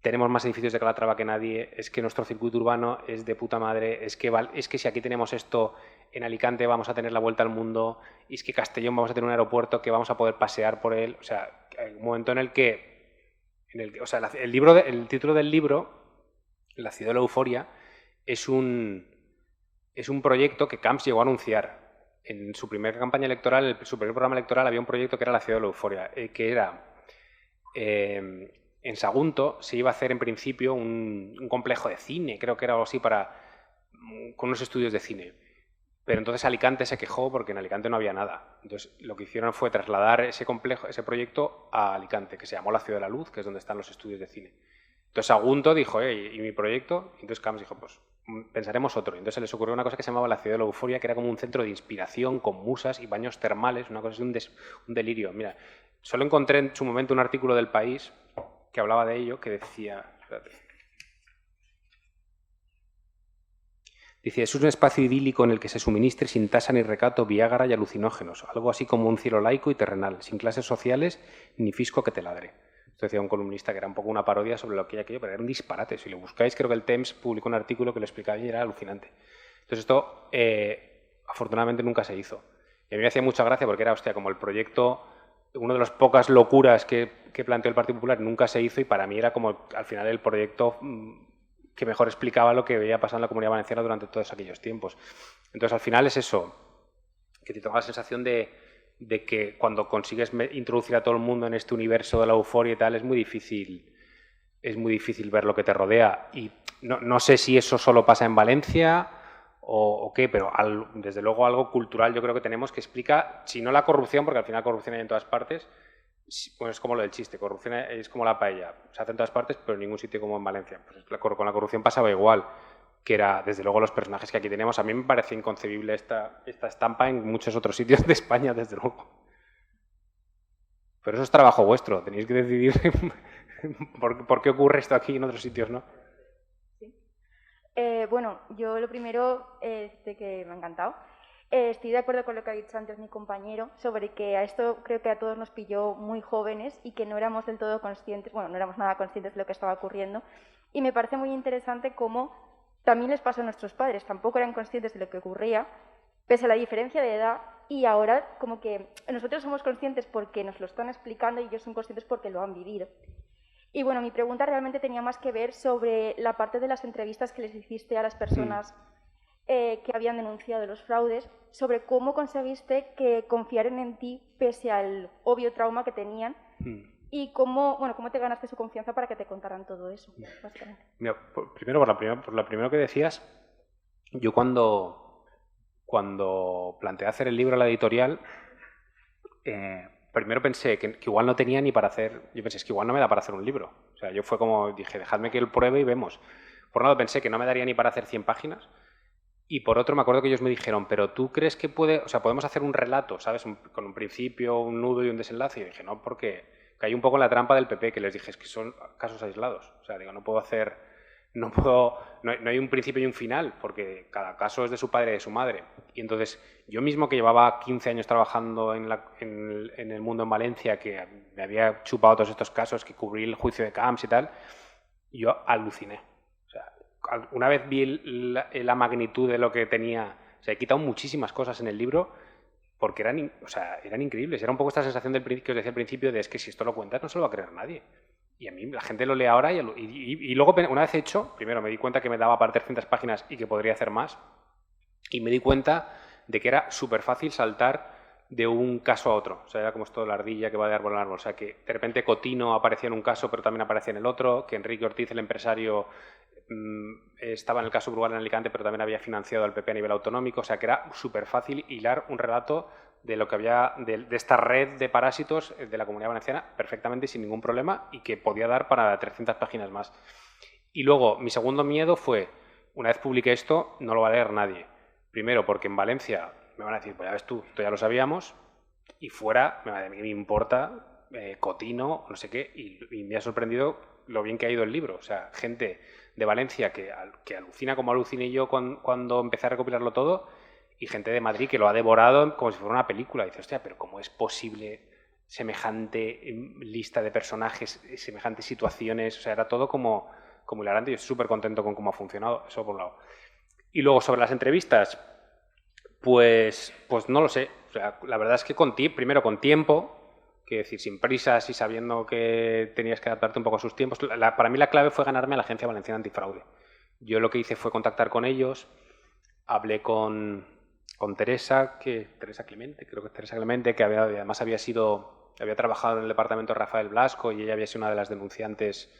tenemos más edificios de Calatrava que nadie, es que nuestro circuito urbano es de puta madre, es que si aquí tenemos esto, en Alicante vamos a tener la vuelta al mundo, y es que Castellón vamos a tener un aeropuerto que vamos a poder pasear por él. O sea, hay un momento en el que o sea, el título del libro, La ciudad de la euforia, es un proyecto que Camps llegó a anunciar. En su primera campaña electoral, su primer programa electoral, había un proyecto que era La ciudad de la euforia, que era en Sagunto se iba a hacer en principio un complejo de cine, creo que era algo así, con unos estudios de cine. Pero entonces Alicante se quejó porque en Alicante no había nada. Entonces lo que hicieron fue trasladar ese proyecto a Alicante, que se llamó La Ciudad de la Luz, que es donde están los estudios de cine. Entonces Sagunto dijo, ¿y mi proyecto? Y entonces Camps dijo, pues pensaremos otro. Y entonces se les ocurrió una cosa que se llamaba La Ciudad de la Euforia, que era como un centro de inspiración con musas y baños termales, una cosa así, un delirio. Mira, solo encontré en su momento un artículo del País que hablaba de ello, que decía... Dice, es un espacio idílico en el que se suministre sin tasa ni recato Viagra y alucinógenos, algo así como un cielo laico y terrenal, sin clases sociales ni fisco que te ladre. Esto decía un columnista que era un poco una parodia sobre lo que era aquello, pero era un disparate. Si lo buscáis, creo que el Temps publicó un artículo que lo explicaba y era alucinante. Entonces esto, afortunadamente, nunca se hizo. Y a mí me hacía mucha gracia porque era, hostia, como el proyecto, una de las pocas locuras que planteó el Partido Popular nunca se hizo y para mí era como, al final, el proyecto que mejor explicaba lo que veía pasando en la Comunidad Valenciana durante todos aquellos tiempos. Entonces, al final es eso, que te toca la sensación de que cuando consigues introducir a todo el mundo en este universo de la euforia y tal, es muy difícil ver lo que te rodea. Y no sé si eso solo pasa en Valencia o qué, pero desde luego algo cultural yo creo que tenemos que explica, si no la corrupción, porque al final corrupción hay en todas partes, pues es como lo del chiste, corrupción es como la paella, se hace en todas partes, pero en ningún sitio como en Valencia. Pues con la corrupción pasaba igual, que era, desde luego, los personajes que aquí tenemos. A mí me parece inconcebible esta estampa en muchos otros sitios de España, desde luego. Pero eso es trabajo vuestro, tenéis que decidir por qué ocurre esto aquí y en otros sitios, ¿no? Sí. Bueno, yo lo primero, que me ha encantado. Estoy de acuerdo con lo que ha dicho antes mi compañero sobre que a esto creo que a todos nos pilló muy jóvenes y que no éramos del todo conscientes, bueno, no éramos nada conscientes de lo que estaba ocurriendo. Y me parece muy interesante cómo también les pasó a nuestros padres, tampoco eran conscientes de lo que ocurría, pese a la diferencia de edad, y ahora como que nosotros somos conscientes porque nos lo están explicando y ellos son conscientes porque lo han vivido. Y bueno, mi pregunta realmente tenía más que ver sobre la parte de las entrevistas que les hiciste a las personas que habían denunciado los fraudes, sobre cómo conseguiste que confiaran en ti pese al obvio trauma que tenían y cómo te ganaste su confianza para que te contaran todo eso, básicamente. Mira, primero, por lo primero que decías, yo cuando planteé hacer el libro a la editorial, primero pensé que igual no tenía ni para hacer... Yo pensé, es que igual no me da para hacer un libro. O sea, yo fue como, dije, dejadme que él pruebe y vemos. Por un lado pensé que no me daría ni para hacer 100 páginas. Y por otro, me acuerdo que ellos me dijeron, pero ¿tú crees que podemos hacer un relato, ¿sabes? Con un principio, un nudo y un desenlace? Y dije, no, porque caí un poco en la trampa del PP, que les dije, es que son casos aislados. O sea, digo, no hay un principio y un final, porque cada caso es de su padre y de su madre. Y entonces, yo mismo que llevaba 15 años trabajando en el mundo en Valencia, que me había chupado todos estos casos, que cubrí el juicio de Camps y tal, yo aluciné. Una vez vi la magnitud de lo que tenía, o sea, he quitado muchísimas cosas en el libro porque eran increíbles. Era un poco esta sensación que os decía al principio de es que si esto lo cuentas no se lo va a creer nadie. Y a mí la gente lo lee ahora y luego una vez hecho, primero me di cuenta que me daba para 300 páginas y que podría hacer más. Y me di cuenta de que era súper fácil saltar de un caso a otro. O sea, era como esto de la ardilla que va de árbol en árbol. O sea, que de repente Cotino aparecía en un caso, pero también aparecía en el otro, que Enrique Ortiz, el empresario, estaba en el caso Brugal en Alicante, pero también había financiado al PP a nivel autonómico. O sea, que era súper fácil hilar un relato de lo que había, de esta red de parásitos de la Comunidad Valenciana perfectamente sin ningún problema y que podía dar para 300 páginas más. Y luego, mi segundo miedo fue, una vez publiqué esto, no lo va a leer nadie. Primero, porque en Valencia me van a decir, pues ya ves tú, esto ya lo sabíamos, y fuera, me importa Cotino, no sé qué, y me ha sorprendido lo bien que ha ido el libro. O sea, gente de Valencia que alucina como aluciné yo cuando empecé a recopilarlo todo, y gente de Madrid que lo ha devorado como si fuera una película. Y dice, hostia, pero ¿cómo es posible semejante lista de personajes, semejantes situaciones? O sea, era todo como hilarante. Yo estoy súper contento con cómo ha funcionado, eso por un lado. Y luego, sobre las entrevistas, pues no lo sé. O sea, la verdad es que primero con tiempo, que decir, sin prisas y sabiendo que tenías que adaptarte un poco a sus tiempos. Para mí la clave fue ganarme a la Agencia Valenciana Antifraude. Yo lo que hice fue contactar con ellos, hablé con Teresa Clemente, creo que es Teresa Clemente, que además había trabajado en el departamento de Rafael Blasco y ella había sido una de las denunciantes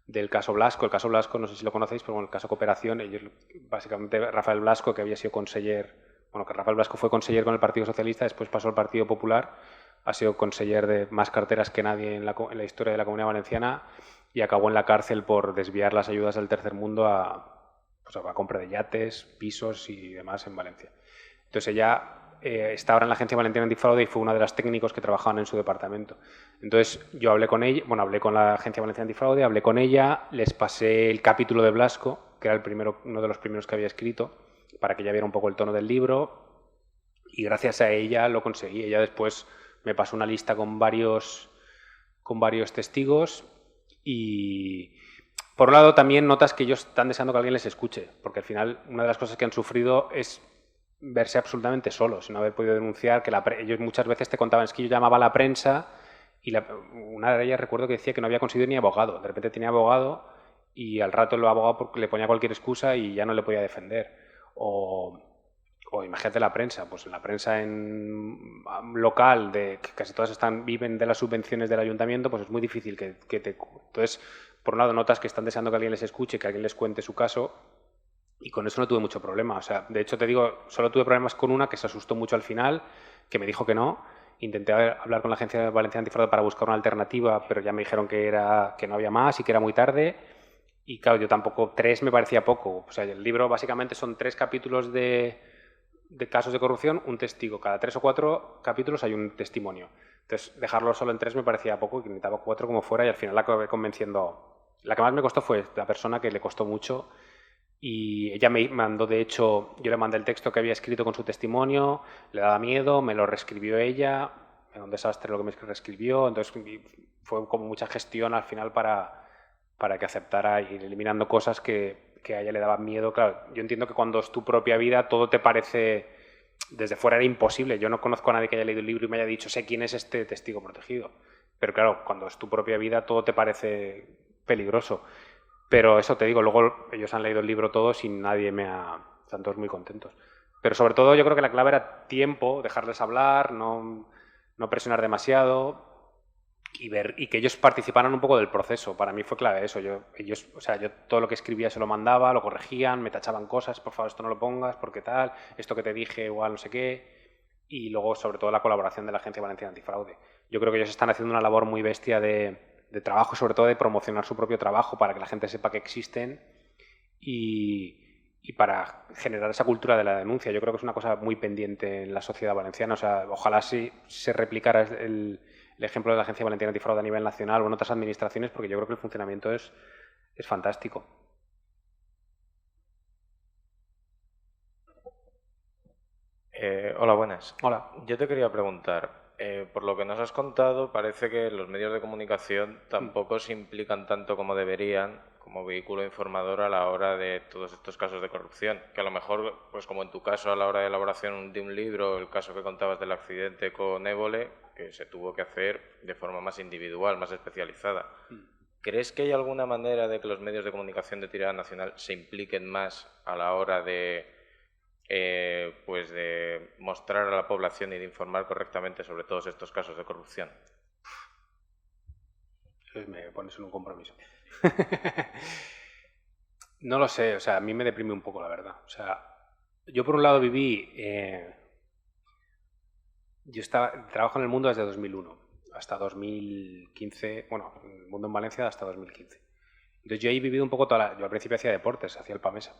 del caso Blasco. El caso Blasco, no sé si lo conocéis, pero bueno, el caso Cooperación, ellos, básicamente Rafael Blasco, que había sido conseller, que Rafael Blasco fue conseller con el Partido Socialista, después pasó al Partido Popular, ha sido conseller de más carteras que nadie en la historia de la Comunidad Valenciana y acabó en la cárcel por desviar las ayudas del tercer mundo a compra de yates, pisos y demás en Valencia. Entonces ella está ahora en la Agencia Valenciana Antifraude y fue una de las técnicos que trabajaban en su departamento. Entonces yo hablé con ella, hablé con la Agencia Valenciana Antifraude, hablé con ella, les pasé el capítulo de Blasco, que era uno de los primeros que había escrito, para que ella viera un poco el tono del libro, y gracias a ella lo conseguí. Ella después me pasó una lista con varios testigos y, por un lado, también notas que ellos están deseando que alguien les escuche, porque al final una de las cosas que han sufrido es verse absolutamente solos, no haber podido denunciar, que ellos muchas veces te contaban, es que yo llamaba a la prensa y una de ellas recuerdo que decía que no había conseguido ni abogado, de repente tenía abogado y al rato el abogado porque le ponía cualquier excusa y ya no le podía defender. O imagínate la prensa, pues la prensa en local, que casi todas viven de las subvenciones del ayuntamiento, pues es muy difícil que te... Entonces, por un lado notas que están deseando que alguien les escuche, que alguien les cuente su caso, y con eso no tuve mucho problema. O sea, de hecho te digo, solo tuve problemas con una que se asustó mucho al final, que me dijo que no. Intenté hablar con la Agencia Valenciana Antifraude para buscar una alternativa, pero ya me dijeron que no había más y que era muy tarde. Y claro, yo tampoco, 3 me parecía poco. O sea, el libro básicamente son 3 capítulos de casos de corrupción, un testigo. Cada 3 o 4 capítulos hay un testimonio. Entonces, dejarlo solo en 3 me parecía poco, que necesitaba 4 como fuera, y al final la acabé convenciendo. La que más me costó fue la persona que le costó mucho, y ella me mandó, de hecho, yo le mandé el texto que había escrito con su testimonio, le daba miedo, me lo reescribió ella, era un desastre lo que me reescribió, entonces fue como mucha gestión al final para que aceptara, ir eliminando cosas que a ella le daban miedo. Claro, yo entiendo que cuando es tu propia vida todo te parece, desde fuera era imposible. Yo no conozco a nadie que haya leído el libro y me haya dicho, sé quién es este testigo protegido. Pero claro, cuando es tu propia vida todo te parece peligroso. Pero eso te digo, luego ellos han leído el libro todos y están todos muy contentos. Pero sobre todo yo creo que la clave era tiempo, dejarles hablar, no presionar demasiado y que ellos participaran un poco del proceso. Para mí fue clave eso. Yo todo lo que escribía se lo mandaba, lo corregían, me tachaban cosas, por favor esto no lo pongas, porque tal, esto que te dije igual no sé qué. Y luego sobre todo la colaboración de la Agencia Valenciana Antifraude. Yo creo que ellos están haciendo una labor muy bestia de trabajo y sobre todo de promocionar su propio trabajo para que la gente sepa que existen y para generar esa cultura de la denuncia. Yo creo que es una cosa muy pendiente en la sociedad valenciana. O sea, ojalá se replicara el ejemplo de la Agencia Valenciana Antifraude a nivel nacional o en otras administraciones, porque yo creo que el funcionamiento es fantástico. Hola, buenas. Hola. Yo te quería preguntar, por lo que nos has contado, parece que los medios de comunicación tampoco se implican tanto como deberían como vehículo informador a la hora de todos estos casos de corrupción, que a lo mejor, pues como en tu caso a la hora de elaboración de un libro, el caso que contabas del accidente con Évole, que se tuvo que hacer de forma más individual, más especializada. ¿Crees que hay alguna manera de que los medios de comunicación de tirada nacional se impliquen más a la hora de pues de mostrar a la población y de informar correctamente sobre todos estos casos de corrupción? Me pones en un compromiso. No lo sé, o sea, a mí me deprime un poco, la verdad. O sea, yo por un lado viví... trabajo en el mundo desde 2001 hasta 2015, bueno, en el mundo en Valencia hasta 2015. Entonces yo he vivido un poco yo al principio hacía deportes, hacía el PAMESA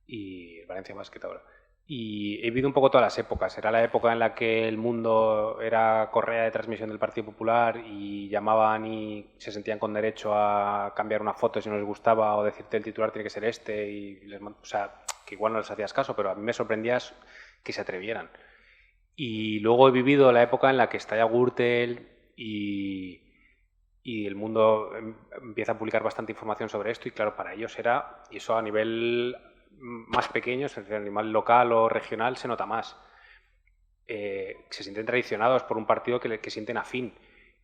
y el Valencia Basket ahora. Y he vivido un poco todas las épocas. Era la época en la que el mundo era correa de transmisión del Partido Popular y llamaban y se sentían con derecho a cambiar una foto si no les gustaba o decirte el titular tiene que ser este. O sea, que igual no les hacías caso, pero a mí me sorprendía que se atrevieran. Y luego he vivido la época en la que estalla Gürtel y el mundo empieza a publicar bastante información sobre esto y claro, para ellos era, y eso a nivel más pequeño, es decir, a nivel local o regional se nota más. Se sienten traicionados por un partido que sienten afín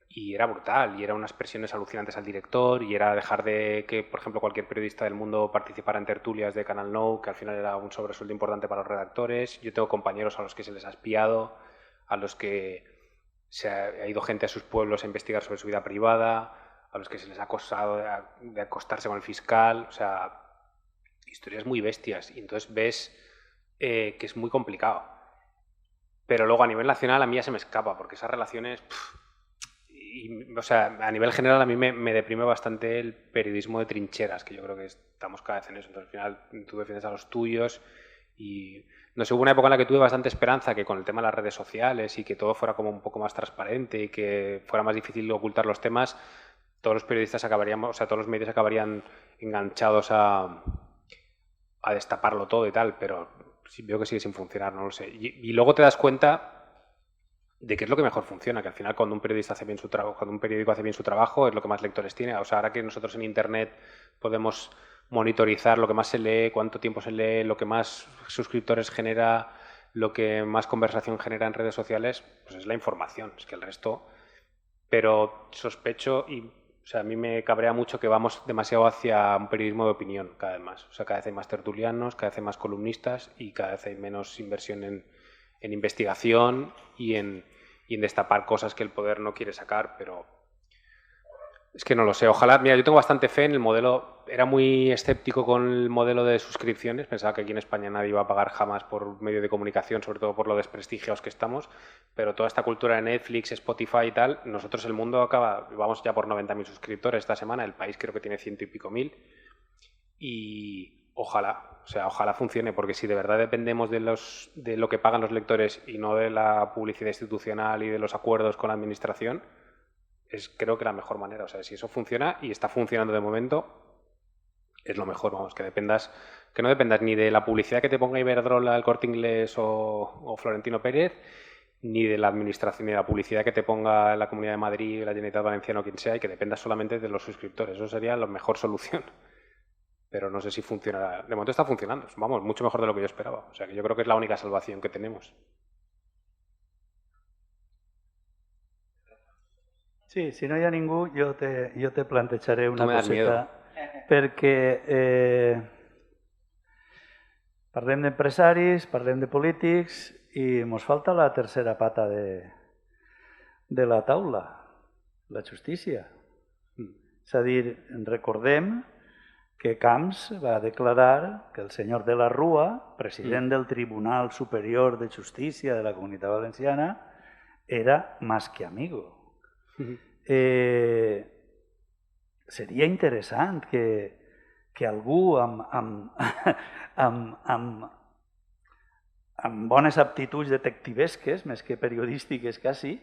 y era brutal y eran unas presiones alucinantes al director y era dejar de que, por ejemplo, cualquier periodista del mundo participara en tertulias de Canal Nou, que al final era un sobresueldo importante para los redactores. Yo tengo compañeros a los que se les ha espiado, a los que se ha ido gente a sus pueblos a investigar sobre su vida privada, a los que se les ha acosado de acostarse con el fiscal, o sea, historias muy bestias y entonces ves que es muy complicado. Pero luego a nivel nacional a mí ya se me escapa porque esas relaciones... o sea, a nivel general a mí me deprime bastante el periodismo de trincheras, que yo creo que estamos cada vez en eso. Entonces al final tú defiendes a los tuyos y... No sé, hubo una época en la que tuve bastante esperanza que con el tema de las redes sociales y que todo fuera como un poco más transparente y que fuera más difícil ocultar los temas, todos los periodistas acabaríamos, o sea, todos los medios acabarían enganchados a destaparlo todo y tal, pero sí, veo que sigue sin funcionar, no lo sé. Y luego te das cuenta de qué es lo que mejor funciona, que al final cuando un periodista hace bien su trabajo, cuando un periódico hace bien su trabajo, es lo que más lectores tiene. O sea, ahora que nosotros en Internet podemos monitorizar lo que más se lee, cuánto tiempo se lee, lo que más suscriptores genera, lo que más conversación genera en redes sociales, pues es la información, es que el resto... Pero sospecho y... O sea, a mí me cabrea mucho que vamos demasiado hacia un periodismo de opinión cada vez más. O sea, cada vez hay más tertulianos, cada vez hay más columnistas y cada vez hay menos inversión en investigación y en destapar cosas que el poder no quiere sacar, pero es que no lo sé. Ojalá, mira, yo tengo bastante fe en el modelo. Era muy escéptico con el modelo de suscripciones. Pensaba que aquí en España nadie iba a pagar jamás por medio de comunicación, sobre todo por lo desprestigiados que estamos. Pero toda esta cultura de Netflix, Spotify y tal, nosotros el mundo vamos ya por 90.000 suscriptores esta semana. El país creo que tiene 100 y pico mil. Y ojalá, o sea, ojalá funcione, porque si de verdad dependemos de lo que pagan los lectores y no de la publicidad institucional y de los acuerdos con la administración, es creo que la mejor manera. O sea, si eso funciona y está funcionando de momento, es lo mejor, vamos, que no dependas ni de la publicidad que te ponga Iberdrola, el Corte Inglés o Florentino Pérez, ni de la administración ni de la publicidad que te ponga la Comunidad de Madrid, la Generalitat Valenciana o quien sea, y que dependas solamente de los suscriptores. Eso sería la mejor solución. Pero no sé si funcionará. De momento está funcionando, vamos, mucho mejor de lo que yo esperaba. O sea, que yo creo que es la única salvación que tenemos. Sí, si no hi ha ningú, jo te plantejaré una No me das coseta, perquè parlem d'empresaris, parlem de polítics i ens falta la tercera pata de la taula, la justícia. És a dir, recordem que Camps va declarar que el senyor de la Rúa, president del Tribunal Superior de Justícia de la Comunitat Valenciana, era más que amigo. Seria interessant que algú amb bones aptituds detectivesques, més que periodístiques quasi,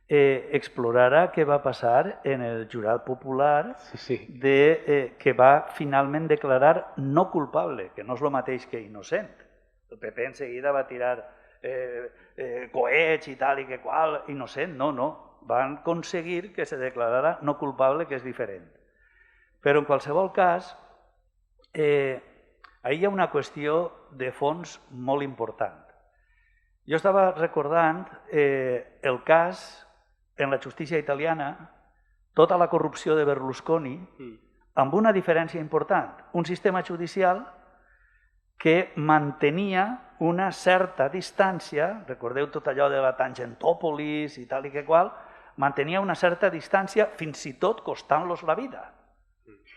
explorara què va passar en el jurat popular que va finalment declarar no culpable, que no és el mateix que innocent. El PP en seguida va tirar coets i tal i que qual, innocent, no. Van aconseguir que se declarara no culpable, que és diferent. Però en qualsevol cas, ahí hi ha una qüestió de fons molt important. Jo estava recordant el cas en la justícia italiana, tota la corrupció de Berlusconi, amb una diferència important, un sistema judicial que mantenia una certa distància, recordeu tot allò de la Tangentòpolis i tal i que qual, mantenia una certa distància fins i tot costant-los la vida.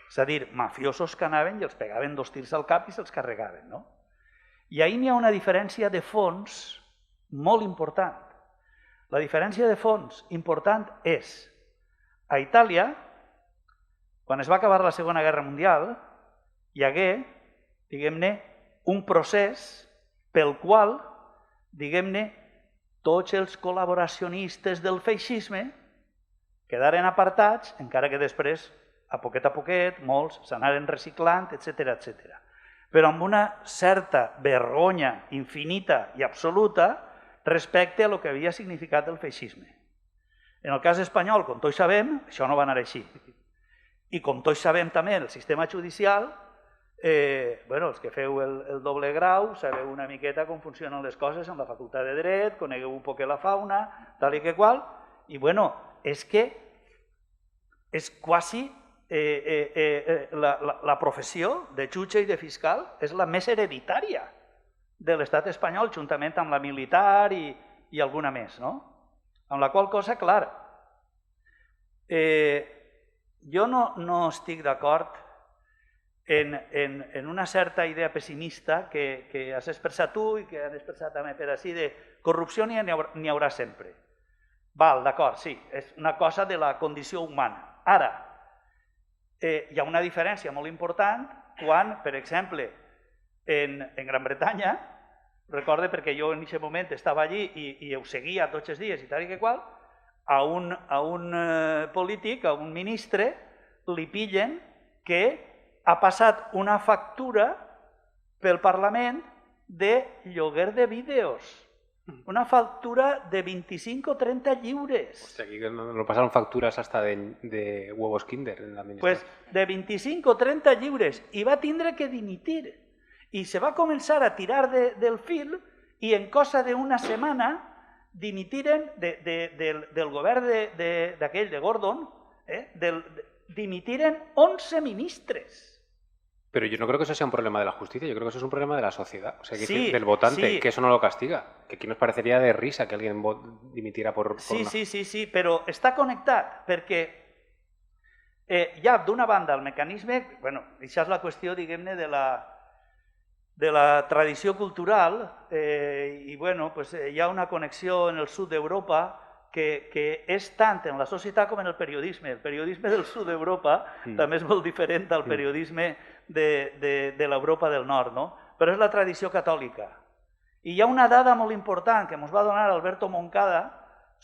És a dir, mafiosos que anaven i els pegaven 2 tirs al cap i se'ls carregaven, no? I ahir n'hi ha una diferència de fons molt important. La diferència de fons important és, a Itàlia, quan es va acabar la Segona Guerra Mundial, hi hagué, diguem-ne, un procés pel qual, diguem-ne, tots els col·laboracionistes del feixisme quedaren apartats, encara que després, a poquet, molts s'anaren reciclant, etc etc. Però amb una certa vergonya infinita i absoluta respecte a lo que havia significat el feixisme. En el cas espanyol, com tots sabem, això no va anar així. I com tots sabem també, el sistema judicial, els que feu el doble grau, sabeu una miqueta com funcionen les coses en la facultat de dret, conegueu un poc la fauna, tal i que qual, i és que és quasi la professió de jutge i de fiscal és la més hereditària de l'estat espanyol, juntament amb la militar i alguna més, no? Amb la qual cosa, clar, jo no estic d'acord en una certa idea pessimista que has expressat tu i que han expressat també per així, de corrupció n'hi haurà sempre. Val, d'acord, sí, és una cosa de la condició humana. Ara, hi ha una diferència molt important quan, per exemple, en Gran Bretanya, recorde perquè jo en aquest moment estava allí i ho seguia tots els dies i tal i que qual, a un polític, a un ministre, li pillen que ha passat una factura pel Parlament de lloguer de vídeos. Una factura de 25 o 30 lliures. Hostia, aquí no pasaron facturas hasta de huevos Kinder en la administración. Pues de 25 o 30 lliures. I va tindre que dimitir. I se va començar a tirar del fil i en cosa d'una setmana dimitiren del govern d'aquell, de Gordon, dimitiren 11 ministres. Pero yo no creo que eso sea un problema de la justicia, yo creo que eso es un problema de la sociedad, o sea, sí, del votante, sí. Que eso no lo castiga, que aquí nos parecería de risa que alguien dimitiera por Sí, una... sí, però està connectat, perquè hi ha d'una banda el mecanisme, això és la qüestió, diguem-ne, de la tradició cultural, i hi ha una connexió en el sud d'Europa que és tant en la societat com en el periodisme. El periodisme del sud d'Europa també és molt diferent del periodisme de l'Europa del nord, no? Però és la tradició catòlica. I hi ha una dada molt important que ens va donar Alberto Moncada,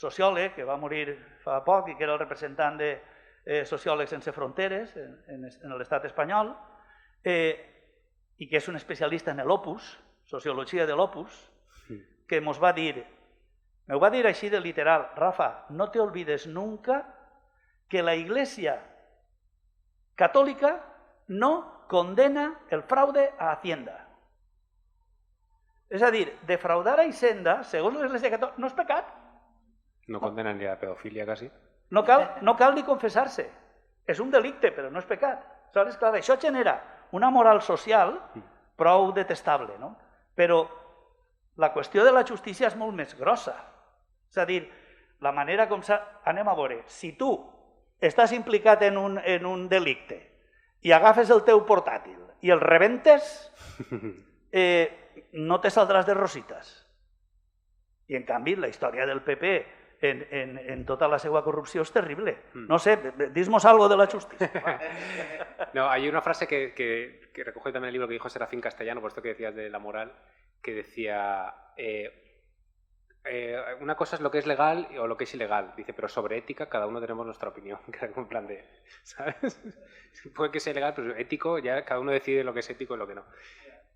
sociòleg, que va morir fa poc i que era el representant de Sociòlegs Sense Fronteres en l'estat espanyol, i que és un especialista en l'opus, sociologia de l'opus, que ens va dir, me va dir així de literal, Rafa, no te olvides nunca que la Iglesia católica no condena el fraude a Hacienda. És a dir, defraudar a Hacienda, segons l'Església Catòlica, no és pecat. No condenan ni la pedofilia casi. No cal ni confessar-se. És un delicte, però no és pecat. Aleshores, clar, això genera una moral social prou detestable, no? Però la qüestió de la justícia és molt més grossa. És a dir, la manera com anem a veure, si tu estàs implicat en un delicte i agafes el teu portàtil i el rebentes, no te saldràs de rosites. I en canvi, la història del PP en tota la seva corrupció es terrible. No sé, dis-nos algo de la justícia. No, hay una frase que recoge también el libro que dijo Serafín Castellano, por esto que decías de la moral, que decía, una cosa es lo que es legal o lo que es ilegal. Dice, pero sobre ética cada uno tenemos nuestra opinión. Que era como en plan de, ¿sabes? Puede que sea ilegal, pero ético, ya cada uno decide lo que es ético y lo que no.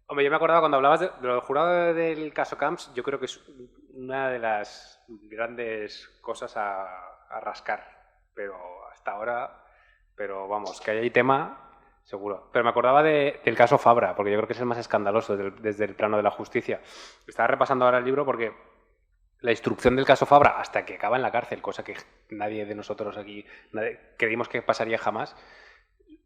Hombre, yo me acordaba cuando hablabas de lo del jurado del caso Camps, yo creo que es una de las grandes cosas a rascar, pero hasta ahora, pero vamos, que hay tema, seguro. Pero me acordaba del caso Fabra, porque yo creo que es el más escandaloso desde el plano de la justicia. Estaba repasando ahora el libro porque la instrucción del caso Fabra hasta que acaba en la cárcel, cosa que nadie de nosotros aquí creímos que pasaría jamás,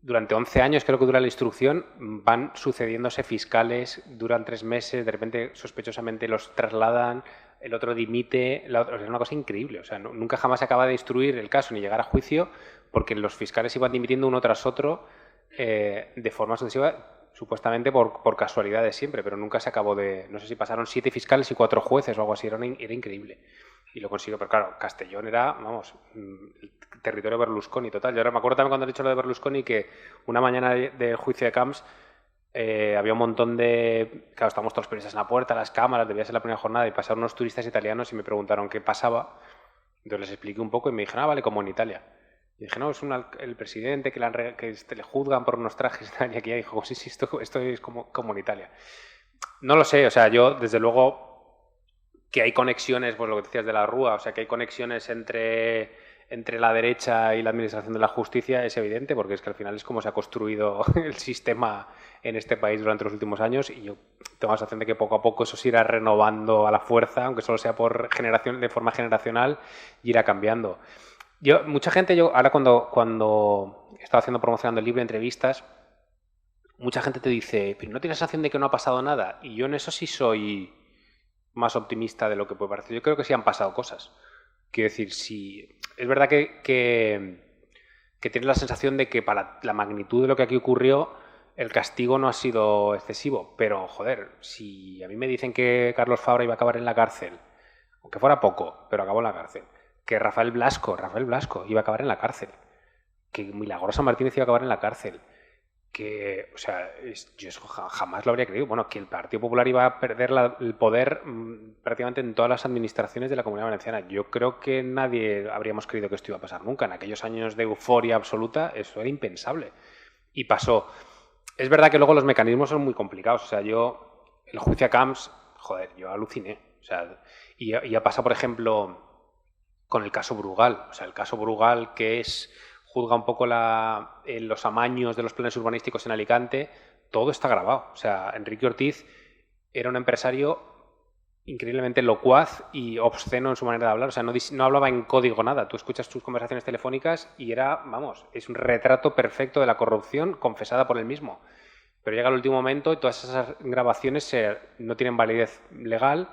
durante 11 años, creo que dura la instrucción, van sucediéndose fiscales, duran 3 meses, de repente sospechosamente los trasladan, el otro dimite, es una cosa increíble. O sea, nunca jamás se acaba de instruir el caso ni llegar a juicio porque los fiscales iban dimitiendo uno tras otro de forma sucesiva, supuestamente por casualidades siempre, pero nunca se acabó de... No sé si pasaron 7 fiscales y 4 jueces o algo así, era increíble. Y lo consiguió, pero claro, Castellón era, vamos, el territorio Berlusconi total. Yo ahora me acuerdo también cuando he dicho lo de Berlusconi que una mañana del juicio de Camps había un montón de... Claro, estábamos todos los periodistas en la puerta, las cámaras, debía ser la primera jornada y pasaron unos turistas italianos y me preguntaron qué pasaba. Entonces les expliqué un poco y me dijeron, vale, como en Italia. Y dije, no, es el presidente que le juzgan por unos trajes y aquí ya dijo, sí, esto es como en Italia. No lo sé, o sea, yo desde luego que hay conexiones, pues lo que decías de la Rúa, o sea, que hay conexiones entre la derecha y la administración de la justicia es evidente, porque es que al final es como se ha construido el sistema en este país durante los últimos años y yo tengo la sensación de que poco a poco eso se irá renovando a la fuerza, aunque solo sea de forma generacional, y irá cambiando. Mucha gente, ahora cuando estaba promocionando el libro, entrevistas, mucha gente te dice, pero ¿no tienes la sensación de que no ha pasado nada? Y yo en eso sí soy más optimista de lo que puede parecer. Yo creo que sí han pasado cosas. Quiero decir, sí, es verdad que tienes la sensación de que para la magnitud de lo que aquí ocurrió, el castigo no ha sido excesivo. Pero, joder, si a mí me dicen que Carlos Fabra iba a acabar en la cárcel, aunque fuera poco, pero acabó en la cárcel, que Rafael Blasco iba a acabar en la cárcel, que Milagrosa Martínez iba a acabar en la cárcel, que, o sea, yo eso jamás lo habría creído. Bueno, que el Partido Popular iba a perder el poder prácticamente en todas las administraciones de la Comunidad Valenciana. Yo creo que nadie habríamos creído que esto iba a pasar nunca. En aquellos años de euforia absoluta, eso era impensable. Y pasó. Es verdad que luego los mecanismos son muy complicados. O sea, el juicio a Camps, joder, yo aluciné. O sea, y ha pasado, por ejemplo, con el caso Brugal. O sea, el caso Brugal, que juzga un poco los amaños de los planes urbanísticos en Alicante, todo está grabado. O sea, Enrique Ortiz era un empresario increíblemente locuaz y obsceno en su manera de hablar. O sea, no hablaba en código nada. Tú escuchas sus conversaciones telefónicas y es un retrato perfecto de la corrupción confesada por él mismo. Pero llega el último momento y todas esas grabaciones no tienen validez legal,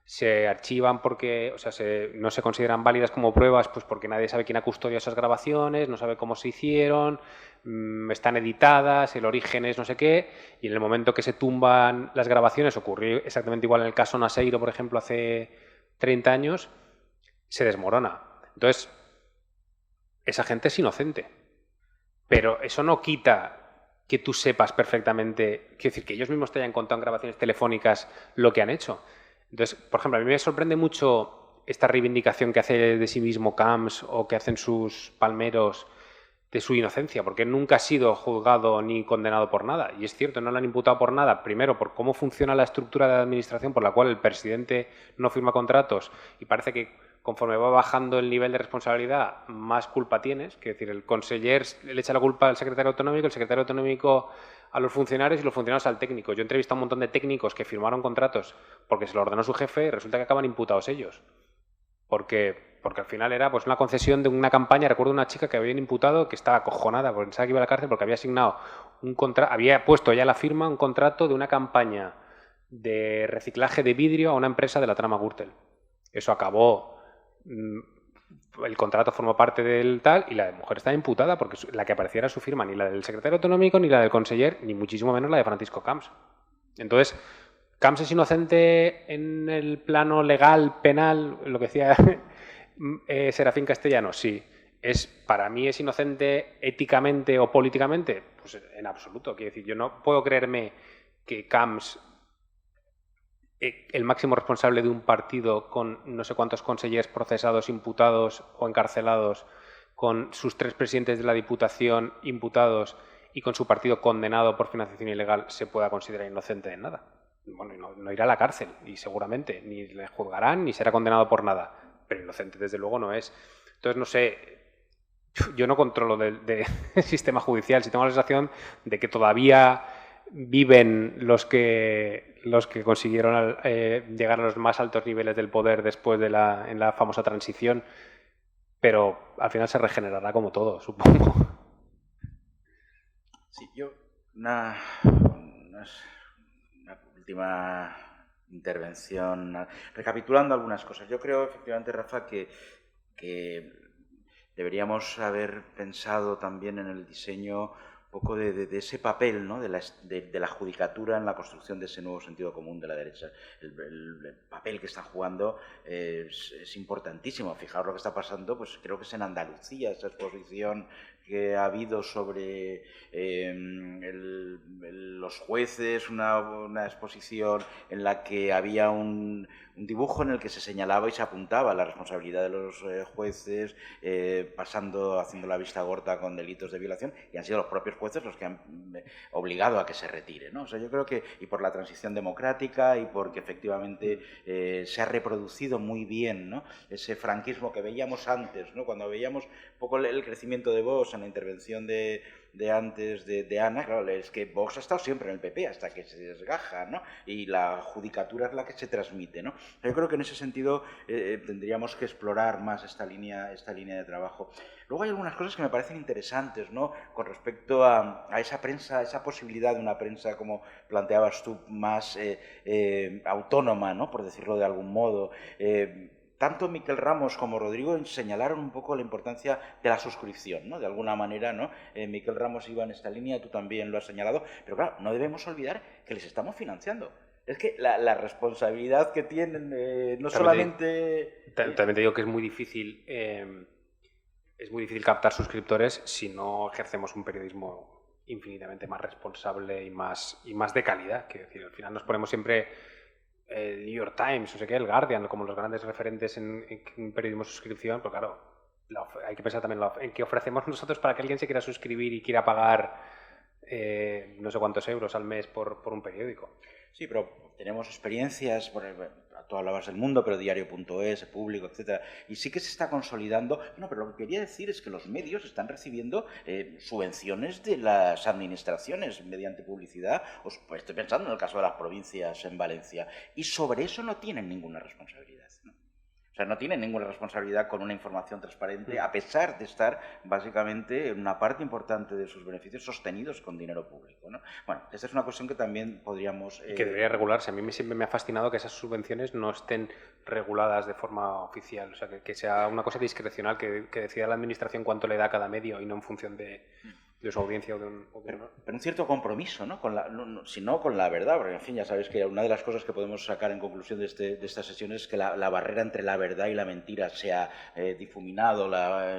se archivan porque, o sea, no se consideran válidas como pruebas, pues porque nadie sabe quién ha custodiado esas grabaciones, no sabe cómo se hicieron, están editadas, el origen es no sé qué, y en el momento que se tumban las grabaciones, ocurrió exactamente igual en el caso Naseiro, por ejemplo, hace 30 años, se desmorona. Entonces, esa gente es inocente. Pero eso no quita que tú sepas perfectamente, quiero decir, que ellos mismos te hayan contado en grabaciones telefónicas lo que han hecho. Entonces, por ejemplo, a mí me sorprende mucho esta reivindicación que hace de sí mismo Camps o que hacen sus palmeros de su inocencia, porque nunca ha sido juzgado ni condenado por nada. Y es cierto, no lo han imputado por nada, primero por cómo funciona la estructura de la administración por la cual el presidente no firma contratos y parece que conforme va bajando el nivel de responsabilidad, más culpa tienes. Que decir, el conseller le echa la culpa al secretario autonómico, el secretario autonómico a los funcionarios y los funcionarios al técnico. Yo he entrevistado a un montón de técnicos que firmaron contratos porque se lo ordenó su jefe y resulta que acaban imputados ellos. Porque al final era pues una concesión de una campaña. Recuerdo una chica que habían imputado que estaba acojonada porque pensaba que iba a la cárcel porque había asignado había puesto ya la firma un contrato de una campaña de reciclaje de vidrio a una empresa de la trama Gürtel. Eso acabó. El contrato formó parte del tal y la mujer estaba imputada porque la que aparecía era su firma, ni la del secretario autonómico, ni la del conseller, ni muchísimo menos la de Francisco Camps. Entonces, ¿Camps es inocente en el plano legal, penal, lo que decía Serafín Castellano? Sí. ¿Para mí es inocente éticamente o políticamente? Pues en absoluto. Quiero decir, yo no puedo creerme que Camps, el máximo responsable de un partido con no sé cuántos consellers procesados, imputados o encarcelados, con sus 3 presidentes de la Diputación imputados y con su partido condenado por financiación ilegal, se pueda considerar inocente de nada. Bueno, no irá a la cárcel y seguramente ni le juzgarán ni será condenado por nada, pero inocente desde luego no es. Entonces, no sé, yo no controlo del sistema judicial, si tengo la sensación de que todavía viven los que consiguieron llegar a los más altos niveles del poder después en la famosa transición, pero al final se regenerará como todo, supongo. Sí, yo una última intervención, recapitulando algunas cosas. Yo creo, efectivamente, Rafa, que deberíamos haber pensado también en el diseño un poco de ese papel, ¿no? de la judicatura en la construcción de ese nuevo sentido común de la derecha. El papel que está jugando es importantísimo. Fijaos lo que está pasando, pues creo que es en Andalucía, esa exposición que ha habido sobre los jueces, una exposición en la que había un dibujo en el que se señalaba y se apuntaba la responsabilidad de los jueces, haciendo la vista gorda con delitos de violación, y han sido los propios jueces los que han obligado a que se retire, ¿no? O sea, yo creo que, y por la transición democrática, y porque efectivamente se ha reproducido muy bien, ¿no? Ese franquismo que veíamos antes, ¿no? Cuando veíamos un poco el crecimiento de Vox en la intervención de antes de Ana, claro, es que Vox ha estado siempre en el PP hasta que se desgaja, ¿no? Y la judicatura es la que se transmite, ¿no? Yo creo que en ese sentido tendríamos que explorar más esta línea de trabajo. Luego hay algunas cosas que me parecen interesantes, ¿no? Con respecto a esa prensa, esa posibilidad de una prensa, como planteabas tú, más autónoma, ¿no? Por decirlo de algún modo. Tanto Miquel Ramos como Rodrigo señalaron un poco la importancia de la suscripción, ¿no? De alguna manera, ¿no? Miquel Ramos iba en esta línea, tú también lo has señalado, pero claro, no debemos olvidar que les estamos financiando. Es que la responsabilidad que tienen no solamente... También te digo que es muy difícil captar suscriptores si no ejercemos un periodismo infinitamente más responsable y más de calidad. Quiero decir, al final nos ponemos siempre el New York Times, no sé qué, el Guardian, como los grandes referentes en periodismo de suscripción, pero claro, hay que pensar también en qué ofrecemos nosotros para que alguien se quiera suscribir y quiera pagar no sé cuántos euros al mes por un periódico. Sí, pero tenemos experiencias, tú hablabas del Mundo, pero Diario.es, Público, etcétera, y sí que se está consolidando. No, pero lo que quería decir es que los medios están recibiendo subvenciones de las administraciones mediante publicidad. Pues estoy pensando en el caso de las provincias en Valencia, y sobre eso no tienen ninguna responsabilidad, ¿no? O sea, no tienen ninguna responsabilidad con una información transparente, a pesar de estar básicamente en una parte importante de sus beneficios sostenidos con dinero público, ¿no? Bueno, esta es una cuestión que también podríamos... Que debería regularse. A mí siempre me ha fascinado que esas subvenciones no estén reguladas de forma oficial, o sea, que sea una cosa discrecional, que decida la administración cuánto le da a cada medio y no en función de su audiencia o de un... Pero un cierto compromiso, ¿no? Si no con la verdad, porque en fin, ya sabéis que una de las cosas que podemos sacar en conclusión de esta sesión es que la barrera entre la verdad y la mentira se ha difuminado,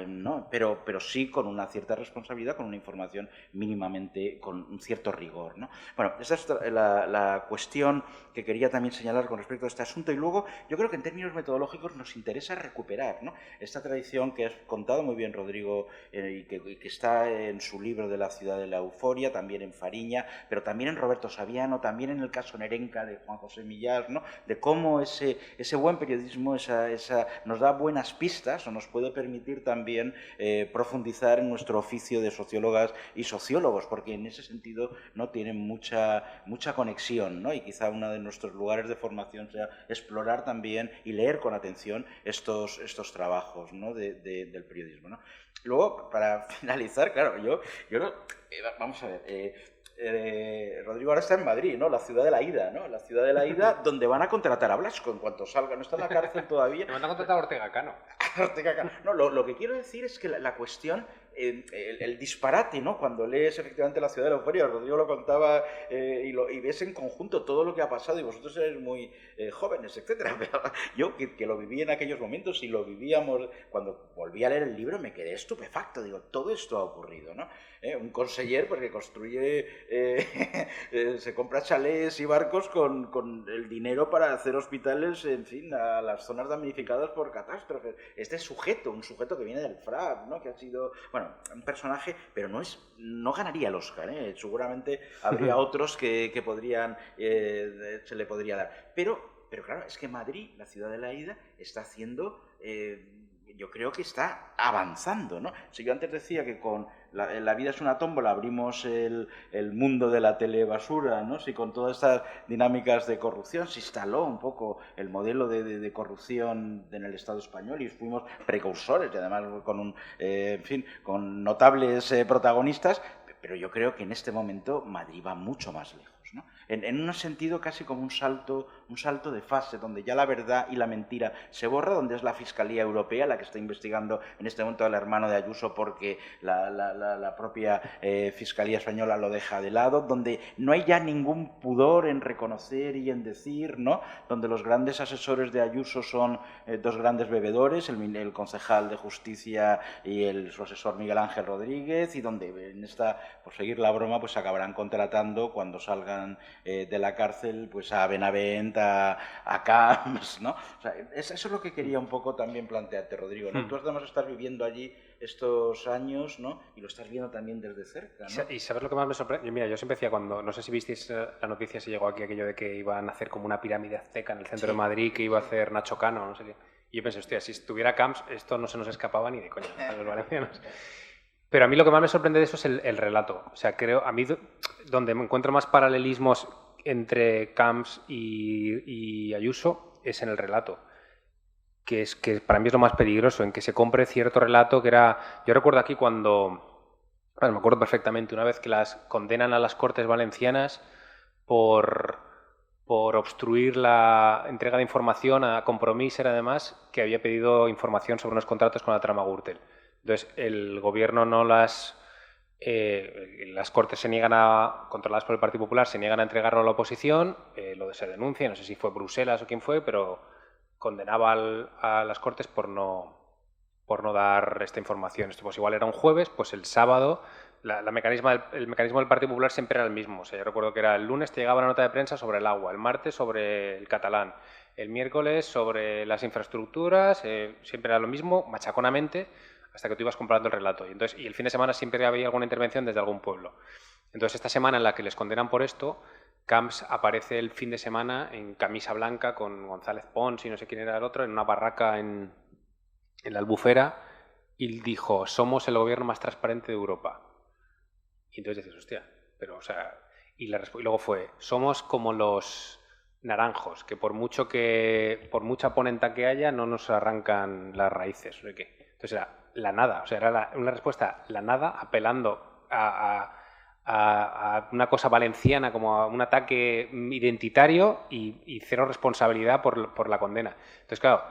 ¿no? Pero sí con una cierta responsabilidad, con una información mínimamente, con un cierto rigor, ¿no? Bueno, esa es la cuestión que quería también señalar con respecto a este asunto, y luego yo creo que en términos metodológicos nos interesa recuperar, ¿no? Esta tradición que has contado muy bien, Rodrigo, y que está en su libro de La ciudad de la euforia, también en Fariña, pero también en Roberto Saviano, también en el caso Nerenka de Juan José Millás, ¿no? De cómo ese buen periodismo nos da buenas pistas o nos puede permitir también profundizar en nuestro oficio de sociólogas y sociólogos, porque en ese sentido no tienen mucha conexión, ¿no? Y quizá uno de nuestros lugares de formación sea explorar también y leer con atención estos trabajos, ¿no? del periodismo, ¿no? Luego, para finalizar, claro, yo no, vamos a ver, Rodrigo ahora está en Madrid, ¿no? La ciudad de la ida, ¿no? La ciudad de la ida, donde van a contratar a Blasco en cuanto salga. No está en la cárcel todavía. Me van a contratar a Ortega Cano. Ortega Cano. No, lo que quiero decir es que la cuestión, el disparate, ¿no? Cuando lees efectivamente La ciudad de la euforia, Rodrigo lo contaba, y ves en conjunto todo lo que ha pasado, y vosotros eres muy jóvenes, etcétera. Pero yo, que lo viví en aquellos momentos y lo vivíamos, cuando volví a leer el libro me quedé estupefacto. Digo, todo esto ha ocurrido, ¿no? Un conseller, porque construye, se compra chalés y barcos con el dinero para hacer hospitales, en fin, a las zonas damnificadas por catástrofes. Este sujeto, un sujeto que viene del FRAP, ¿no? Que ha sido, bueno, un personaje, pero no ganaría el Oscar, ¿eh? Seguramente habría otros que se le podría dar. Pero claro, es que Madrid, la ciudad de la ida, está haciendo... yo creo que está avanzando, ¿no? Si yo antes decía que con la vida es una tómbola, abrimos el mundo de la telebasura, ¿no? Si con todas estas dinámicas de corrupción se instaló un poco el modelo de corrupción en el Estado español y fuimos precursores, y además con con notables protagonistas. pero yo creo que en este momento Madrid va mucho más lejos, ¿no? En un sentido casi como un salto de fase, donde ya la verdad y la mentira se borra, donde es la Fiscalía Europea la que está investigando en este momento al hermano de Ayuso porque la propia Fiscalía Española lo deja de lado, donde no hay ya ningún pudor en reconocer y en decir, ¿no? Donde los grandes asesores de Ayuso son dos grandes bebedores, el concejal de Justicia y su asesor Miguel Ángel Rodríguez, y donde en esta, por seguir la broma, pues acabarán contratando cuando salgan de la cárcel pues a Benavent, a Camps, ¿no? O sea, eso es lo que quería un poco también plantearte, Rodrigo, ¿no? Tú además estás viviendo allí estos años, ¿no? Y lo estás viendo también desde cerca, ¿no? Y ¿sabes lo que más me sorprende? Mira, yo siempre decía cuando, no sé si visteis la noticia, si llegó aquí aquello de que iban a hacer como una pirámide azteca en el centro de Madrid, que iba a hacer Nacho Cano, no sé qué. Y yo pensé, hostia, si estuviera Camps, esto no se nos escapaba ni de coña a los valencianos. Pero a mí lo que más me sorprende de eso es el relato. O sea, creo, a mí donde me encuentro más paralelismos entre Camps y Ayuso es en el relato, que para mí es lo más peligroso, en que se compre cierto relato que era... Yo recuerdo aquí cuando... Bueno, me acuerdo perfectamente, una vez que las condenan a las Cortes Valencianas por obstruir la entrega de información a Compromís, era además que había pedido información sobre unos contratos con la trama Gürtel. Entonces, el gobierno no las Cortes se niegan controladas por el Partido Popular, se niegan a entregarlo a la oposición, se denuncia, no sé si fue Bruselas o quién fue, pero condenaba a las Cortes por no dar esta información. Esto pues igual era un jueves, pues el sábado el mecanismo del Partido Popular siempre era el mismo. O sea, yo recuerdo que era el lunes te llegaba la nota de prensa sobre el agua, el martes sobre el catalán, el miércoles sobre las infraestructuras, siempre era lo mismo, machaconamente, hasta que tú ibas comprando el relato. Y el fin de semana siempre había alguna intervención desde algún pueblo. Entonces, esta semana en la que les condenan por esto, Camps aparece el fin de semana en camisa blanca con González Pons y no sé quién era el otro, en una barraca en la Albufera, y dijo, somos el gobierno más transparente de Europa. Y entonces dices, hostia, pero, o sea... Y luego fue, somos como los naranjos, que por mucha ponenta que haya, no nos arrancan las raíces, no sé qué. Entonces era la nada, o sea, era una respuesta, la nada, apelando a una cosa valenciana, como a un ataque identitario y cero responsabilidad por la condena. Entonces, claro,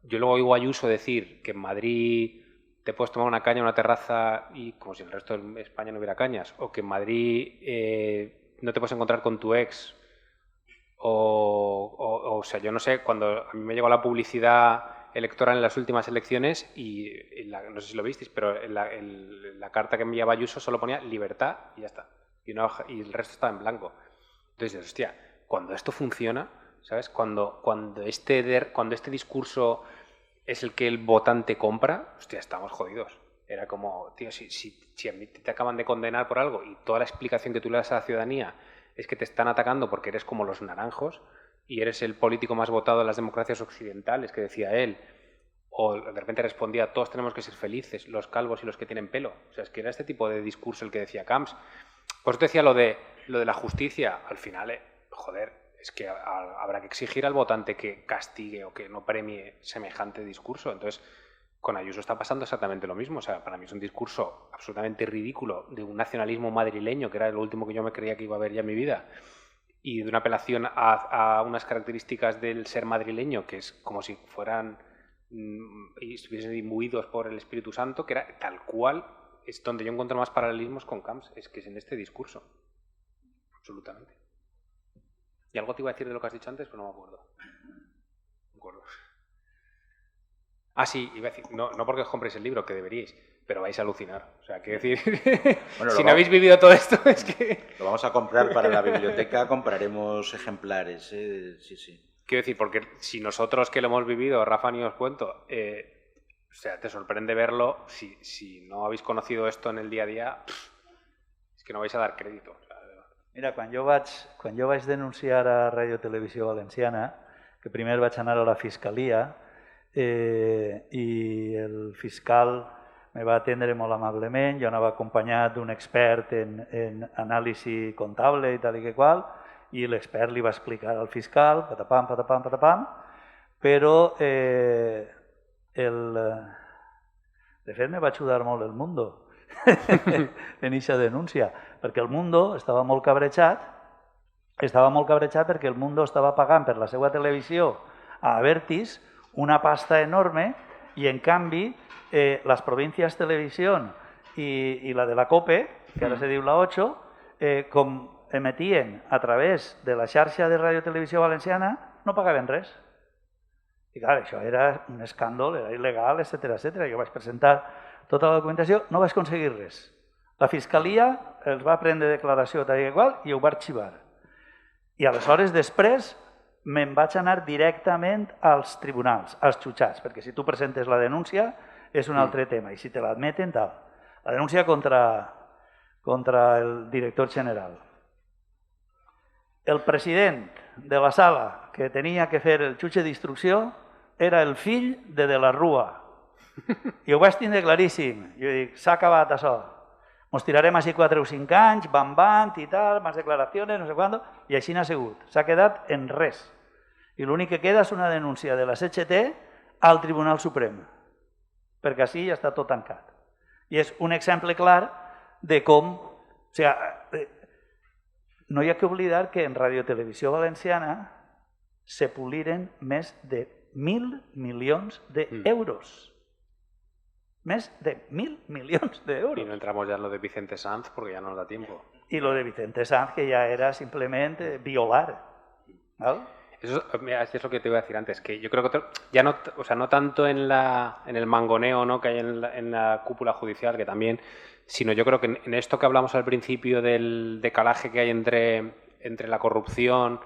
yo luego oigo a Ayuso decir que en Madrid te puedes tomar una caña en una terraza y como si en el resto de España no hubiera cañas, o que en Madrid no te puedes encontrar con tu ex, o sea, yo no sé, cuando a mí me llegó la publicidad electoral en las últimas elecciones y no sé si lo visteis, pero la carta que enviaba Ayuso solo ponía libertad y ya está, y el resto estaba en blanco. Entonces, hostia, cuando esto funciona, ¿sabes? Cuando este discurso es el que el votante compra, hostia, estamos jodidos. Era como, tío, si a mí te acaban de condenar por algo y toda la explicación que tú le das a la ciudadanía es que te están atacando porque eres como los naranjos y eres el político más votado en las democracias occidentales, que decía él, o de repente respondía, todos tenemos que ser felices, los calvos y los que tienen pelo. O sea, es que era este tipo de discurso el que decía Camps. Por eso te decía lo de la justicia. Al final, joder, es que habrá que exigir al votante que castigue o que no premie semejante discurso. Entonces, con Ayuso está pasando exactamente lo mismo. O sea, para mí es un discurso absolutamente ridículo de un nacionalismo madrileño, que era lo último que yo me creía que iba a ver ya en mi vida, y de una apelación a unas características del ser madrileño, que es como si fueran y estuviesen imbuidos por el Espíritu Santo, que era tal cual, es donde yo encuentro más paralelismos con Camps, es que es en este discurso. Absolutamente. Y algo te iba a decir de lo que has dicho antes, pero no me acuerdo. Ah, sí, iba a decir, no porque os compréis el libro, que deberíais, pero vais a alucinar. O sea, quiero decir, bueno, si no habéis vivido todo esto, es que... Lo vamos a comprar para la biblioteca, compraremos ejemplares, sí. Quiero decir, porque si nosotros que lo hemos vivido, Rafa, ni os cuento, o sea, te sorprende verlo, si no habéis conocido esto en el día a día, es que no vais a dar crédito. O sea, mira, quan jo vaig denunciar a Ràdio Televisió Valenciana, que primer vaig anar a la Fiscalia i el fiscal me va atendre molt amablement, jo anava acompanyat d'un expert en anàlisi comptable i tal i que qual, i l'expert li va explicar al fiscal, patapam, però de fet me va ajudar molt el Mundo, en eixa denúncia, perquè el Mundo estava molt cabrejat perquè el Mundo estava pagant per la seva televisió a Abertis una pasta enorme i, en canvi, les Provincias Televisión i la de la COPE, que ara se diu la 8, com emetien a través de la xarxa de Radiotelevisió Valenciana, no pagaven res. I clar, això era un escàndol, era il·legal, etc. Jo vaig presentar tota la documentació, no vaig aconseguir res. La Fiscalia els va prendre declaració tal i qual i ho va arxivar. I aleshores, després, me'n vaig anar directament als tribunals, als jutjats, perquè si tu presentes la denúncia és un altre tema, i si te l'admeten, tal. La denúncia contra el director general. El president de la sala que tenia que fer el jutge d'instrucció era el fill de la Rúa. I ho vaig tindre claríssim. Jo dic, s'ha acabat això. Ens tirarem així 4 o 5 anys, bam, i tal, més declaracions, no sé quant, i així n'ha sigut. S'ha quedat en res. I l'únic que queda és una denúncia de la CGT al Tribunal Suprem, perquè així ja està tot tancat. I és un exemple clar de com... O sigui, no hi ha que oblidar que en Radiotelevisió Valenciana se puliren més de 1.000 milions d'euros. Més de 1.000 milions d'euros. Y no entramos ya en lo de Vicente Sanz porque ya no nos da tiempo. Y lo de Vicente Sanz, que ya era simplemente violar. ¿Vale? Eso es lo que te iba a decir antes, que yo creo que ya no, o sea, no tanto en el mangoneo, ¿no?, que hay en la cúpula judicial, que también, sino yo creo que en esto que hablamos al principio del decalaje que hay entre la corrupción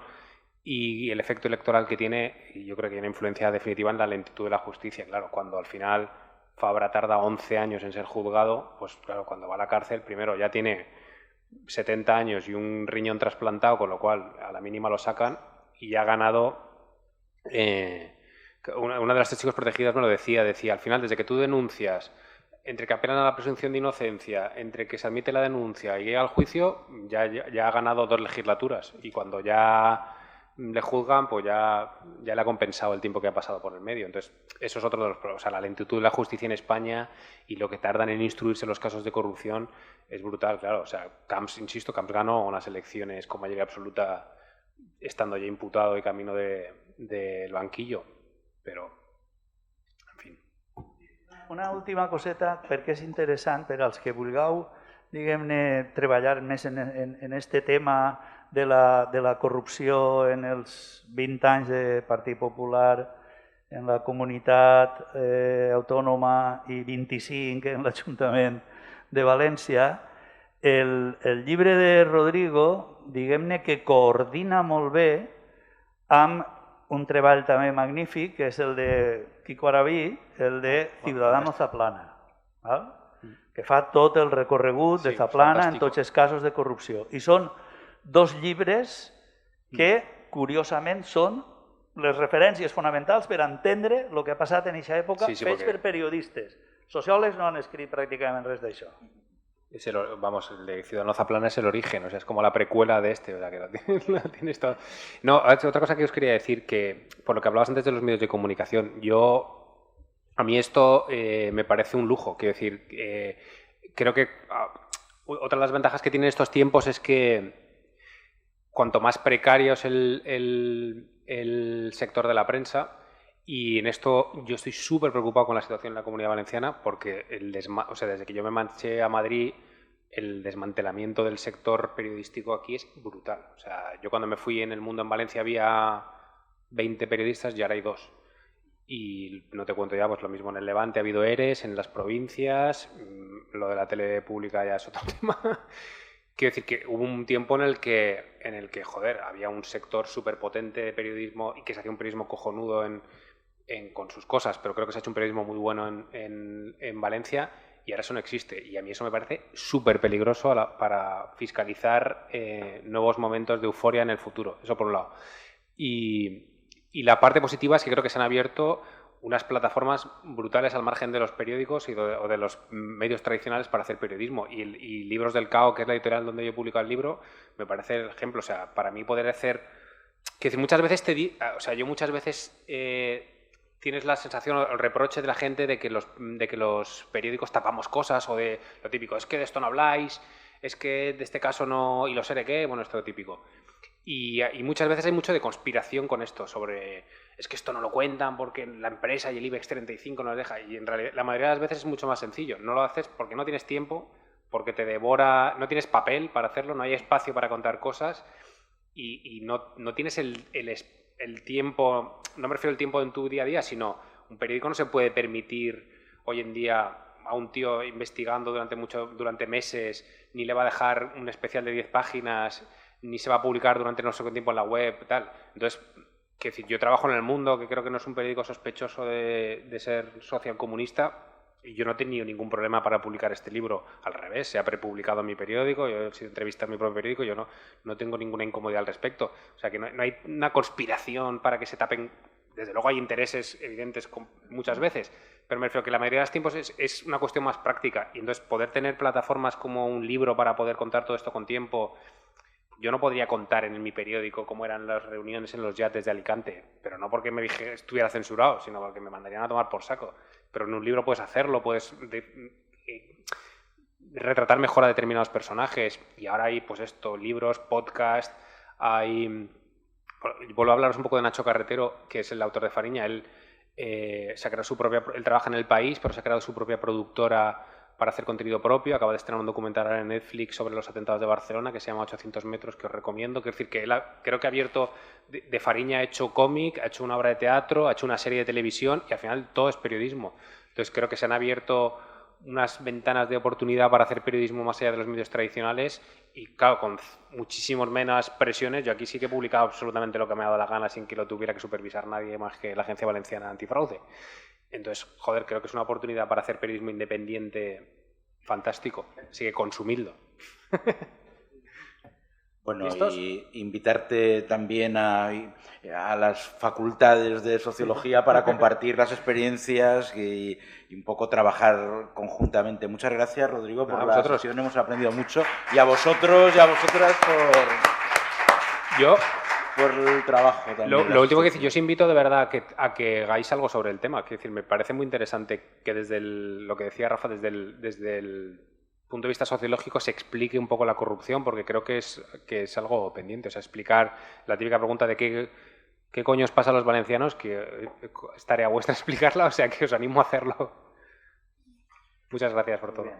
y el efecto electoral que tiene, y yo creo que hay una influencia definitiva en la lentitud de la justicia. Claro, cuando al final Fabra tarda 11 años en ser juzgado, pues claro, cuando va a la cárcel, primero ya tiene 70 años y un riñón trasplantado, con lo cual a la mínima lo sacan, y ya ha ganado... una de las testigos protegidas me lo decía, al final, desde que tú denuncias, entre que apelan a la presunción de inocencia, entre que se admite la denuncia y llega al juicio, ya ha ganado 2 legislaturas, y cuando ya le juzgan, pues ya le ha compensado el tiempo que ha pasado por el medio. Entonces, eso es otro de los problemas. O sea, la lentitud de la justicia en España y lo que tardan en instruirse los casos de corrupción es brutal, claro. O sea, Camps ganó unas elecciones con mayoría absoluta estando ya imputado y camino del banquillo, pero, en fin. Una última coseta, perquè és interessant per als que vulgueu, diguem-ne, treballar més en este tema de la corrupció en els 20 anys de Partit Popular, en la comunitat autònoma i 25 en l'Ajuntament de València. El llibre de Rodrigo, diguem-ne que coordina molt bé amb un treball també magnífic, que és el de Quico Araví, el de Ciudadanos Zaplana, que fa tot el recorregut de Zaplana en tots els casos de corrupció. I són 2 llibres que, curiosament, són les referències fonamentals per entendre el que ha passat en aquesta època, fets per periodistes. Sociòlegs no han escrit pràcticament res d'això. Vamos, el de Ciudadanos Zaplana es el origen, o sea, es como la precuela de este, o sea, que lo tienes todo. No, otra cosa que os quería decir, que por lo que hablabas antes de los medios de comunicación, a mí esto me parece un lujo, quiero decir, creo que otra de las ventajas que tienen estos tiempos es que cuanto más precario es el sector de la prensa, y en esto yo estoy súper preocupado con la situación en la Comunidad Valenciana, porque desde que yo me marché a Madrid, el desmantelamiento del sector periodístico aquí es brutal. O sea, yo cuando me fui en El Mundo en Valencia había 20 periodistas y ahora hay 2. Y no te cuento ya, pues lo mismo en el Levante, ha habido ERES, en las provincias, lo de la tele pública ya es otro tema. Quiero decir que hubo un tiempo en el que joder, había un sector súper potente de periodismo y que se hacía un periodismo cojonudo con sus cosas, pero creo que se ha hecho un periodismo muy bueno en Valencia, y ahora eso no existe. Y a mí eso me parece súper peligroso para fiscalizar nuevos momentos de euforia en el futuro. Eso por un lado. Y la parte positiva es que creo que se han abierto unas plataformas brutales al margen de los periódicos o de los medios tradicionales para hacer periodismo. Y Libros del Cao, que es la editorial donde yo he publicado el libro, me parece el ejemplo. O sea, para mí poder hacer... Que muchas veces yo muchas veces tienes la sensación o el reproche de la gente de que los periódicos tapamos cosas, o de lo típico, es que de esto no habláis, es que de este caso no, y lo sé de qué, bueno, esto es lo típico. Y muchas veces hay mucho de conspiración con esto, sobre es que esto no lo cuentan porque la empresa y el IBEX 35 nos deja, y en realidad la mayoría de las veces es mucho más sencillo. No lo haces porque no tienes tiempo, porque te devora, no tienes papel para hacerlo, no hay espacio para contar cosas, y no tienes el tiempo, no me refiero al tiempo en tu día a día, sino un periódico no se puede permitir hoy en día a un tío investigando durante meses, ni le va a dejar un especial de 10 páginas, ni se va a publicar durante no sé cuánto tiempo en la web, tal. Entonces, que decir, yo trabajo en El Mundo, que creo que no es un periódico sospechoso de ser socialcomunista, y yo no he tenido ningún problema para publicar este libro. Al revés, se ha prepublicado en mi periódico, yo he sido entrevistado en mi propio periódico, yo no tengo ninguna incomodidad al respecto. O sea, que no hay una conspiración para que se tapen. Desde luego hay intereses evidentes muchas veces, pero me refiero que la mayoría de los tiempos es una cuestión más práctica. Y entonces poder tener plataformas como un libro para poder contar todo esto con tiempo. Yo no podría contar en mi periódico cómo eran las reuniones en los yates de Alicante, pero no porque me estuviera censurado, sino porque me mandarían a tomar por saco. Pero en un libro puedes hacerlo, puedes retratar mejor a determinados personajes. Y ahora hay, pues esto, libros, podcast, hay... Vuelvo a hablaros un poco de Nacho Carretero, que es el autor de Fariña. Él se ha creado su propia... Él trabaja en El País, pero se ha creado su propia productora para hacer contenido propio. Acaba de estrenar un documental ahora en Netflix sobre los atentados de Barcelona que se llama 800 metros, que os recomiendo. Quiero decir que él creo que ha abierto... De Fariña ha hecho cómic, ha hecho una obra de teatro, ha hecho una serie de televisión, y al final todo es periodismo. Entonces creo que se han abierto unas ventanas de oportunidad para hacer periodismo más allá de los medios tradicionales, y claro, con muchísimas menos presiones. Yo aquí sí que he publicado absolutamente lo que me ha dado la gana sin que lo tuviera que supervisar nadie más que la Agencia Valenciana Antifraude. Entonces, joder, creo que es una oportunidad para hacer periodismo independiente fantástico. Así que consumidlo. Bueno, ¿Listos? y invitarte también a las facultades de sociología para compartir las experiencias y un poco trabajar conjuntamente. Muchas gracias, Rodrigo, por la sesión. Hemos aprendido mucho. Y a vosotros y a vosotras por el trabajo también. Lo último que decir, yo os invito de verdad a que hagáis algo sobre el tema. Quiero decir, me parece muy interesante que desde lo que decía Rafa, desde el punto de vista sociológico se explique un poco la corrupción, porque creo que es algo pendiente. O sea, explicar la típica pregunta de qué coño os pasa a los valencianos, que es tarea vuestra explicarla, o sea que os animo a hacerlo. Muchas gracias por todo.